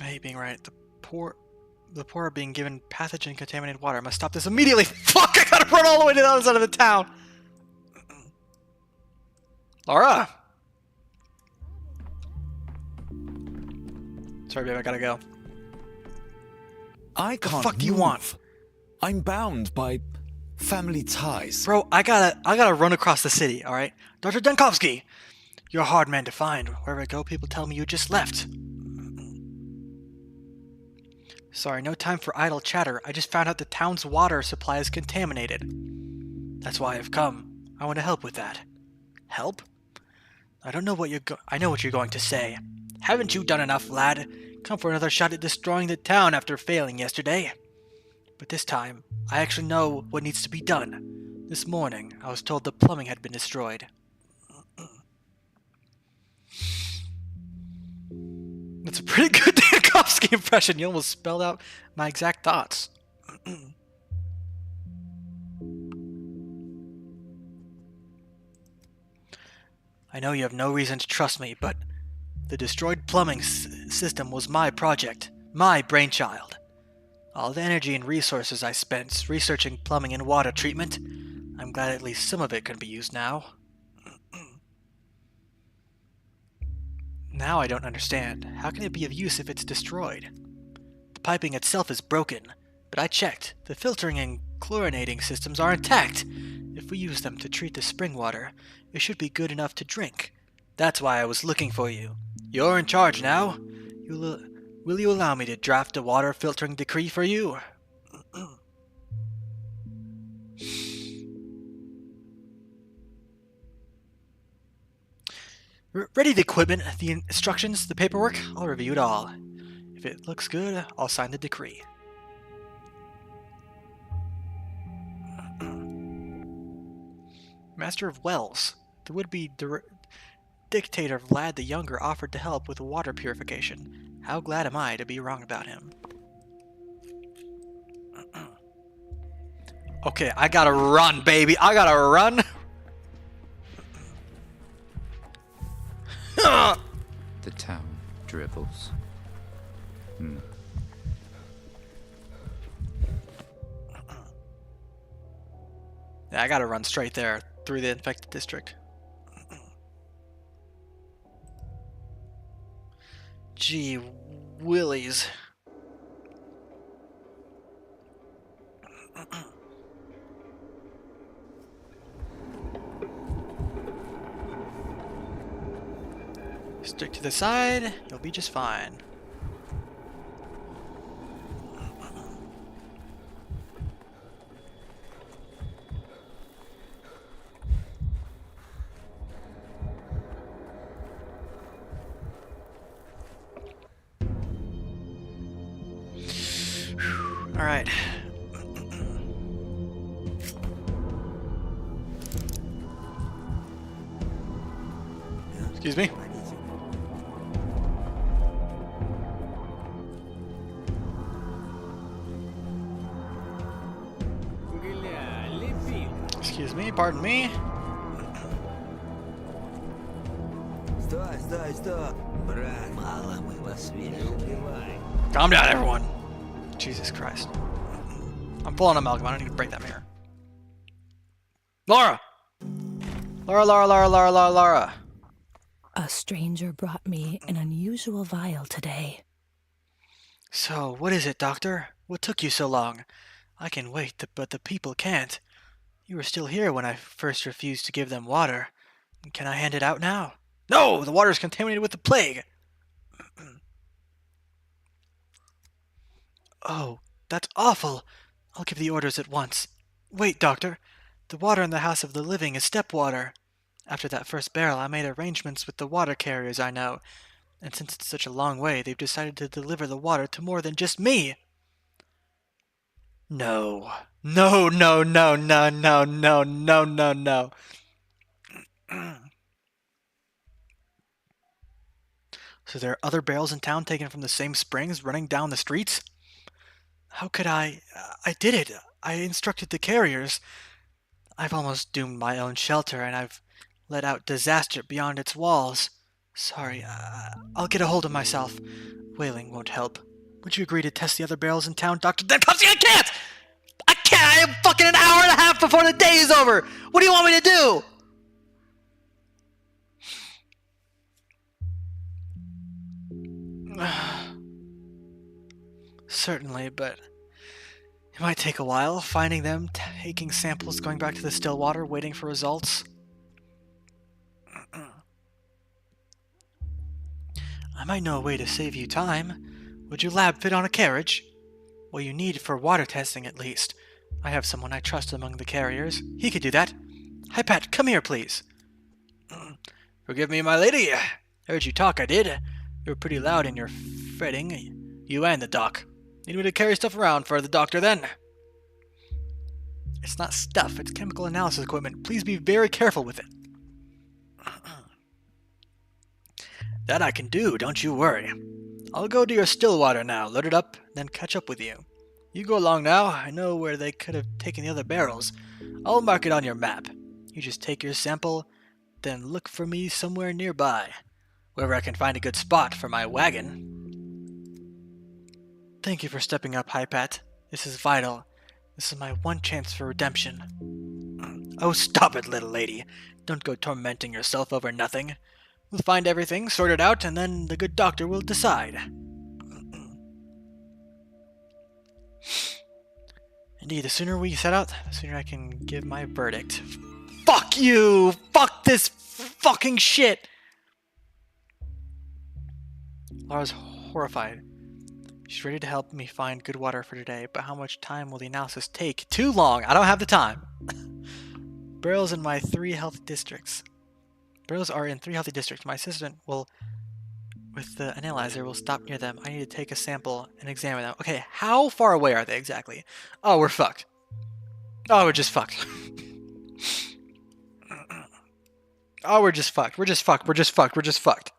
I hate being right. The poor are being given pathogen-contaminated water. I must stop this immediately. Fuck! I gotta run all the way to the other side of the town. Laura. Sorry, babe. I gotta go. I can't. The fuck do you want? I'm bound by family ties. Bro, I gotta run across the city. All right, Dr. Dunkovsky. You're a hard man to find. Wherever I go, people tell me you just left. Sorry, no time for idle chatter. I just found out the town's water supply is contaminated. That's why I've come. I want to help with that. Help? I don't know what I know what you're going to say. Haven't you done enough, lad? Come for another shot at destroying the town after failing yesterday. But this time, I actually know what needs to be done. This morning, I was told the plumbing had been destroyed. That's a pretty good Dankovsky impression. You almost spelled out my exact thoughts. I know you have no reason to trust me, but the destroyed plumbing system was my project, my brainchild. All the energy and resources I spent researching plumbing and water treatment, I'm glad at least some of it can be used now. Now I don't understand. How can it be of use if it's destroyed? The piping itself is broken, but I checked. The filtering and chlorinating systems are intact. If we use them to treat the spring water, it should be good enough to drink. That's why I was looking for you. You're in charge now. Will you allow me to draft a water filtering decree for you? Ready the equipment, the instructions, the paperwork? I'll review it all. If it looks good, I'll sign the decree. Master of Wells, the would-be dictator Vlad the Younger offered to help with water purification. How glad am I to be wrong about him. Okay, I gotta run, baby. I gotta run. The town dribbles. Yeah, I gotta run straight there through the infected district. Gee willies. Stick to the side, you'll be just fine. All right. Excuse me. Excuse me, pardon me. Calm down, everyone. Jesus Christ. I'm pulling amalgam. I don't need to break that mirror. Laura! Laura. A stranger brought me an unusual vial today. So, what is it, Doctor? What took you so long? I can wait, but the people can't. You were still here when I first refused to give them water. Can I hand it out now? No! The water is contaminated with the plague! Oh, that's awful. I'll give the orders at once. Wait, Doctor. The water in the House of the Living is step water. After that first barrel, I made arrangements with the water carriers I know. And since it's such a long way, they've decided to deliver the water to more than just me. No. No, no, no, no, no, no, no, no, no. So there are other barrels in town taken from the same springs running down the streets? How could I did it. I instructed the carriers. I've almost doomed my own shelter, and I've let out disaster beyond its walls. Sorry, I'll get a hold of myself. Wailing won't help. Would you agree to test the other barrels in town, Dr. Dempsey? I can't! I can't! I have fucking an hour and a half before the day is over! What do you want me to do? Certainly, but it might take a while, finding them, taking samples, going back to the still water, waiting for results. I might know a way to save you time. Would your lab fit on a carriage? Well, you need for water testing at least. I have someone I trust among the carriers. He could do that. Hi, Pat, come here, please. Forgive me, my lady. I heard you talk, I did. You were pretty loud in your fretting. You and the doc. Need me to carry stuff around for the doctor, then? It's not stuff, it's chemical analysis equipment. Please be very careful with it. That I can do, don't you worry. I'll go to your still water now, load it up, then catch up with you. You go along now. I know where they could have taken the other barrels. I'll mark it on your map. You just take your sample, then look for me somewhere nearby, wherever I can find a good spot for my wagon. Thank you for stepping up, Hypat. This is vital. This is my one chance for redemption. Oh, stop it, little lady. Don't go tormenting yourself over nothing. We'll find everything, sort it out, and then the good doctor will decide. Indeed, the sooner we set out, the sooner I can give my verdict. Fuck you! Fuck this fucking shit! Laura's horrified. She's ready to help me find good water for today, but how much time will the analysis take? Too long! I don't have the time! Barrels in my 3 health districts. Barrels are in 3 healthy districts. My assistant will, with the analyzer, will stop near them. I need to take a sample and examine them. Okay, how far away are they exactly? Oh, we're fucked. Oh, we're just fucked. Oh, we're just fucked. We're just fucked. We're just fucked. We're just fucked.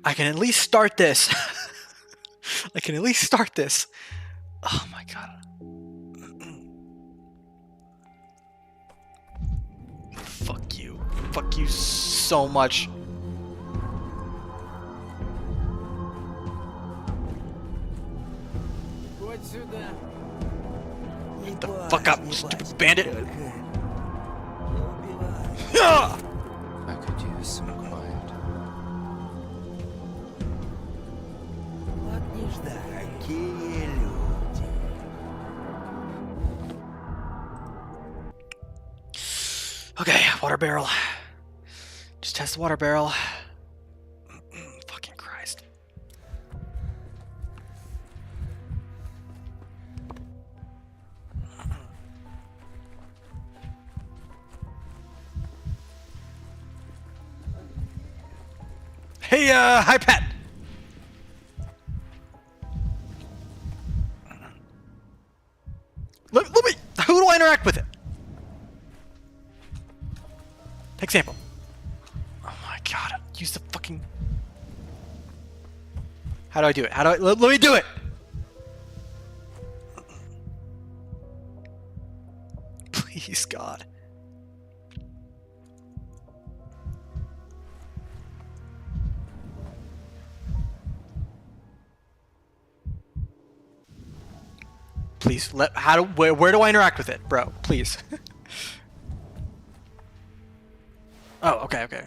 I can at least start this. I can at least start this. Oh my god. Fuck you. Fuck you so much. Get the fuck up, stupid bandit. I could use some quiet. Okay, water barrel. Just test the water barrel. Fucking Christ. Hey, hi, Pat. Let me. Who do I interact with it? Take sample. Oh my god! Use the fucking. How do I do it? How do I? Let me do it. Please, God. Please let. How do? Where do I interact with it, bro? Please. Oh, okay, okay.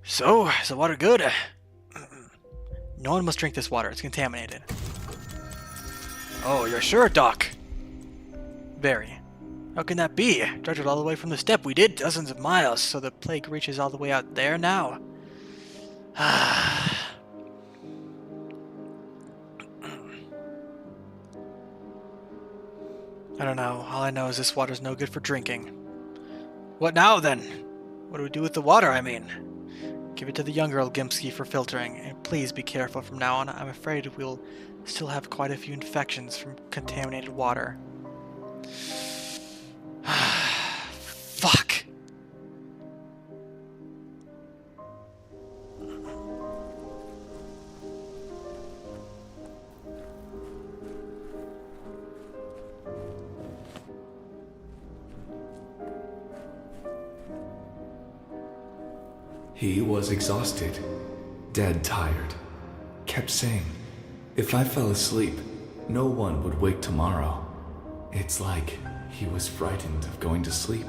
So, is the water good? No one must drink this water. It's contaminated. Oh, you're sure, Doc? Very. How can that be? Judged it all the way from the step we did dozens of miles, so the plague reaches all the way out there now. I don't know. All I know is this water's no good for drinking. What now, then? What do we do with the water, I mean? Give it to the younger Olgimsky for filtering, and please be careful from now on. I'm afraid we'll still have quite a few infections from contaminated water. Fuck! He was exhausted, dead tired. Kept saying, if I fell asleep, no one would wake tomorrow. It's like he was frightened of going to sleep.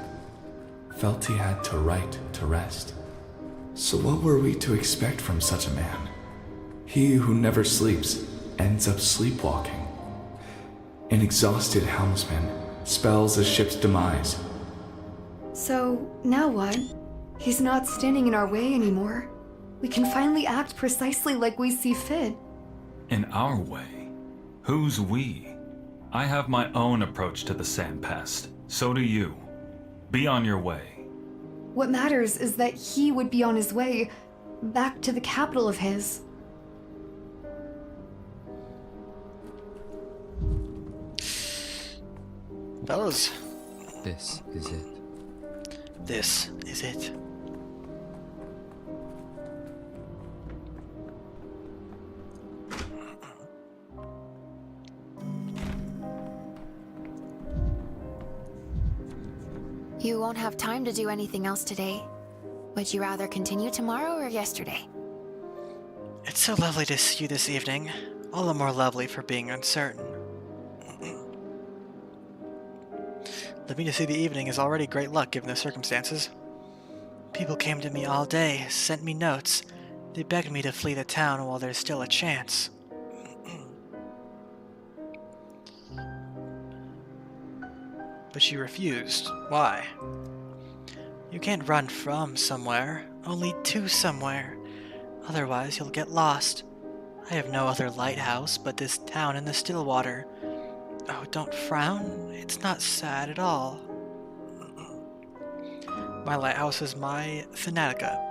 Felt he had to write to rest. So what were we to expect from such a man? He who never sleeps ends up sleepwalking. An exhausted helmsman spells a ship's demise. So, now what? He's not standing in our way anymore. We can finally act precisely like we see fit. In our way? Who's we? I have my own approach to the sandpest. So do you. Be on your way. What matters is that he would be on his way back to the capital of his. Fellas. This is it. This is it. You won't have time to do anything else today. Would you rather continue tomorrow or yesterday? It's so lovely to see you this evening. All the more lovely for being uncertain. Living to see the evening is already great luck given the circumstances. People came to me all day, sent me notes. They begged me to flee the town while there's still a chance. But she refused. Why? You can't run from somewhere, only to somewhere. Otherwise, you'll get lost. I have no other lighthouse but this town in the Stillwater. Oh, don't frown. It's not sad at all. My lighthouse is my Fanatica.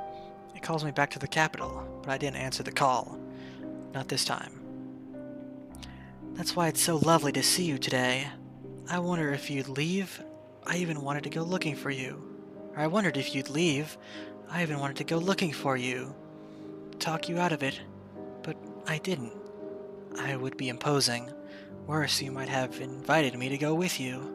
It calls me back to the capital, but I didn't answer the call. Not this time. That's why it's so lovely to see you today. I wonder if you'd leave. I even wanted to go looking for you. Or I wondered if you'd leave. I even wanted to go looking for you. Talk you out of it. But I didn't. I would be imposing. Worse, you might have invited me to go with you.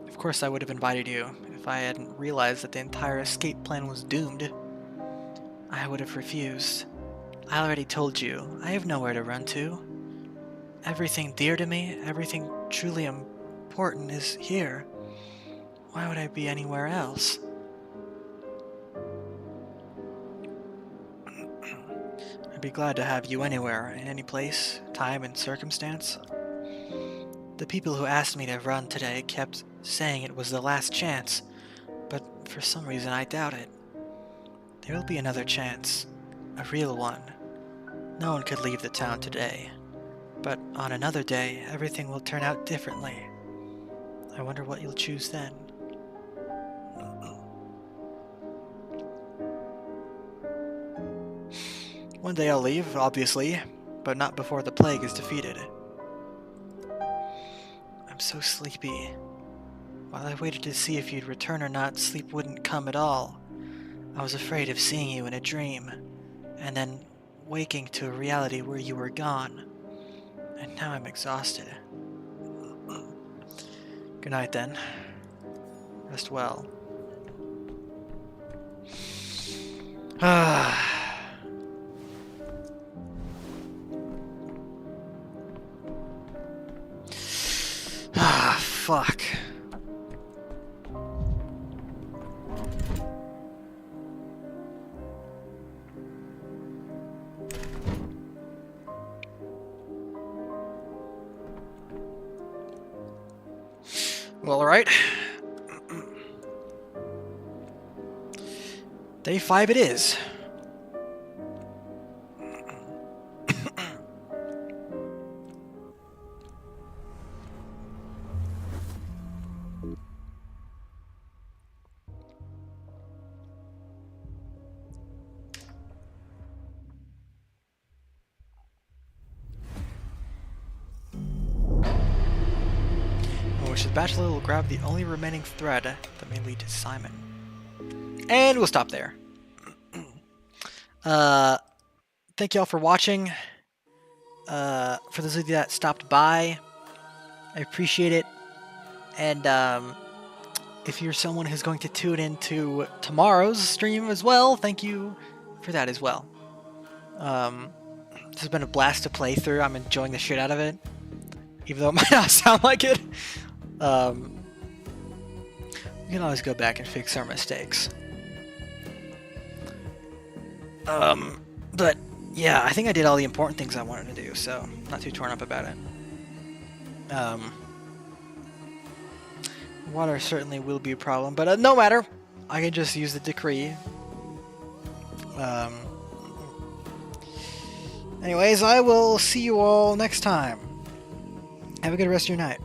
Of course I would have invited you if I hadn't realized that the entire escape plan was doomed. I would have refused. I already told you, I have nowhere to run to. Everything dear to me, everything truly important is here. Why would I be anywhere else? I'd be glad to have you anywhere, in any place, time, and circumstance. The people who asked me to run today kept saying it was the last chance, but for some reason I doubt it. There will be another chance, a real one. No one could leave the town today, but on another day, everything will turn out differently. I wonder what you'll choose then. One day I'll leave, obviously, but not before the plague is defeated. I'm so sleepy. While I waited to see if you'd return or not, sleep wouldn't come at all. I was afraid of seeing you in a dream, and then waking to a reality where you were gone. And now I'm exhausted. Good night then. Rest well. Fuck. Well, alright. Day 5 it is. The Bachelor will grab the only remaining thread that may lead to Simon. And we'll stop there. Thank y'all for watching. For those of you that stopped by, I appreciate it. And if you're someone who's going to tune into tomorrow's stream as well, thank you for that as well. This has been a blast to play through. I'm enjoying the shit out of it, even though it might not sound like it. We can always go back and fix our mistakes. But yeah, I think I did all the important things I wanted to do, so not too torn up about it. Water certainly will be a problem, but no matter. I can just use the decree. Anyways, I will see you all next time. Have a good rest of your night.